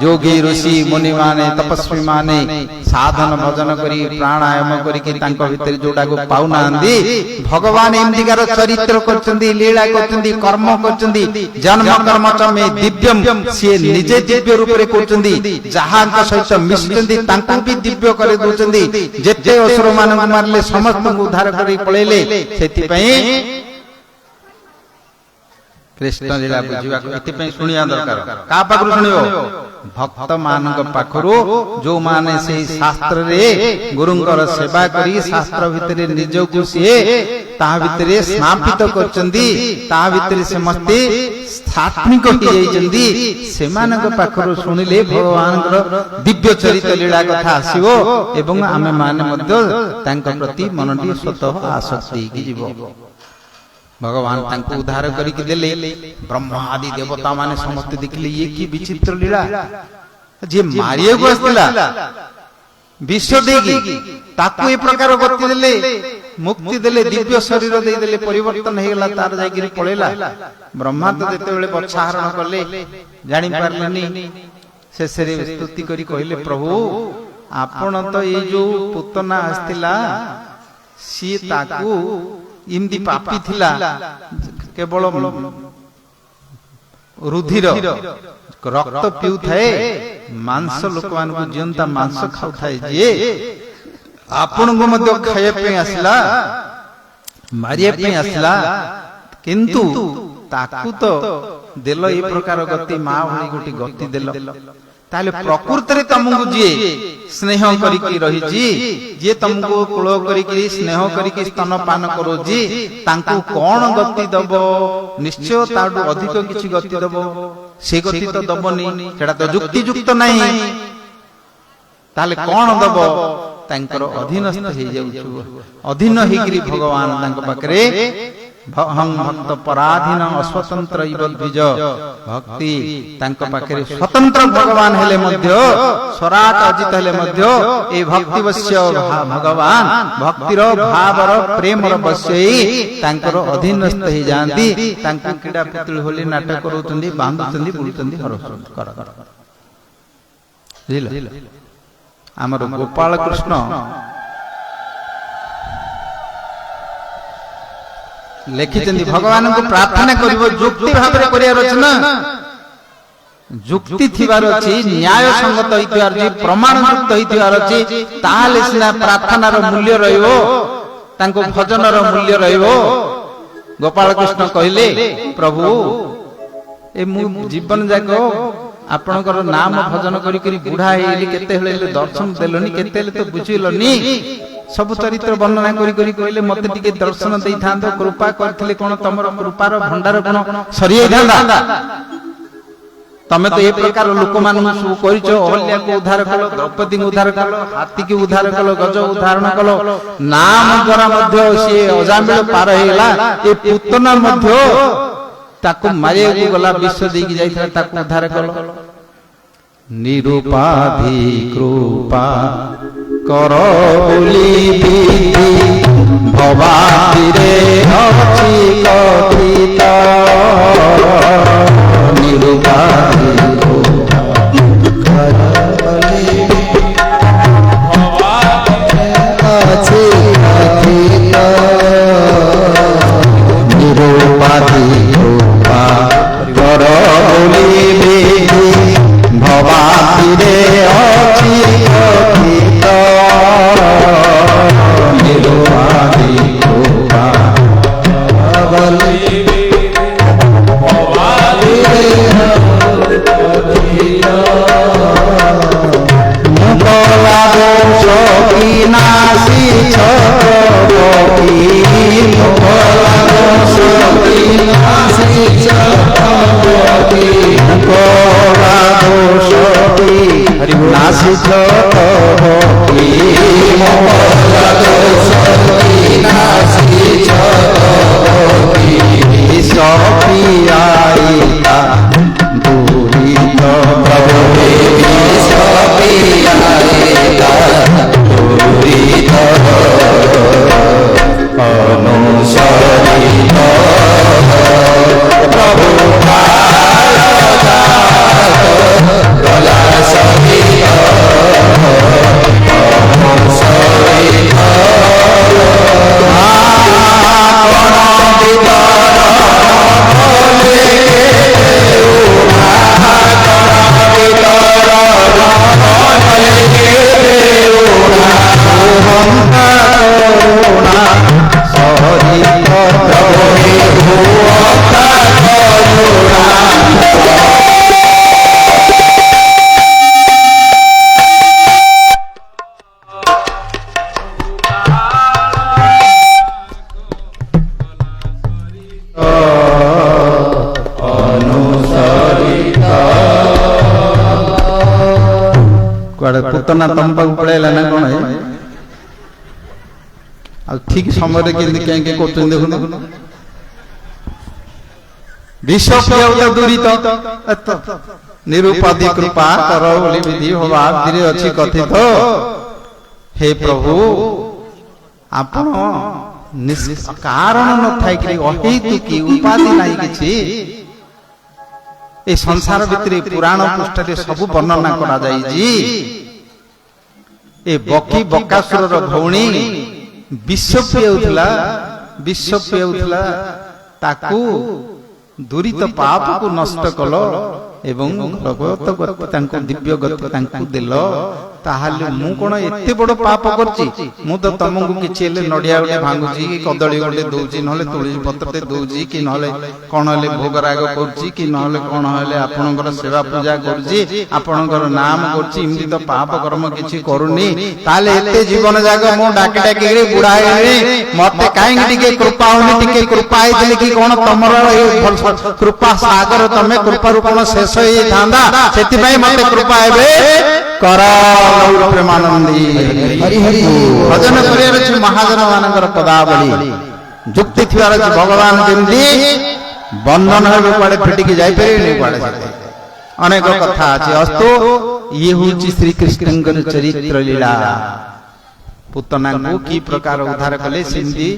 जोगी ऋषि मुनि माने तपस्वी माने साधन भजन करी प्राणायाम करी तांको भितर जोडा को पाउनांदी भगवान एमदिकार चरित्र करचंदी लीला करचंदी कर्म करचंदी जन्म कर्म में दिव्यम से निजे दिव्य रूप रे करचंदी जहां का सहित मिशचंदी तांको भी दिव्य करे दोचंदी जेते असुर मान मारले समस्त को उद्धार करी पळेले सेति पई कृष्ण लीला बुझिबा एति पई सुनिया दरकार का पाखरु सुनियो भक्त मानक पाखरु जो माने से शास्त्र रे गुरुंकर सेवा करी शास्त्र भितरे निजको से ता भितरे स्नापित करचंदी ता भितरे समस्ते स्थात्मिक हो जाइचंदी से मानक पाखरु सुनिले भगवानकर दिव्य चरित्र लीला कथा आसीबो एवं आमे माने मध्य तांक प्रति मनटी स्वतः आसक्ति की जीवो भगवान तांको उद्धार करिक देले ब्रह्मा आदि देवता माने समस्त देखले ये की विचित्र लीला जे मारिए को आस्तिला विश्व देगी ताकू ए प्रकार गति देले मुक्ति देले दिव्य शरीर दे देले परिवर्तन हे गेला तार जागिरी पळेला ब्रह्मा तो देते बेले बच्छाहरण करले जानि पारलेनी शेषरे स्तुति करी कहले प्रभु आपण तो ए जो पुतना आस्तिला सी ताकू इमदी पापी थिला केवल रुधिर रक्त पिउ थाए मांस लोक मान को जीवंता मांस खाउ थाए जे आपण को मध्य खाए पे आसला मारिए पे आसला किंतु ताकू तो देलो ए प्रकार गति मा भली गोटी गति देलो ताले प्रकृति रे तमको जे स्नेह करिकी रही जी जे तमको कुळ करिकी स्नेह करिकी स्तन पान करो जी तांको कोन गति दबो निश्चय ताडू अधिक किछि गति दबो से गति तो दबोनी सेटा तो युक्ति युक्त नाही ताले कोन दबो तांकर अधीनस्थ हे जाउछु अधीन हेगिरी भगवान तांको पाकरे हम भक्त पराधीन अस्वतंत्र इव द्विज भक्ति तांको पाखरे स्वतंत्र भगवान हेले मध्य स्वराट अजित हेले मध्य ए भक्ति वश्य भगवान भक्तिर भावर प्रेमर वश्य तांकर अधीनस्थ हे जानती तांको क्रीडा पुतुल होली नाटक करूतंदी बांधुतंदी बुलुतंदी हरसंदी कर बुझिल हमर गोपाल कृष्ण लिखिचंदी भगवान को प्रार्थना करिवो युक्ति भाबरे करिया रचना युक्ति थिबार अछि न्याय संगत हितिवार अछि प्रमाण युक्त हितिवार अछि ताले सिना प्रार्थनार मूल्य रहइबो तांको भजनर मूल्य रहइबो गोपाल कृष्ण कहिले प्रभु ए मु जीवन जाको आपनकर नाम भजन करी करी बुढ़ा हेली केते हेले दर्शन देलनी केते हेले तो बुझिलनी सब चरित्र वर्णना करी करी कहले मते टिके दर्शन देई थांतो कृपा करथिले कोन तमर कृपार भंडार कोन सरिये थांदा तमे तो ए प्रकार लोक मानु सु करिचो अहल्या को उद्धार कलो द्रौपदी को उद्धार कलो हाथी को उद्धार कलो गज उद्धारण कलो नाम द्वारा मध्य से अजामिल पार हेला ए पुतना मध्य ताकू मारिया को गला विश्व देकी जाइथा ताकू उद्धार कलो निरुपाधि कृपा कर बोली विधि भवातिरे अछि कथित निरुपाधि कर बोली भवातिरे अछि कथित निरुपाधि कृपा कर बोली विधि भवातिरे अछि कथित निरुपाधि कृपा बोली ପୁତନା ତମ ପାଖକୁ ପଳେଇଲା ନା କଣ? ଆଉ ଠିକ ସମୟରେ କେମିତି କେଁ କରୁଛନ୍ତି ଦେଖୁନ। ବିଷ ପିଆଉଛ ଦୂରିତ ନିରୁପାଧି କୃପା କର ବୋଲି ବିଧି ଭବାବ୍ଦୀରେ ଅଛି କଥିତ। ହେ ପ୍ରଭୁ, ଆପଣ କାରଣ ନଥାଇକି ଅହେତୁକି ଉପାଧି ନାହିଁ କିଛି ଏ ସଂସାର ଭିତରେ ପୁରାଣ ପୃଷ୍ଠରେ ସବୁ ବର୍ଣ୍ଣନା କରାଯାଇଛି। ଏ ବକି ବକାସୁରର ଭଉଣୀ ବିଷ ପିଉଥିଲା, ତାକୁ ଦୂରିତ ପାପକୁ ନଷ୍ଟ କଲ ଏବଂ ଭଗବତ ଗତି ତାଙ୍କୁ ଦିବ୍ୟ ଗତି ତାଙ୍କୁ ଦେଲ। ତାହେଲେ ମୁଁ କଣ ଏତେ ବଡ ପାପ କରିଛି? ମୁଁ ତ ତମକୁ କିଛି ହେଲେ ନଡିଆ ଗୋଟେ ଭାଙ୍ଗୁଛି କି କଦଳୀ ଗୋଟେ ଦଉଛି, ନହେଲେ ତୁଳସୀ ପତ୍ରଟେ ଦଉଛି, କି ନହେଲେ କଣ ହେଲେ ଭୋଗରାଗ କରୁଛି, କି ନହେଲେ କଣ ହେଲେ ଆପଣଙ୍କର ସେବା ପୂଜା କରୁଛି, ଆପଣଙ୍କର ନାମ କରୁଛି, ଏମିତି ତ ପାପ କର୍ମ କିଛି କରୁନି। ତାହେଲେ ଏତେ ଜୀବନ ଯାକ ମୁଁ ଡାକି ଡାକିକି ବୁଢା ହେଇଗଲି, ମତେ କାହିଁକି ଟିକେ କୃପା ହଉନି? ଟିକେ କୃପା ହେଇଥିଲେ କି କଣ ତମର କୃପା ସାଗର, ତମେ କୃପାରୁ କଣ ଶେଷ ହେଇଥାନ୍ତା? ସେଥିପାଇଁ ମତେ କୃପା ହେବେ କର। ପ୍ରେମାନନ୍ଦୀ ହରି ହରି ଭଜନ କରିବାର ଅଛି ମହାଜନ ମାନଙ୍କର ପଦାବଳୀ ଯୁକ୍ତି ଥିବାର ଅଛି। ଭଗବାନ ଯେମିତି ବନ୍ଧନ ହେବେ କୁଆଡେ ଫିଟିକି ଯାଇପାରିବେନି, କୁଆଡେ ଅନେକ କଥା ଅଛି। ଅସ୍ତୁ, ଇଏ ହଉଛି ଶ୍ରୀକୃଷ୍ଣଙ୍କର ଚରିତ୍ର ଲୀଳା। ପୁତନାଙ୍କୁ କି ପ୍ରକାର ଉଦ୍ଧାର କଲେ, ସେମିତି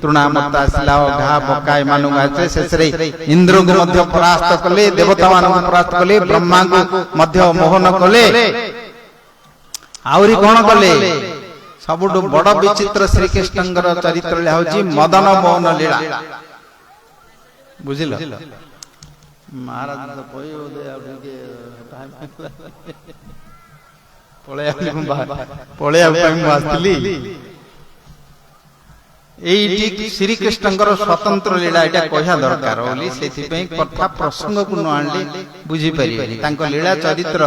ତୃଣାମତା ଆସିଲା, ଅଘା ବକା ଏମାନଙ୍କୁ ଆସିଲେ, ଶେଷରେ ଇନ୍ଦ୍ରଙ୍କୁ ମଧ୍ୟ ପରାସ୍ତ କଲେ, ଦେବତା ମାନଙ୍କୁ ପରାସ୍ତ କଲେ, ବ୍ରହ୍ମାଙ୍କୁ ମଧ୍ୟ ମୋହନ କଲେ। ଆହୁରି କଣ କଲେ? ସବୁଠୁ ବଡ ବିଚିତ୍ର ଶ୍ରୀକୃଷ୍ଣଙ୍କର ଚରିତ୍ର ଲୀଳା ହଉଛି ମଦନ ମୋହନ ଲୀଳା। ବୁଝିଲ? ମହାରାଜ ପଳେଇବା ପାଇଁ ମୁଁ ଆସିଥିଲି। ଏଇଠି ଶ୍ରୀକୃଷ୍ଣଙ୍କର ସ୍ୱତନ୍ତ୍ର ଲୀଳା, ଏଇଟା କହିବା ଦରକାର ବୋଲି, ସେଥିପାଇଁ କଥା ପ୍ରସଙ୍ଗକୁ ନ ଆଣିଲେ ବୁଝିପାରିବେନି। ତାଙ୍କ ଲୀଳା ଚରିତ୍ର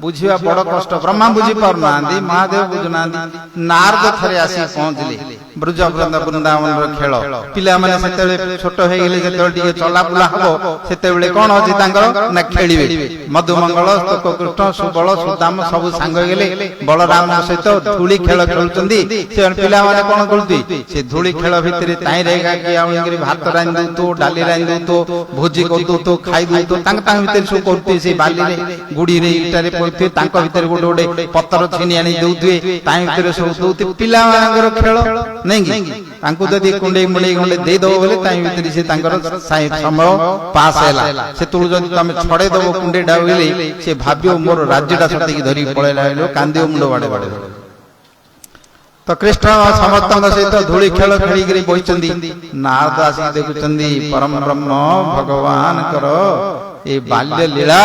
ବୁଝିବା ବଡ କଷ୍ଟ। ବ୍ରହ୍ମା ବୁଝି ପାରୁନାହାନ୍ତି, ମହାଦେବ ବୁଝୁନାହାନ୍ତି। ନାରଦ ଥରେ ଆସି ପହଞ୍ଚିଲେ ବ୍ରଜ ବୃନ୍ଦାବନର ଖେଳ। ପିଲାମାନେ ସେତେବେଳେ ଛୋଟ ହେଇଗଲେ, ଯେତେବେଳେ ଟିକେ ଚଲାବୁଲା ହବ, ସେତେବେଳେ କଣ ଅଛି ତାଙ୍କର ନା ଖେଳିବେ। ମଧୁମଙ୍ଗଳ, ସ୍ତୋକକୃଷ୍ଣ, ସୁବଳ, ସୁଦାମ ସବୁ ସାଙ୍ଗ ହେଇଗଲେ ବଳରାମଙ୍କ ସହିତ ଧୂଳି ଖେଳ ଖେଳୁଛନ୍ତି। ସେ ପିଲାମାନେ କଣ କରୁଛନ୍ତି? ସେ ଧୂଳି ଖେଳ ଭିତରେ ତାଇଁରେ ଗାଇକି ଭାତ ରାନ୍ଧି ଦଉଥିବ, ଡାଲି ରାନ୍ଧି ଦଉଥିବ, ଭୋଜି କରିଦଉଥିବ, ଖାଇ ଦଉଥିବ। ତାଙ୍କ ଭିତରେ ସବୁ କରୁଥିବେ। ସେ ବାଲିରେ, ଗୁଡିରେ, ଇଟାରେ ପଡୁଥିବେ, ତାଙ୍କ ଭିତରେ ଗୋଟେ ଗୋଟେ ପତ୍ର ଛିନି ଆଣି ଦଉଥିବେ, ତା ଭିତରେ ସବୁ ଦଉଥିବେ। ପିଲାମାନଙ୍କର ଖେଳ ନାଇଁ କି? ତାଙ୍କୁ ଯଦି କୁଣ୍ଡେଇ ମୁଣ୍ଡେଇ ଖଣ୍ଡେ ଦେଇଦବ ବୋଲେ ତା ଭିତରେ ସେ ତାଙ୍କର ସମୟ ପାସ୍ ହେଲା। ସେତେବେଳେ ଯଦି ତମେ ଛଡେଇ ଦବ କୁଣ୍ଡେଇଟା ବୋଇଲେ, ସେ ଭାବିବ ମୋର ରାଜ୍ୟଟା ସତେକି ଧରିକି ପଳେଇଲା, କାନ୍ଦିବ, ମୁଣ୍ଡ ବାଡେ ବାଡେ। ତ କୃଷ୍ଣ ସମସ୍ତଙ୍କ ସହିତ ଧୂଳି ଖେଳ ଖେଳିକିରି ବହିଛନ୍ତି। ନାରଦ ଆସିକି ଦେଖୁଛନ୍ତି ପରମ ବ୍ରହ୍ମ ଭଗବାନଙ୍କର ଏ ବାଲ୍ୟ ଲୀଳା,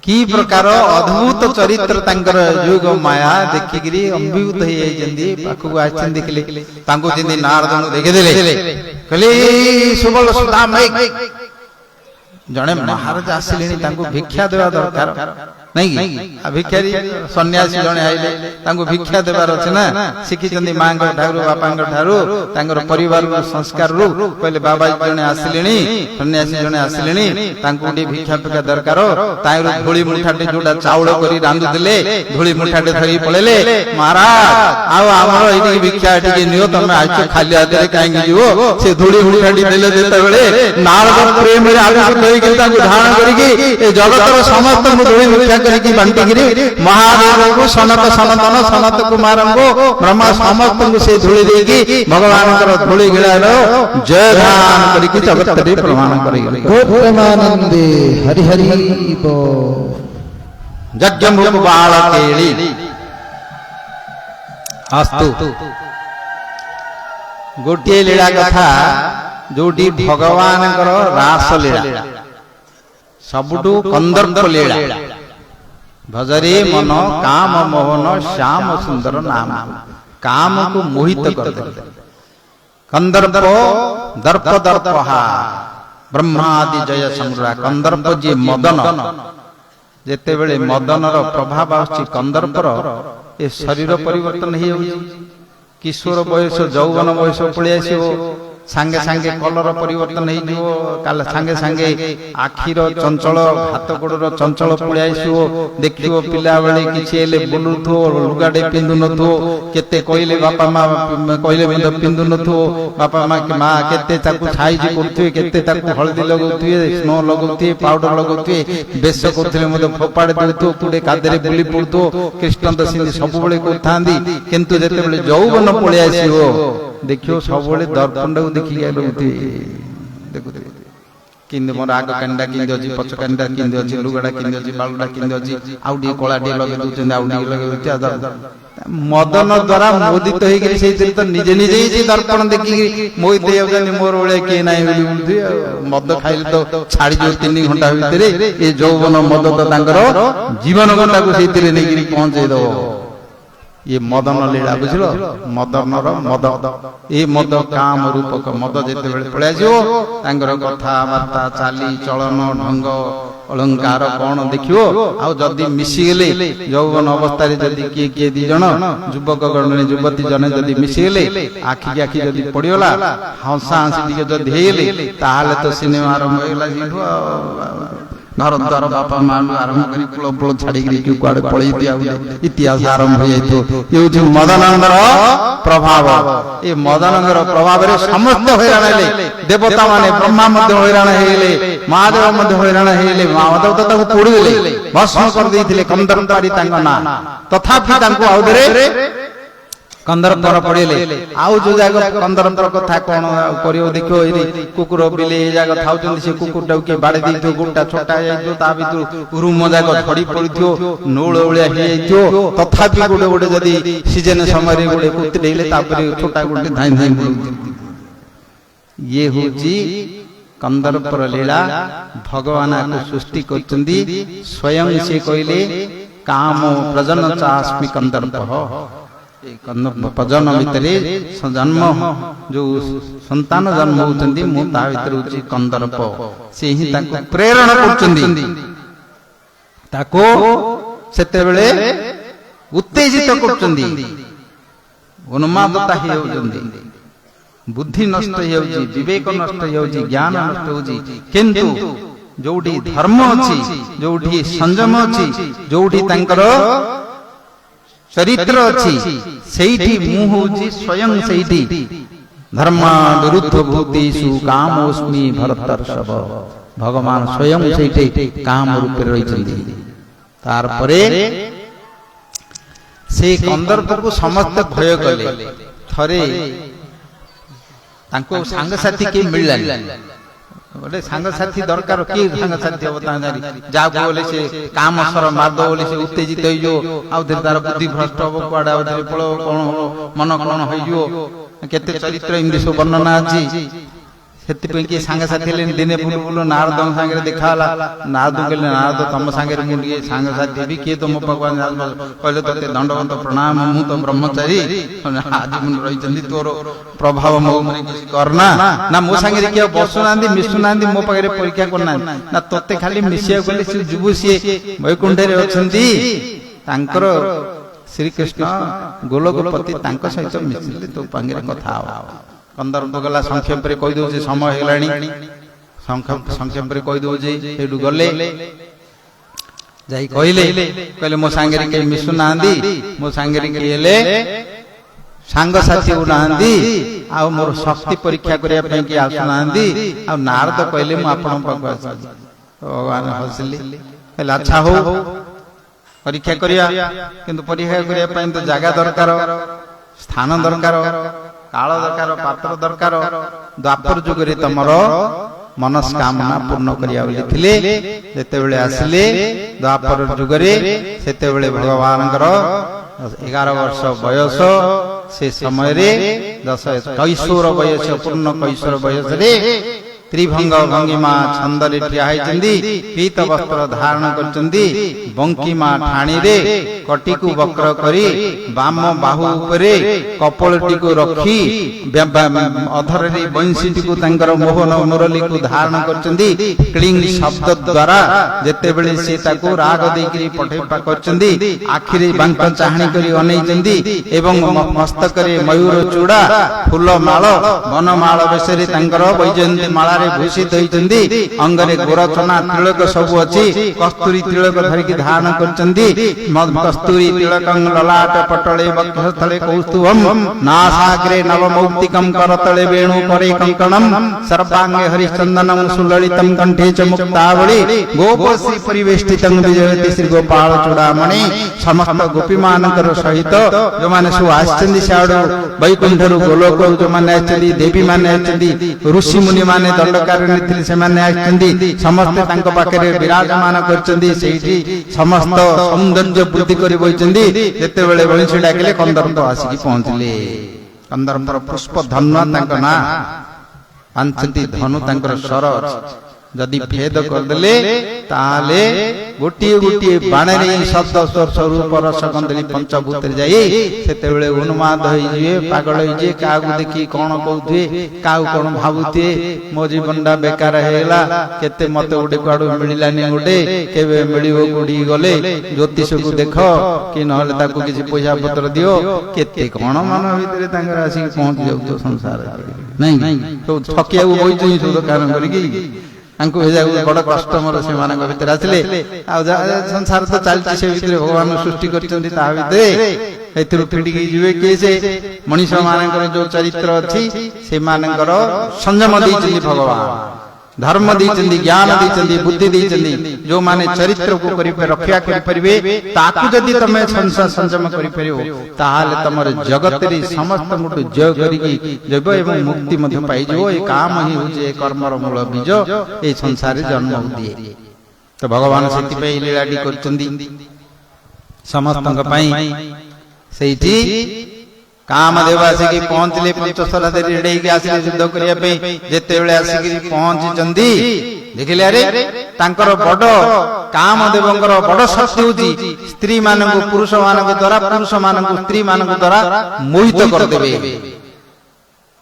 କି ପ୍ରକାର ଅଦ୍ଭୁତ ଚରିତ୍ର ତାଙ୍କର ଯୋଗ ମାୟା ଦେଖିକିରି ଅଭିଭୂତ ହେଇଯାଇଛନ୍ତି। ପାଖକୁ ଆସିଛନ୍ତି, ଦେଖିଲେ ତାଙ୍କୁ ଯେମିତି ନାରଦଙ୍କୁ ଦେଖିଦେଲେ, କହିଲେ ସୁବଳ ସୁଦାମ, ଜଣେ ମହାରାଜ ଆସିଲେଣି, ତାଙ୍କୁ ଭିକ୍ଷା ଦେବା ଦରକାର ନାଇଁ କି? ଭିକ୍ଷାରୀ ସନ୍ନ୍ୟାସୀ ଜଣେ ଆଇଲେ, ତାଙ୍କୁ ଭିକ୍ଷା ଦେବାର ଅଛି ନା। ଶିଖିଛନ୍ତି ମାଙ୍କ ଠାରୁ, ବାପାଙ୍କ ଠାରୁ, ତାଙ୍କର ପରିବାର ସଂସ୍କାରରୁ। କହିଲେ ବାବା ଜଣେ ଆସିଲେଣି, ସନ୍ନ୍ୟାସୀ ଜଣେ ଆସିଲେଣି, ତାଙ୍କୁ ଟିକେ ଭିକ୍ଷା ଫିକ୍ଷା ଦରକାର। ତାଙ୍କର ଧୂଳି ମୁଠାଟେ ଯୋଉଟା ଚାଉଳ କରି ରାନ୍ଧୁଥିଲେ, ଧୂଳି ମୁଠାଟେ ଧରିକି ପଳେଇଲେ। ମହାରାଜ, ଆଉ ଆମର ଏଇଠି ଭିକ୍ଷା ଟିକେ ନିଅ, ତମେ ଆଇଛ ଖାଲି ହାତରେ କାହିଁକି ଯିବ? ସେ ଧୂଳି ମୁଠାଟି ଦେଲେ ଯେତେବେଳେ, ନାରଦ ପ୍ରେମରେ ଆବିର୍ଭୂତ ହେଇକି ତାଙ୍କୁ ଧାରଣ କରିକି ଏ ଜଗତର ସମସ୍ତଙ୍କୁ ଧୂଳି ମୁଠା କରିକି ବାଣ୍ଟିକିରି ମହାଦେବଙ୍କୁ, ସନତ ସନତନ ସନତ କୁମାରଙ୍କୁ, ବ୍ରହ୍ମା ସମସ୍ତଙ୍କୁ ସେ ଧୂଳି ଦେଇକି ଭଗବାନଙ୍କର ଧୂଳି ଗିଳାର ଜୟଗାନ କରିକି ଜଗତରେ ପ୍ରମାଣ କରିଗଲେ। ପ୍ରେମାନନ୍ଦୀ ହରି ହରି ଯଜ୍ଞ ମୁଖ ବାଳ କେଳି। ଅସ୍ତୁ, ଗୋଟିଏ ଲୀଳା କଥା ଯୋଉଠି ଭଗବାନଙ୍କର ରାସ ଲୀଳା, ସବୁଠୁ କନ୍ଦର୍ପ ଲୀଳା। ଭଜରେ ମନ କାମ ମୋହନ ଶ୍ୟାମ ସୁନ୍ଦର ନାମ, କାମକୁ ମୋହିତ କରିଦେଲେ। କନ୍ଦର୍ପ ଦର୍ପ ଦର୍ପହା ବ୍ରହ୍ମାଦି ଜୟ ସଂଗ୍ରହ। କନ୍ଦର୍ପ ଯିଏ ମଦନ, ଯେତେବେଳେ ମଦନର ପ୍ରଭାବ ଆସୁଛି କନ୍ଦର୍ପର, ଏ ଶରୀର ପରିବର୍ତ୍ତନ ହେଇଯାଉଛି। କିଶୋର ବୟସ, ଯୌବନ ବୟସ ପଳେଇ ଆସିବ, ସାଙ୍ଗେ ସାଙ୍ଗେ କଲର ପରିବର୍ତ୍ତନ ହେଇଯିବ, ସାଙ୍ଗେ ସାଙ୍ଗେ ଆଖିର ଚଞ୍ଚଳ, ହାତ ଗୋଡର ଚଞ୍ଚଳ ପଳେଇ ଆସିବ। ଦେଖିବ ପିଲାବେଳେ କିଛି ହେଲେ ବୁଲୁଥିବ, ଲୁଗାଟେ ପିନ୍ଧୁନଥିବ, କେତେ କହିଲେ ବାପା ମା କହିଲେ ମଧ୍ୟ ପିନ୍ଧୁନଥିବ। ବାପା ମା କେତେ ତାକୁ ସାଇଜ କରୁଥିବେ, କେତେ ତାକୁ ହଳଦୀ ଲଗାଉଥିବେ, ସ୍ନୋ ଲଗାଉଥିବେ, ପାଉଡର ଲଗାଉଥିବେ, ବେଶ କରୁଥିଲେ ମଧ୍ୟ ଫୋପାଡ଼ି ଦେଉଥିବ, ପୁଡେ କାଦେରେ ବୁଲି ପଡୁଥିବ, କୃଷ୍ଣ ତ ସେମିତି ସବୁବେଳେ କରୁଥାନ୍ତି। କିନ୍ତୁ ଯେତେବେଳେ ଯୌବନ ପଳେଇ ଆସିବ ଦେଖିବ ସବୁବେଳେ ଦର୍ପଣଟାକୁ ଦେଖିକି ରହୁଥିବେ, ଦେଖୁଥିବେ କେମିତି ମୋର ଆଗ କାନିଟା କେମିତି ଅଛି, ପଛ କାନିଟା କେମିତି ଅଛି, ଲୁଗାଟା କେମିତି ଅଛି, ବାଳୁଟା କେମିତି ଅଛି, ଆଉ ଟିକେ କଳା ଟିକେ ଲଗେଇ ଦଉଛନ୍ତି, ଆଉ ଟିକେ ଲଗେଇ ଦଉଛନ୍ତି। ମଦନ ଦ୍ଵାରା ମୋଦିତ ହେଇକରି ସେଇଥିରେ ତ ନିଜେ ନିଜେ ହିଁ ଦର୍ପଣ ଦେଖିକି ମୋହିତ ହେଇଯାଉଛନ୍ତି, ମୋର ଭଳିଆ କିଏ ନାହିଁ ବୋଲି ବୁଲୁଥିବେ। ମଦ ଖାଇଲେ ତ ଛାଡିଯିବ 3 ଘଣ୍ଟା ଭିତରେ। ଏ ଯୌବନ ମଦ ତ ତାଙ୍କର ଜୀବନ ଘଣ୍ଟାକୁ ସେଇଥିରେ ନେଇକିରି ପହଞ୍ଚେଇ ଦବ। ये मदन लीला बुझल, मदनर मद, ये मद काम रूपक मद जिते पलि आसर कथबार्ता चाली चलन ढंग अलंकार कौन देखियो। आउ जदि मिसीगले यौवन अवस्था जदि किए किए 2 जन युवक गण युवती जने जदि मिसीगले आखि की आखि जदि पड़गला, हंसा हंसी टे जदि हेले ताहले तो सिनेमा आरंभ होगा। घर द्वार बापा माँ आरंभ कर कूल फूल छाड़ी कुआड़े पलि इतिहास आरंभ हो मदनंदर प्रभाव। ये मदनंदर प्रभाव समस्त हैरान हेले, देवता माने ब्रह्मा हैरान हेले, महादेव हैरान हेले। महादेव तो पोड़ीदे भस्म कर कंदर्पारी ना, तथापि आउे कंदर्पर पड़े। आउ जो जाग कंदर्पर कथा कौन कर देखो, कुकुर बिले जाग था से कुकुर टाक किए बाड़े दे गोटा छोटा भर रूम जाक झड़ी पड़ो नौल भाया, तथापि गोटे गोटे जदि सीजन समय गोटे कुत्ते छोटा गोटे धाई धाई ये हूँ कंदर्पर लीला। भगवान को सृष्टि कर स्वयं से कहले काम प्रजन चास्मि कंदर्प। प्रजन भितर जन्म जो संतान जन्म होती मुझे कंदर्प से ही प्रेरणा कर उत्तेजित कर उन्मादता बुद्धि नष्ट हो, विवेक नष्ट हो, ज्ञान नष्ट हो। किंतु जोटी धर्म अच्छी, जोटी संयम अच्छी, जोटी चरित्र अच्छी, सेठी मु होची स्वयं सेठी धर्मा विरुद्ध भूतेषु कामोस्मि भरतर्षभ। भगवान स्वयं सेठी काम रूप रही। तार परे से कंदर्प को समस्त भय कले। थरे तांको सांगसाथी के मिलला, गोटे सांगसाथी दरकार, किए सांगसाथी हम जाको बोले से काम सर मारद बोले से उत्तेजित हो, तार बुद्धि भ्रष्ट हम कड़े पल कौन मन कौन हो, केते चरित्र एमती सब वर्णना अच्छी। से किए सांगसाथी दिने बुलू बुलू नारद सागर देखा, नारद कहले नारद तुम सागे मुझे सांगसाथी भी किए तो मो भगवान कहले ते दंडवत प्रणाम, मु तो ब्रह्मचारी आज रही तोर प्रभाव मो करना ना, मो सागे किए बसुना मिशुना मो पाखे परीक्षा करना ना, तोते खाली मिसिया गले से जुबु सी वैकुंठ श्रीकृष्ण गोलोकपति सहित मिसिले तो पांगे कथा। कंदर्प गला संक्षेप कहीदे समय है, संक्षेप कहीदे गले कहले मो सांगे कहीं मिशुना, मो सांगे किए सांगसाथी नहांती, आ मोर शक्ति परीक्षा करने किए आसुना। नारद कहले भगवान हसिले कहले अच्छा हो परीक्षा करिया, किंतु परीक्षा करने तो जगह दरकार, स्थान दरकार, काल दरकार, पात्र दरकार। द्वापर जुग रे तमर मनस्कामना पूर्ण करिया बोली जेतेबेले आसिले द्वापर जुग रे, सेतेबेले भगवानकर 11 वर्ष बयस, से समय रे 10 कैशोर बयस, पूर्ण कैशोर बयस रे ତ୍ରିଭଙ୍ଗ ଭଙ୍ଗିମା ଛନ୍ଦରେ ଠିଆ ହେଇଛନ୍ତି, ପୀତ ବସ୍ତ୍ର ଧାରଣ କରିଛନ୍ତି, ବଙ୍କିମା ଠାଣିରେ କଟିକୁ ବକ୍ର କରି ବାମ ବାହୁ ଉପରେ କପଳଟିକୁ ରଖି ଅଧରରେ ବଂଶୀଟିକୁ ତାଙ୍କର ମୋହନ ମୁରଲୀକୁ ଧାରଣ କରିଛନ୍ତି। କ୍ଲିଂ ଶବ୍ଦ ଦ୍ୱାରା ଯେତେବେଳେ ସେ ତାକୁ ରାଗ ଦେଇକରି ପଠେଇବା କରିଛନ୍ତି, ଆଖିରେ ବାଙ୍କ ଚାହାଣୀ କରି ଅନେଇଛନ୍ତି ଏବଂ ମସ୍ତକରେ ମୟୂର ଚୂଡା ଫୁଲ ମାଳ ବନମାଳ ବେଶରେ ତାଙ୍କର ବୈଜୟନ୍ତୀ ମାଳାରେ ଭୂଷିତ ହୋଇଛନ୍ତି। ଅଙ୍ଗରେ ଗୋରଚନା ତିଳକ ସବୁ ଅଛି। କସ୍ତୁରୀ ତିଳକ ଧରିକି ଧାରଣ କରିଛନ୍ତି। କସ୍ତୁରୀ ତିଳକଂ ଲଲାଟ ପଟଳେ ବକ୍ଷସ୍ଥଳେ କୌସ୍ତୁଭମ୍ ନାସାଗ୍ରେ ନବମୌକ୍ତିକଂ କରତଳେ ବେଣୁ ପରେ କଙ୍କଣମ୍ ସର୍ବାଙ୍ଗେ ହରିଚନ୍ଦନଂ ସୁଲଳିତଂ କଣ୍ଠେ ଚ ମୁକ୍ତାବଳୀ ଗୋପଶ୍ରୀ ପରିବେଷ୍ଟିତଂ ବିଜୟତି ଶ୍ରୀ ଗୋପାଳ ଚୂଡାମଣି। ସମସ୍ତ ଗୋପୀମାନଙ୍କର ସହିତ ଯୋଉମାନେ ସବୁ ଆସିଛନ୍ତି ସିଆଡୁ ବୈକୁଣ୍ଠରୁ ଗୋଲୋକରୁ ଯୋଉମାନେ ଆସିଛନ୍ତି, ଦେବୀମାନେ ଆସିଛନ୍ତି, ଋଷି ମୁନି ମାନେ ଦଣ୍ଡକାରଣୀ ଥିଲେ ସେମାନେ ଆସିଛନ୍ତି, ସମସ୍ତେ ତାଙ୍କ ପାଖରେ ବିରାଜମାନ କରିଛନ୍ତି। ସେଇଠି ସମସ୍ତ ସୌନ୍ଦର୍ଯ୍ୟ ବୃଦ୍ଧି କରି ବହିଛନ୍ତି। ଯେତେବେଳେ ବଂଶୀ ଡାକିଲେ କନ୍ଦର୍ପ ଆସିକି ପହଞ୍ଚିଲେ। କନ୍ଦର୍ପର ପୁଷ୍ପ ଧନ୍ୱା ତାଙ୍କ ନାଁ, ପାଞ୍ଚଟି ଧନୁ ତାଙ୍କର ସ୍ୱର ଅଛି। ଯଦି ଭେଦ କରିଦେଲେ ତାହେଲେ ଗୋଟିଏ ଗୋଟିଏ ବାଣରେ ଶବ୍ଦ ସ୍ୱର ରୂପ ରସ ଗନ୍ଧଳି ପଞ୍ଚଭୂତରେ ଯାଇ ସେତେବେଳେ ଉନ୍ମାଦ ହେଇଯିବେ, ପାଗଳ ହେଇଯିବେ। କାହାକୁ ଦେଖି କଣ କହୁଥିବେ, କାହାକୁ କଣ ଭାବୁଥିବେ, ମୋ ଜୀବନଟା ବେକାର ହେଇଗଲା, କେତେ ମତେ ଗୋଟେ କୁଆଡୁ ମିଳିଲାନି, ଗୋଟେ କେବେ ମିଳିବ, କୋଉଠିକି ଗଲେ ଜ୍ୟୋତିଷକୁ ଦେଖ କି ନହେଲେ ତାକୁ କିଛି ପଇସା ପତ୍ର ଦିଅ, କେତେ କଣ ମନ ଭିତରେ ତାଙ୍କର ଆସିକି ପହଞ୍ଚି ଯାଉଥିବ ସଂସାର। ନାଇଁ ସବୁ ଠକିବାକୁ ବଇଛନ୍ତି ସବୁ ଦୋକାନ କରିକି, ତାଙ୍କୁ ବଡ କଷ୍ଟମର ସେମାନଙ୍କ ଭିତରେ ଆସିଲେ। ଆଉ ସଂସାର ତ ଚାଲିଛି, ସେ ଭିତରେ ଭଗବାନ ସୃଷ୍ଟି କରିଛନ୍ତି, ତା ଭିତରେ ଏଥିରୁ ଫିଟିକି ଯିବେ କିଏ? ସେ ମଣିଷ ମାନଙ୍କର ଯୋଉ ଚରିତ୍ର ଅଛି ସେମାନଙ୍କର ସଂଯମ ଦେଇଛନ୍ତି ଭଗବାନ, ଧର୍ମ ଦେଇଛନ୍ତି, ଜ୍ଞାନ ଦେଇଛନ୍ତି, ବୁଦ୍ଧି ଦେଇଛନ୍ତି। ଯୋଉମାନେ ଚରିତ୍ରକୁ ରକ୍ଷା କରିପାରିବେ, ତାକୁ ଯଦି ତମେ ସଂଯମ କରିପାରିବ ତାହେଲେ ତମର ଜଗତରେ ସମସ୍ତଙ୍କଠୁ ଜୟ କରିକି ଯିବ ଏବଂ ମୁକ୍ତି ମଧ୍ୟ ପାଇଯିବ। ଏ କାମ ହିଁ ହଉଛି ଏ କର୍ମର ମୂଳ ବୀଜ, এই ସଂସାରରେ ଜନ୍ମ ଦିଏ। ତ ଭଗବାନ ସେଥିପାଇଁ ଲୀଳାଟି କରିଛନ୍ତି ସମସ୍ତଙ୍କ ପାଇଁ। ସେଇଠି କାମଦେବ ଆସିକି ପହଞ୍ଚିଲେ, ପଞ୍ଚଶରା ରେଡେଇକି ଆସିଲେ ଯୁଦ୍ଧ କରିବା ପାଇଁ। ଯେତେବେଳେ ଆସିକି ପହଞ୍ଚିଛନ୍ତି ଦେଖିଲେ ଆରେ ତାଙ୍କର ବଡ କାମଦେବଙ୍କର ବଡ ଶକ୍ତି ହଉଛି ସ୍ତ୍ରୀ ମାନଙ୍କୁ ପୁରୁଷ ମାନଙ୍କ ଦ୍ୱାରା, ପୁରୁଷ ମାନଙ୍କୁ ସ୍ତ୍ରୀ ମାନଙ୍କ ଦ୍ୱାରା ମୋହିତ କରିଦେବେ।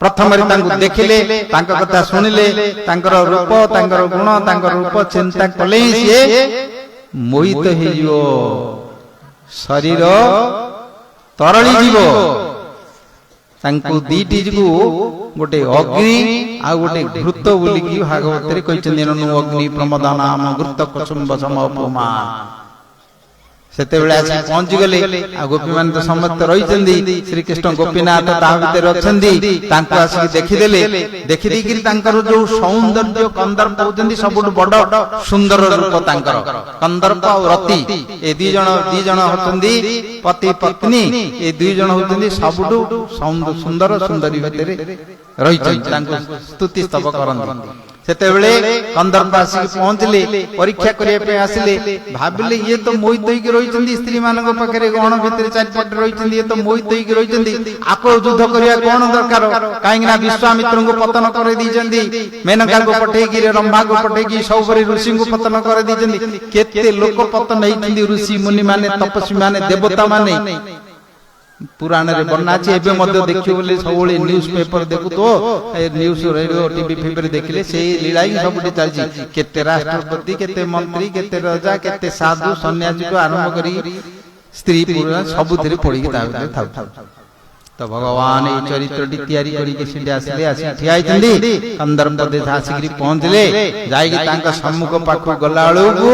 ପ୍ରଥମରେ ତାଙ୍କୁ ଦେଖିଲେ, ତାଙ୍କ କଥା ଶୁଣିଲେ, ତାଙ୍କର ରୂପ, ତାଙ୍କର ଗୁଣ, ତାଙ୍କର ରୂପ ଚିନ୍ତା କଲେ ସିଏ ମୋହିତ ହେଇଯିବ, ଶରୀର ତରଳି ଯିବ। ତାଙ୍କୁ ଦିଟି ଯୋଗୁ ଗୋଟେ ଅଗ୍ନି ଆଉ ଗୋଟେ ଘୃତ ବୋଲିକି ଭାଗବତରେ କହିଛନ୍ତି, ଅଗ୍ନି ପ୍ରମଦାନ ଆମ ଘୃତ କୁସୁମ୍ବ ସମପମା। ସେତେବେଳେ ଆସି ପହଞ୍ଚିଗଲେ। ଆଉ ଗୋପୀମାନେ ତ ସମସ୍ତେ ରହିଛନ୍ତି, ଶ୍ରୀକୃଷ୍ଣ ଗୋପୀନାଥ ତା ଭିତରେ ଅଛନ୍ତି। ତାଙ୍କୁ ଆସିକି ଦେଖିଦେଲେ, ଦେଖିଦେଇକିରି ତାଙ୍କର ଯୋଉ ସୌନ୍ଦର୍ଯ୍ୟ, କନ୍ଦର୍ପ ହଉଛନ୍ତି ସବୁଠୁ ବଡ ସୁନ୍ଦର ରୂପ ତାଙ୍କର। କନ୍ଦର୍ପ ଆଉ ରତି ଏ ଦି ଜଣ ହଉଛନ୍ତି ପତି ପତ୍ନୀ। ଏ ଦୁଇ ଜଣ ହଉଛନ୍ତି ସବୁଠୁ ସୁନ୍ଦର ସୁନ୍ଦରୀ ଭିତରେ ରହିଛନ୍ତି, ତାଙ୍କୁ ସ୍ତୁତି ସ୍ତବ କରନ୍ତି। ସେତେବେଳେ କନ୍ଦର୍ପ ଆସିକି ପହଞ୍ଚିଲେ, ପରୀକ୍ଷା କରିବା ପାଇଁ ଆସିଲେ। ଭାବିଲେ ଇଏ ତ ମୋହିତ ହେଇକି ରହିଛନ୍ତି, ସ୍ତ୍ରୀ ମାନଙ୍କ ପାଖରେ ଗହଣ ଭିତରେ ଚାରିପଟେ ରହିଛନ୍ତି, ଇଏ ତ ମୋହିତ ହେଇକି ରହିଛନ୍ତି, ଆକୁ ଯୁଦ୍ଧ କରିବା କଣ ଦରକାର? କାହିଁକି ନା ବିଶ୍ୱାମିତ୍ରଙ୍କୁ ପତନ କରିଦେଇଛନ୍ତି, ମେନକାକୁ ପଠେଇକି, ରମ୍ଭାକୁ ପଠେଇକି, ସବୁପରି ଋଷିଙ୍କୁ ପତନ କରିଦେଇଛନ୍ତି। କେତେ ଲୋକ ପତନ ହେଇଛନ୍ତି, ଋଷି ମୁନି ମାନେ, ତପସ୍ୱୀ ମାନେ, ଦେବତା ମାନେ। ପୁରାଣରେ ବର୍ଣ୍ଣନା ଅଛି। ଏବେ ମଧ୍ୟ ଦେଖିବ ବୋଲି ସବୁବେଳେ ନ୍ୟୁଜ ପେପର ଦେଖୁଥିବ, ନ୍ୟୁଜ ରେଡିଓ ଟିଭି ଫିଭିରେ ଦେଖିଲେ ସେଇ ଲୀଳା ହିଁ ସବୁଠି ଚାଲିଛି। କେତେ ରାଷ୍ଟ୍ରପତି, କେତେ ମନ୍ତ୍ରୀ, କେତେ ରାଜା, କେତେ ସାଧୁ ସନ୍ନ୍ୟାସୀଠୁ ଆରମ୍ଭ କରି ସ୍ତ୍ରୀ ପୁରୁଷ ସବୁଥିରେ ପଡିକି ତା ଭିତରେ ଥାଉ। ତ ଭଗବାନ ଏଇ ଚରିତ୍ରଟି ତିଆରି କରିକି ସେଠି ଆସିଲେ, ଆସିକି ଠିଆ ହେଇଛନ୍ତି। କନ୍ଦର୍ପ ଦେଶ ଆସିକି ପହଞ୍ଚିଲେ, ଯାଇକି ତାଙ୍କ ସମ୍ମୁଖ ପାଖକୁ ଗଲା ବେଳକୁ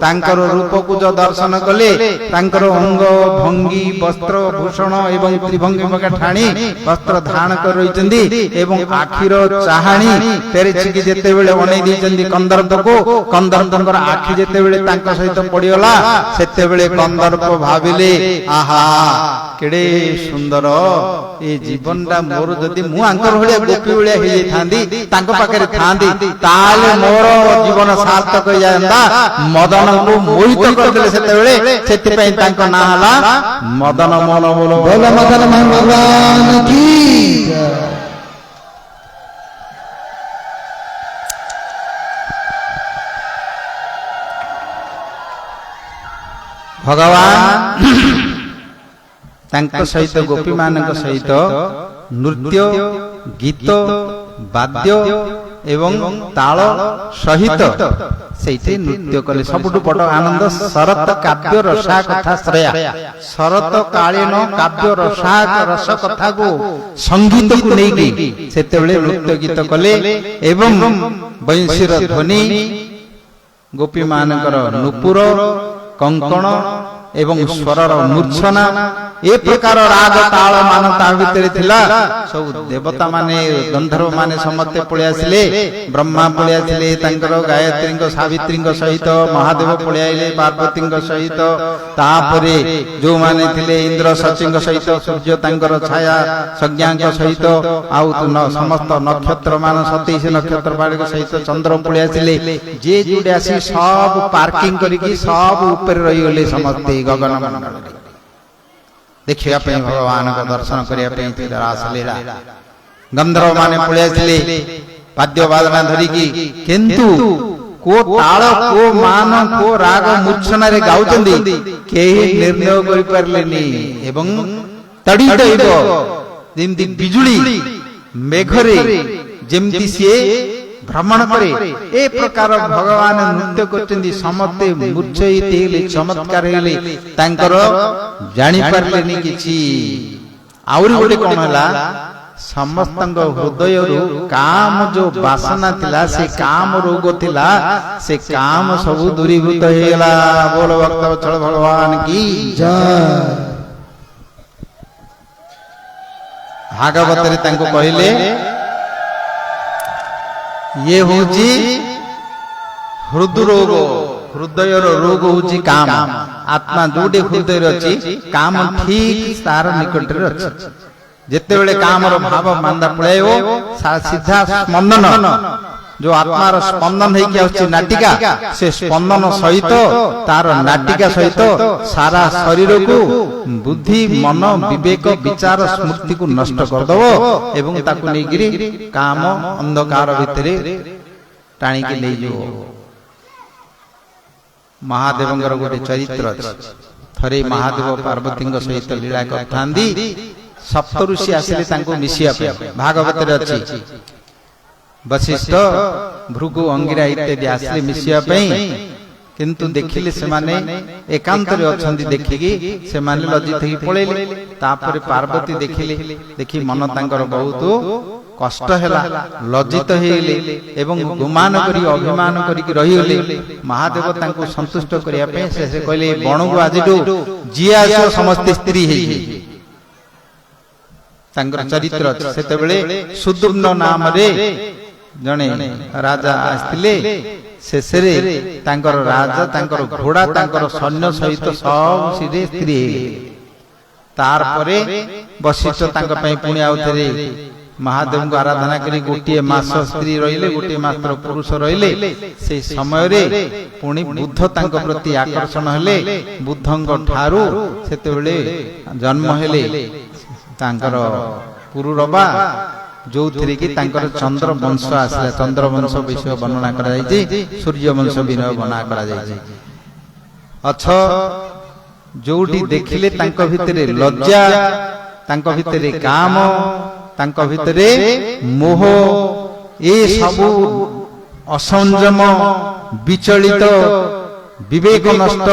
ତାଙ୍କର ରୂପକୁ ଯୋଉ ଦର୍ଶନ କଲେ, ତାଙ୍କର ଅଙ୍ଗ ଭଙ୍ଗୀ, ବସ୍ତ୍ର ଭୂଷଣ ଏବଂ ତ୍ରିଭଙ୍ଗୀ ଠାଣି ବସ୍ତ୍ର ଧାରଣ କରି ରହିଛନ୍ତି ଏବଂ ଆଖିର ଚାହାଣୀ ତେରିଚିକି ଯେତେବେଳେ ଅନେଇ ଦେଇଛନ୍ତି କନ୍ଦର୍ପକୁ, କନ୍ଦର୍ପଙ୍କର ଆଖି ଯେତେବେଳେ ତାଙ୍କ ସହିତ ପଡିଗଲା, ସେତେବେଳେ କନ୍ଦର୍ପ ଭାବିଲେ, ଆହା କେଡେ ସୁନ୍ଦର ଏ ଜୀବନଟା ମୋର। ଯଦି ମୁଁ ଆଙ୍କର ଭଳିଆ ଗୋପୀ ଭଳିଆ ହେଇଯାଇଥାନ୍ତି, ତାଙ୍କ ପାଖରେ ଥାନ୍ତି, ତାହେଲେ ମୋର ଜୀବନ ସାର୍ଥକ ହେଇଯାଆନ୍ତା। ମଦନକୁ ମୋହିତ କରିଦେଲେ ସେତେବେଳେ, ସେଥିପାଇଁ ତାଙ୍କ ନାଁ ହେଲା ମଦନ ମୋହନ। ବୋଲ ମଦନ ଭଗବାନ କି ଭଗବାନ ତାଙ୍କ ସହିତ ଗୋପୀମାନଙ୍କ ସହିତ ନୃତ୍ୟ ଗୀତ ବାଦ୍ୟ ଏବଂ ତାଳ ସହିତ ସେଇଠି ନୃତ୍ୟ କଲେ। ସବୁଠୁ ବଡ଼ ଆନନ୍ଦ ଶରତ କାବ୍ୟ ରସା କଥା ଶ୍ରେୟା। ଶରତ କାଳୀନ କାବ୍ୟ ରସ କଥାକୁ ସଙ୍ଗୀତକୁ ନେଇକି ସେତେବେଳେ ନୃତ୍ୟ ଗୀତ କଲେ ଏବଂ ବଂଶୀର ଧ୍ୱନି, ଗୋପୀମାନଙ୍କର ନୂପୁର, କଙ୍କଣ ଏବଂ ସ୍ୱରର ମୂର୍ଚ୍ଛନା, ଏ ପ୍ରକାର ରାଗ ତାଳ ମାନ ତା ଭିତରେ ଥିଲା। ସବୁ ଦେବତା ମାନେ, ଗନ୍ଧର୍ବ ମାନେ ସମସ୍ତେ ପଳେଇ ଆସିଲେ। ବ୍ରହ୍ମା ପଳେଇ ଆସିଲେ ତାଙ୍କର ଗାୟତ୍ରୀଙ୍କ ସାବିତ୍ରୀଙ୍କ ସହିତ, ମହାଦେବ ପଳେଇ ଆସିଲେ ପାର୍ବତୀଙ୍କ ସହିତ। ତାପରେ ଯୋଉମାନେ ଥିଲେ ଇନ୍ଦ୍ର ସଚିଙ୍କ ସହିତ, ସୂର୍ଯ୍ୟ ତାଙ୍କର ଛାୟା ସଂଜ୍ଞାଙ୍କ ସହିତ, ଆଉ ସମସ୍ତ ନକ୍ଷତ୍ର ମାନ 27 ନକ୍ଷତ୍ର ବାଳିକ ସହିତ ଚନ୍ଦ୍ର ପଳେଇ ଆସିଲେ। ଯିଏ ଯୋଉଠି ଆସି ସବୁ ପାର୍କିଂ କରିକି ସବୁ ଉପରେ ରହିଗଲେ ସମସ୍ତେ ଗଗନ ମଣ୍ଡଳରେ ଦେଖିବା ପାଇଁ, ଭଗବାନଙ୍କ ଦର୍ଶନ କରିବା ପାଇଁ ରାସଲୀଳା। ଗନ୍ଧର୍ବ ମାନେ ପଳେଇ ଆସିଲେ ବାଦ୍ୟ ବାଦନା ଧରିକି, କିନ୍ତୁ କୋ ତାଳ କୋ ମାନ କୋ ରାଗ ମୂର୍ଚ୍ଛନାରେ ଗାଉଛନ୍ତି କେହି ନିର୍ଣ୍ଣୟ କରିପାରିଲେନି। ଏବଂ ତଡ଼ିତ ଯେମିତି ବିଜୁଳି ମେଘରେ ଯେମିତି ସିଏ ଭ୍ରମଣ କରେ, ଏ ପ୍ରକାର ଭଗବାନ ନୃତ୍ୟ କରୁଛନ୍ତି। ସମସ୍ତେ ମୂର୍ଚ୍ଛିତ ହେଲେ, ଚମତ୍କାର ହେଲେ, ତାଙ୍କର ଜାଣିପାରିଲେନି କିଛି। ଆହୁରି ଗୋଟେ କଣ ହେଲା, ସମସ୍ତଙ୍କ ହୃଦୟରୁ କାମ ଯୋଉ ବାସନା ଥିଲା, ସେ କାମ ରୋଗ ଥିଲା, ସେ କାମ ସବୁ ଦୂରୀଭୂତ ହେଇଗଲା। ବୋଲ ଭକ୍ତ ବତ୍ସଳ ଭଗବାନ କି ଜୟ। ଭାଗବତରେ ତାଙ୍କୁ କହିଲେ ଇଏ ହଉଛି ହୃଦରୋଗ, ହୃଦୟର ରୋଗ ହଉଛି କାମ। ଆତ୍ମା ଯୋଉଠି ହୃଦୟରେ ଅଛି, କାମ ଠିକ ତାର ନିକଟରେ ଅଛି। ଯେତେବେଳେ କାମର ଭାବ ମାନ୍ଦା ପଳାଇବ, ସିଧା ସ୍ପନ୍ଦନ, ଯୋଉ ଆତ୍ମାର ସ୍ପନ୍ଦନ ହେଇକି ଆସୁଛି ନାଟିକା, ସେ ସ୍ପନ୍ଦନ ସହିତ ତାର ନାଟିକା ସହିତ ସାରା ଶରୀରକୁ, ବୁଦ୍ଧି ମନ ବିବେକ ବିଚାର ସ୍ମୃତିକୁ ନଷ୍ଟ କରିଦବ ଏବଂ ତାକୁ ନେଇକିରି କାମ ଅନ୍ଧକାର ଭିତରେ ଟାଣିକି ନେଇଯିବ। ମହାଦେବଙ୍କର ଗୋଟେ ଚରିତ୍ର ଅଛି। ଥରେ ମହାଦେବ ପାର୍ବତୀଙ୍କ ସହିତ ଲୀଳା କରିଥାନ୍ତି। ସପ୍ତଋଷି ଆସିଲେ ତାଙ୍କୁ ମିଶିବା ପାଇଁ, ଭାଗବତରେ ଅଛି। ବଶିଷ୍ଠ, ଭୃଗୁ, ଅଙ୍ଗିରା ଇତ୍ୟାଦି ଆସିଲେ ମିଶିବା ପାଇଁ, କିନ୍ତୁ ଦେଖିଲେ ସେମାନେ ଏକାନ୍ତରେ ଅଛନ୍ତି। ଦେଖିକି ସେମାନେ ଲଜ୍ଜିତ ହେଇ ପଳେଇଲେ। ତାପରେ ପାର୍ବତୀ ଦେଖିଲେ, ଦେଖି ମନ ତାଙ୍କର ବହୁତ କଷ୍ଟ ହେଲା, ଲଜ୍ଜିତ ହେଇଗଲେ ଏବଂ ଗୁମାନ କରି ଅଭିମାନ କରିକି ରହିଗଲେ। ମହାଦେବ ତାଙ୍କୁ ସନ୍ତୁଷ୍ଟ କରିବା ପାଇଁ ସେ କହିଲେ, ବଣକୁ ଆଜିଠୁ ଯିଏ ଆସିବ ସମସ୍ତେ ସ୍ତ୍ରୀ ହେଇଯିବେ। ତାଙ୍କର ଚରିତ୍ର ଅଛି। ସେତେବେଳେ ସୁଦୁମ୍ନ ନାମରେ ଜଣେ ରାଜା ଆସିଥିଲେ। ଶେଷରେ ତାଙ୍କର ରାଜା, ତାଙ୍କର ଘୋଡା, ତାଙ୍କର ସୈନ୍ୟ ସହିତ ସବୁ ସ୍ତ୍ରୀ ହେଇଗଲେ। ତାପରେ ବଶିଷ୍ଠ ତାଙ୍କ ପାଇଁ ପୁଣି ଆଉଥରେ ମହାଦେବଙ୍କୁ ଆରାଧନା କରି ଗୋଟିଏ ମାସ ସ୍ତ୍ରୀ ରହିଲେ, ଗୋଟିଏ ମାତ୍ର ପୁରୁଷ ରହିଲେ। ସେଇ ସମୟରେ ପୁଣି ବୁଦ୍ଧ ତାଙ୍କ ପ୍ରତି ଆକର୍ଷଣ ହେଲେ। ବୁଦ୍ଧଙ୍କ ଠାରୁ ସେତେବେଳେ ଜନ୍ମ ହେଲେ ତାଙ୍କର ପୁରୁରବା, ଯୋଉଥିରେ କି ତାଙ୍କର ଚନ୍ଦ୍ର ବଂଶ ଆସିଲା। ଚନ୍ଦ୍ର ବଂଶ ବିଷୟ ବର୍ଣ୍ଣନା କରାଯାଇଛି, ସୂର୍ଯ୍ୟ ବଂଶ ବିନୟ ବର୍ଣ୍ଣନା କରାଯାଇଛି। ଅଛ ଯୋଉଠି ଦେଖିଲେ ତାଙ୍କ ଭିତରେ ଲଜ୍ଜା, ତାଙ୍କ ଭିତରେ କାମ, ତାଙ୍କ ଭିତରେ ମୋହ, ଏ ସବୁ ଅସଂଯମ, ବିଚଳିତ, ବିବେକ ନଷ୍ଟ,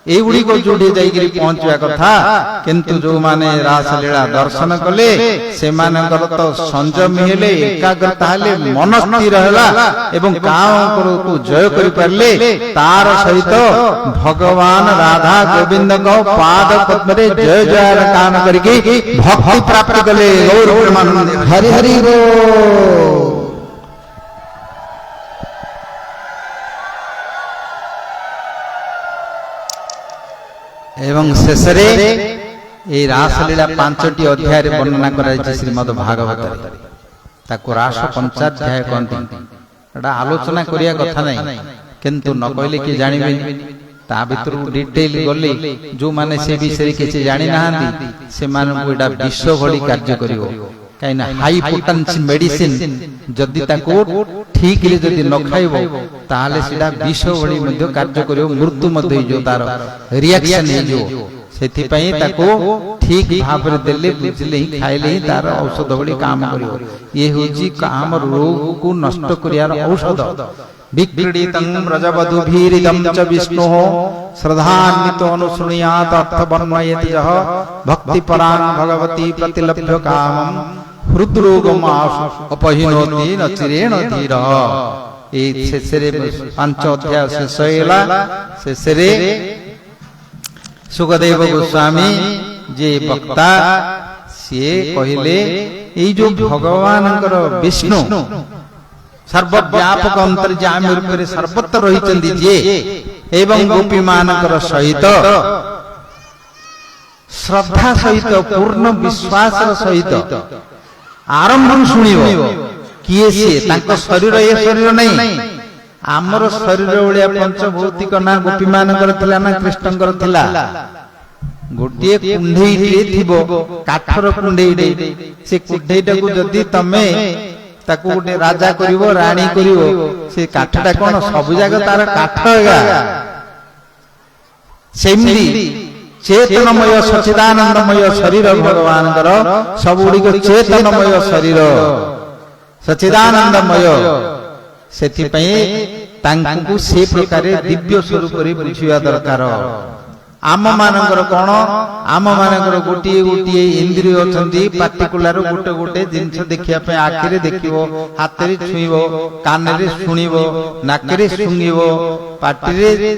এইগুড়িক যোଉଠି ଯାଇକିରି ପହଞ୍ଚିବା କଥା। କିନ୍ତୁ ଯୋଉମାନେ ରାସଲୀଳା ଦର୍ଶନ କଲେ, ସେମାନଙ୍କର ତ ସଂଯମୀ ହେଲେ, ଏକାଗ୍ରତା ହେଲେ, ମନ ସ୍ଥିର ହେଲା ଏବଂ କାମକୁ ଜୟ କରିପାରିଲେ। ତାର ସହିତ ଭଗବାନ ରାଧା ଗୋବିନ୍ଦଙ୍କ ପାଦ ପଦ୍ମରେ ଜୟ ଜୟ ଗାନ କରିକି ଭକ୍ତି ପ୍ରାପ୍ତ କଲେ। ଗୌର ପ୍ରେମାନନ୍ଦ ହରି ହରି ବୋଲ। ଏବଂ ଶେଷରେ এই রাসলীলা 5টি অধ্যায়ে বর্ণনা করা হয়েছে শ্রীমদ ভাগবତରେ। তাକୁ রাস পঞ্চাধ্যায় কহନ୍ତି। এটা আলোচনা করিয়া কথা নাই, কিন্তু ন কইলে কি জানিবেনি। তা ভিতরু ডিটেইল গলে जो माने से विषय किछि जानि नाहांती, सेमानकु एटा विश्व भଳି कार्य करिवो। कहीं हाई पोटेंसी मेडिसिन जदि ताको ठीक रे जदि न खाइबो ताले सिडा विष भली मध्ये कार्य करियो मृत्यु मध्ये जो तार रिएक्शन हे जो सेथि पई ताको ठीक भाव रे देले बुझले ही खाइले ही तार औषध भली काम करियो ये होची काम रोग को नष्ट करियार औषध विक्रीडितं रजवधुभिरिदं च विष्णुः श्रद्धान्वितो अनुशृणुयात् अर्थवर्णयति यः भक्तिपरां भगवती प्रतिलभ्य कामं हृद्रोगमाशु अपहिनोति न चिरेण धीरः ए शेषरे 5 अध्याय शेष होला शेषरे सुखदेव गोस्वामी जे वक्ता से कहिले ए जो भगवानकर विष्णु सर्वव्यापक अंतर्यामी रूप में सर्वत्र रही जे एवं गोपी मानकर सहित श्रद्धा सहित पूर्ण विश्वास सहित आरंभ शुणिबो किए सी तांको शरीर ए शरीर नहीं आमर शरीर ओलिया पंचभौतिक ना गोपी मानकर थिला ना कृष्णकर थिला गोटिए कुंढेई थिबो काठर कुंढेई से कुंढेईटा को जदी तमे ताकू गोटे राजा करिवो रानी करिवो से काठटा कोन सब जागा तार काठ हेगा सेमदी चेतनमय सच्चिदानंदमय शरीर भगवानकर सब गुडी चेतनमय शरीर सच्चिदानंदमय सेथि पई तांकु से प्रकार दिव्य स्वरूप रे बुझिया दरकार आम मानकर कोन आम मानकर गोटिए गोटिए इंद्रिय अछंती पार्टिकुलर गोटे गोटे जिंस देखिया पे आखि रे देखिवो हाथ रे छुइबो कान रे सुनिबो नाक रे सुंगिबो पाटी रे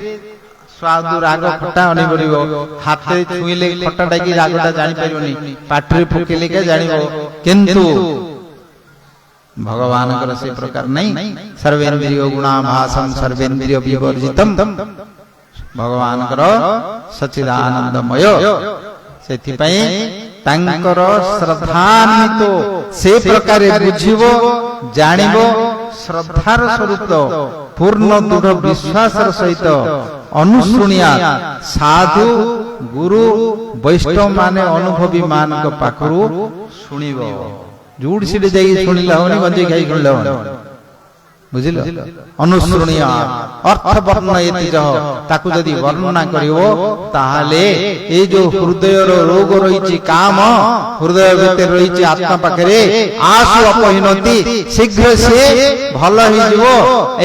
स्वाद राग खट्टा अनि बडिबो हाथ रे छुइले खट्टा डाकी रागटा जानि परिबोनी पाटी रे फुकेले के जानिबो किंतु भगवानकर से प्रकार नहीं सर्वेन्द्रिय गुणाभासम सर्वेन्द्रिय विवर्जितम भगवानकर सच्चिदानंदमय सेथि पई तांकर श्रद्धान्वित से प्रकार बुझिबो जानिबो श्रद्धार स्वरूप पूर्ण दृढ़ विश्वास सहित अनुशृणिया साधु गुरु वैष्णव माने अनुभवी मान पाखरु सुनिबो जुड़ सिडे जाई सुनिला होनी गंजे खाई सुनिला होनी बुझिलो अनुशृणिया अर्थ वर्णयति जह ताकु यदि वर्णना करिवो ताहाले ए जो हृदय रोग रहिछि काम हृदय भितर रहिछि आत्मा पाखरे आसु अपहिनति शीघ्र से भल हि जिवो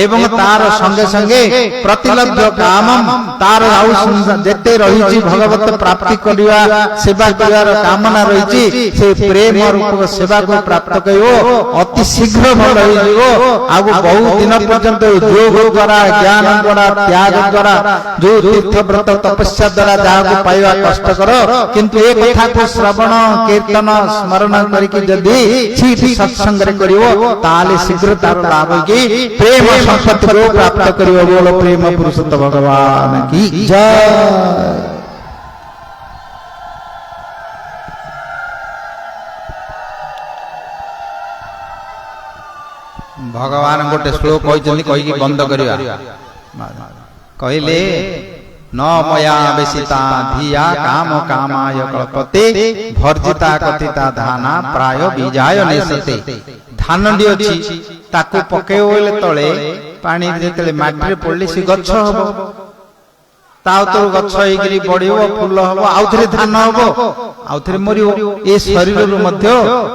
एवं तार संगे संगे प्रतिलभ्य कामम तार आउ जेते रहिछि भगवत प्राप्ति करिवा सेवा करिवार कामना रहिछि से प्रेम रूप सेवा को प्राप्त करिवो अति शीघ्र भल हि जिवो आगु बहुत दिन पर्यंत योग द्वारा ज्ञान द्वारा त्याग द्वारा जो तीर्थ व्रत तपस्या द्वारा जाको पाइबा कष्टकर किंतु एक कथा को श्रवण कीर्तन स्मरण करिके जदी ठीक सत्संग रे करिवो ताले शीघ्र तार लाभ की प्रेम संपत्ति को प्राप्त करिवो बोलो प्रेम पुरुषोत्तम भगवान की जय। भगवान गोटे श्लोक कही बंद करिया कहले न मया बेसिता धिया काम कामाय कल्पते भर्जिता कथिता धाना प्राय बीजाय नेसते धान डी अछि ताको पकेओले तळे पानी जेतले माटी रे पड़ले से गछ हबो ताउतर गछ हेगिरी बढिबो फूल हबो आउथरे धान हबो आउथरे मरिबो ए शरीर रु मध्य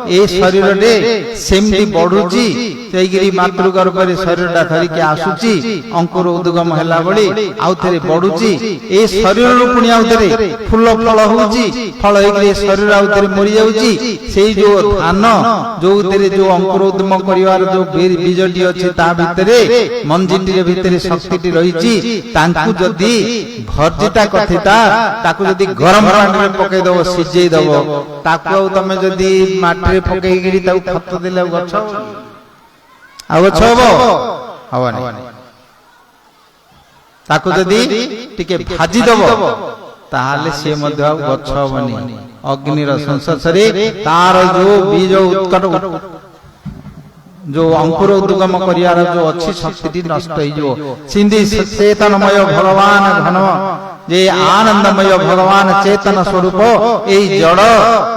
ए शरीर रे सेमती बढुची सेगिरी मातृ गर्भ रे शरीर ता धरि के आसुची अंकुर उद्गम हैला बळी आउथरे बढुची ए शरीर रु पुणी आउथरे फूल फल होउची फल हेगिरी शरीर आउथरे मरि जाउची सेई जो धान जो तेरे जो अंकुर उद्गम करिवार जो बीजटी अछि ता भितरे मंजिटी रे भितरे शक्तिटी रहिची तांकु जदी भर्जिता कथिता ताकु जदी गरम पानी में पके दबो सिझेई दबो ताकु तमे जदी माटी रे पकेई गिरी ताकु खत देले गछ आ गछ हबो हबनी ताकु जदी टिके भाजी दबो ताहाले से मध्य गछ हबनी अग्निर संस्पर्शरे तार जो बीज उत्कट जो अंकुर उद्गम करियार जो अच्छी शक्ति नष्ट हो सिंधी चेतनमय भगवान घन যে আনন্দময় ভগবান চেতন স্বরূপ এই জড়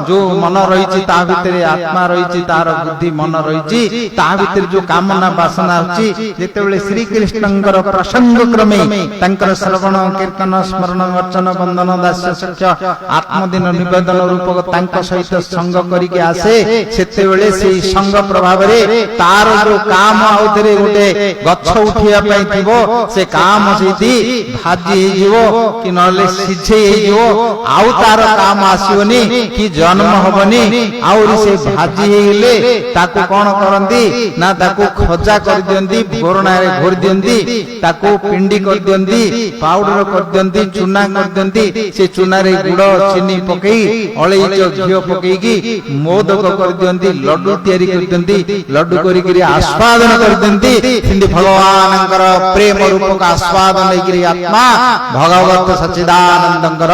যে মন রয়েছে তা ভিতরে আত্মা রয়েছে তার বুদ্ধি মন রয়েছে তা ভিতরে যে কামনা বাসনা আছে যেତେବେଳେ শ্রীকৃষ্ণଙ୍କର প্রসঙ্গ ক্রমে তাଙ୍କର শ্রবଣ কীর্তন স্মরণ অর্চন বন্দন দাস্য সখ্য আত্মদিন নিবেদন রূপক ତାଙ୍କ ସହିତ ସଙ୍ଗ କରିକି ଆସେ ସେତେବେଳେ ସେଇ ସଙ୍ଗ ପ୍ରଭାବରେ ତାର ଯୋଉ କାମ ଆଉଥରେ ଗୋଟେ ଗଛ ଉଠିବା ପାଇଁ ଥିବ ସେ କାମ ସେଇଠି ଭାଜି ହେଇଯିବ କି ନହେଲେ ସିଝେଇ ହେଇଯିବ ଆଉ ତାର କାମ ଆସିବନି କି ଜନ୍ମ ହବନି ଆହୁରି ସେ ଭାଜି ହେଇଗଲେ ତାକୁ କଣ କରନ୍ତି ନା ତାକୁ ଖଜା କରିଦିଅନ୍ତି ଘୋରଣାରେ ଘୋରି ଦିଅନ୍ତି ତାକୁ ପିଣ୍ଡି କରିଦିଅନ୍ତି ପାଉଡର କରିଦିଅନ୍ତି ଚୁନା କରିଦିଅନ୍ତି ସେ ଚୁନାରେ ଗୁଡ ଚିନି ପକେଇ ଅଳେଇଚ ଘିଅ ପକେଇକି ମୋଦକ କରିଦିଅନ୍ତି ଲଡୁ ତିଆରି କରିଦିଅନ୍ତି ଲଡୁ କରିକିରି ଆସ୍ୱାଦନ କରିଦିଅନ୍ତି ସେମିତି ଭଗବାନଙ୍କର ପ୍ରେମ ରୂପକ ଆସ୍ୱାଦ ନେଇକିରି ଆତ୍ମା ଭଗବତ ସଚ୍ଚିଦାନନ୍ଦଙ୍କର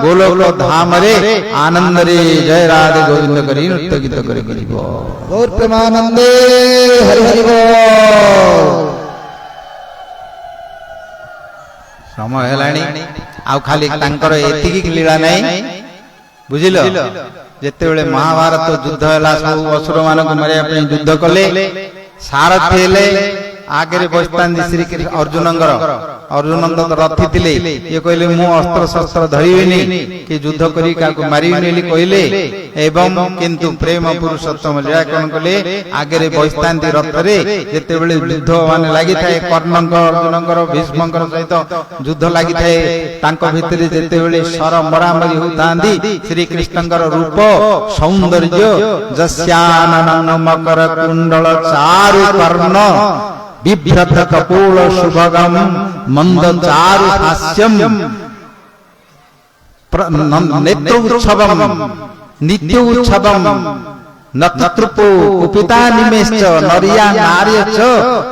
ଗୋଲୋକ ଧାମରେ ଆନନ୍ଦରେ ଜୟ ରାଧେ ଗୋବିନ୍ଦ କରି ନୃତ୍ୟ ଗୀତ କରି କରିବ। गौर प्रेमानंदे हरि हरि बोल। ସମୟ ହେଲାଣି ଆଉ ଖାଲି ତାଙ୍କର ଏତିକି ଲୀଳା ନାହିଁ ବୁଝିଲ। ଯେତେବେଳେ ମହାଭାରତ ଯୁଦ୍ଧ ହେଲା ସବୁ ଅସୁର ମାନଙ୍କୁ ମାରିବା ପାଇଁ ଯୁଦ୍ଧ କଲେ ସାରଥୀ ହେଲେ ଆଗରେ ବସିଥାନ୍ତି ଶ୍ରୀକୃଷ୍ଣ ଅର୍ଜୁନଙ୍କର ଅର୍ଜୁନଙ୍କ ରଥୀ ଥିଲେ ଇଏ କହିଲେ ମୁଁ ଅସ୍ତ୍ର ଶସ୍ତ୍ର ଧରିବିନି କି ଯୁଦ୍ଧ କରି କାହାକୁ ମାରିବିନି ବୋଲି କହିଲେ ଏବଂ କିନ୍ତୁ ପ୍ରେମ ପୁରୁଷୋତ୍ତମ ଲୀଳା କଣ କଲେ ଆଗରେ ବସିଥାନ୍ତି ରଥରେ ଯେତେବେଳେ ଯୁଦ୍ଧ ମାନେ ଲାଗିଥାଏ କର୍ଣ୍ଣଙ୍କ ଅର୍ଜୁନଙ୍କର ଭୀଷ୍ମଙ୍କର ସହିତ ଯୁଦ୍ଧ ଲାଗିଥାଏ ତାଙ୍କ ଭିତରେ ଯେତେବେଳେ ଶର ମରାମରି ହେଉଥାନ୍ତି ଶ୍ରୀକୃଷ୍ଣଙ୍କର ରୂପ ସୌନ୍ଦର୍ଯ୍ୟ ଯସ୍ୟାନନ ମକର କୁଣ୍ଡଳ ଚାରୁ କର୍ଣ୍ଣ ବିଭ୍ରତ କପୋଳ ଶୁଭଗମ ମନ୍ଦ ଚାରୁ ହାସ୍ୟಂ ନେତ୍ର ଉତ୍ସବମ୍ ନିତ୍ୟ ଉତ୍ସବମ୍ ନତୃପୋ କୁପିତା ନିମେଶ୍ଚ ନରିୟା ନାର୍ୟଚ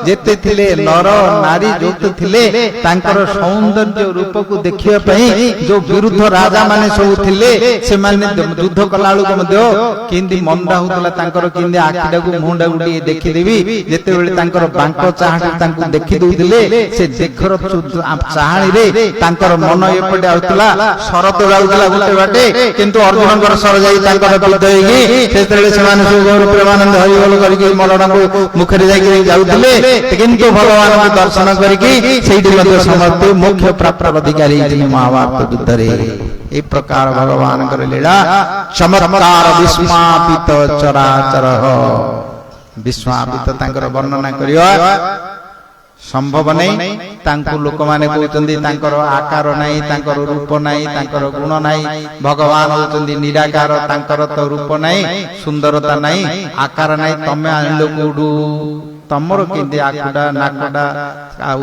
ଯେତେ ଥିଲେ ନର ନାରୀ ଯୋଉତେ ଥିଲେ ତାଙ୍କର ସୌନ୍ଦର୍ଯ୍ୟ ରୂପକୁ ଦେଖିବା ପାଇଁ ଯୋଉ ବିରୁଦ୍ଧ ରାଜା ମାନେ ସବୁ ଥିଲେ ସେମାନେ ଯୁଦ୍ଧ କଲା ବେଳକୁ ମଧ୍ୟ କେମିତି ମନ୍ଦା ହଉଥିଲା ତାଙ୍କର କେମିତି ଆଖିଟାକୁ ମୁହଁଟାକୁ ଟିକେ ଦେଖିଦେବି ଯେତେବେଳେ ତାଙ୍କର ବାଙ୍କ ଚାହାଣି ତାଙ୍କୁ ଦେଖି ଦଉଥିଲେ ସେ ଦେଖର ଚାହାଣିରେ ତାଙ୍କର ମନ ଏପଟେ ଆଉଥିଲା ଶର ତ ଯାଉଥିଲା ଗୋଟେ ବାଟେ କିନ୍ତୁ ଅର୍ଜୁନଙ୍କର ଶର ଯାଇ ତାଙ୍କର ବିରୁଦ୍ଧ ହେଇକି ସେତେବେଳେ ସେମାନେ ପ୍ରେମାନନ୍ଦ ହରିବୋଲ କରିକି ମରଣକୁ ମୁଖରେ ଯାଇକି ଯାଉଥିଲେ କିନ୍ତୁ ଭଗବାନଙ୍କୁ ଦର୍ଶନ କରିକି ସେଇଠି ମଧ୍ୟ ସମସ୍ତେ ମୋକ୍ଷ ପ୍ରାପ୍ତ ଅଧିକାରୀ ହେଇଥିଲେ ମହାଭାରତ ଯୁଦ୍ଧରେ। এই ପ୍ରକାର ଭଗବାନଙ୍କର ଲୀଳା ଚମତ୍କାର ବିସ୍ମାପିତ ଚରାଚର ବିସ୍ମାପିତ ତାଙ୍କର ବର୍ଣ୍ଣନା କରିବା ସମ୍ଭବ ନାହିଁ। ତାଙ୍କୁ ଲୋକମାନେ କହୁଛନ୍ତି ତାଙ୍କର ଆକାର ନାହିଁ ତାଙ୍କର ରୂପ ନାହିଁ ତାଙ୍କର ଗୁଣ ନାହିଁ। ଭଗବାନ ହଉଛନ୍ତି ନିରାକାର ତାଙ୍କର ତ ରୂପ ନାହିଁ ସୁନ୍ଦରତା ନାହିଁ ଆକାର ନାହିଁ। ତମେ ଆଣିଲ କୋଉଠୁ ତମର କେମିତି ଆଖୁଟା ନାକଟା ଆଉ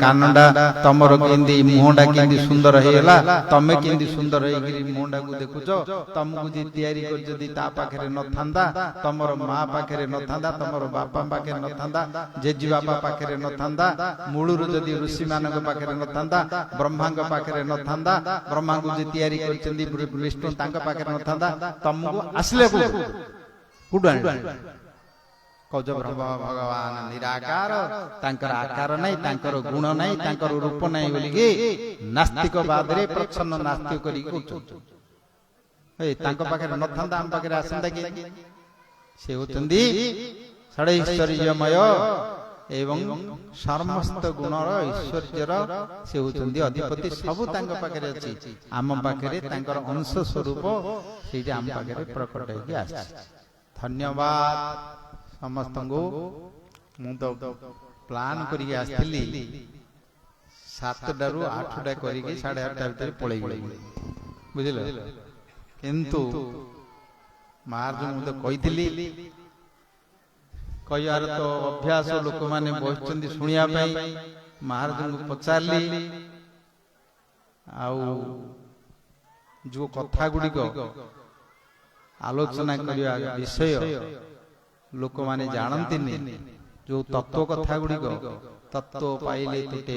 କାନଟା ତମର କେମିତି ମୁହଁଟା କେମିତି ସୁନ୍ଦର ହେଇଗଲା ତମେ କେମିତି ସୁନ୍ଦର ହେଇକିରି ମୁହଁଟାକୁ ଦେଖୁଛ। ତମକୁ ଯିଏ ତିଆରି କରି ଯଦି ତା ପାଖରେ ନଥାନ୍ତା ତମର ମା ପାଖରେ ନଥାନ୍ତା ତମର ବାପା ପାଖରେ ନଥାନ୍ତା ଜେଜେ ବାପା ପାଖରେ ନଥାନ୍ତା ମୂଳରୁ ଯଦି ଋଷି ମାନଙ୍କ ପାଖରେ ନଥାନ୍ତା ବ୍ରହ୍ମାଙ୍କ ପାଖରେ ନଥାନ୍ତା ବ୍ରହ୍ମାଙ୍କୁ ଯିଏ ତିଆରି କରିଛନ୍ତି ବିଷ୍ଣୁ ତାଙ୍କ ପାଖରେ ନଥାନ୍ତା ତମକୁ ଆସିଲେ କୋଉଠୁ ଆଣିଲେ କହୁଛ ବ୍ରହ୍ମ ଭଗବାନ ନିରାକାର ତାଙ୍କର ଆକାର ନାହିଁ ତାଙ୍କର ଗୁଣ ନାହିଁ ତାଙ୍କର ରୂପ ନାହିଁ ବୋଲିକି ନାସ୍ତିକବାଦରେ ପ୍ରଚ୍ଛନ୍ନ ନାସ୍ତିକ କରିକି କହୁଛନ୍ତି। ତାଙ୍କ ପାଖରେ ନଥାନ୍ତା ଆମ ପାଖରେ ଆସନ୍ତା କି ସେ ହଉଛନ୍ତି ଷଡ଼ୈଶ୍ୱର୍ଯ୍ୟମୟ ଏବଂ ସମସ୍ତ ଗୁଣର ଐଶ୍ୱର୍ଯ୍ୟର ସେ ହଉଛନ୍ତି ଅଧିପତି ସବୁ ତାଙ୍କ ପାଖରେ ଅଛି ଆମ ପାଖରେ ତାଙ୍କର ଅଂଶ ସ୍ୱରୂପ ସେଇଠି ଆମ ପାଖରେ ପ୍ରକଟ ହେଇକି ଆସିଛି। ଧନ୍ୟବାଦ ସମସ୍ତଙ୍କୁ। ମୁଁ ତ ପ୍ଲାନ୍ କରିକି ଆସିଥିଲି 7ଟାରୁ 8ଟା କରିକି 8:30 ଭିତରେ ପଳେଇଗଲି ବୁଝିଲ କିନ୍ତୁ ମାର୍ଜ ମୁଁ ତ କହିଥିଲି କହିବାର ତ ଅଭ୍ୟାସ ଲୋକମାନେ ବସିଛନ୍ତି ଶୁଣିବା ପାଇଁ। ମହାରାଜଙ୍କୁ ପଚାରିଲି ଆଉ ଯୋଉ କଥା ଗୁଡ଼ିକ ଆଲୋଚନା କରିବା ବିଷୟ ଲୋକମାନେ ଜାଣନ୍ତିନି ଯୋଉ ତତ୍ତ୍ୱ କଥା ଗୁଡ଼ିକ ତତ୍ତ୍ୱ ପାଇଲେ ତୁଟେ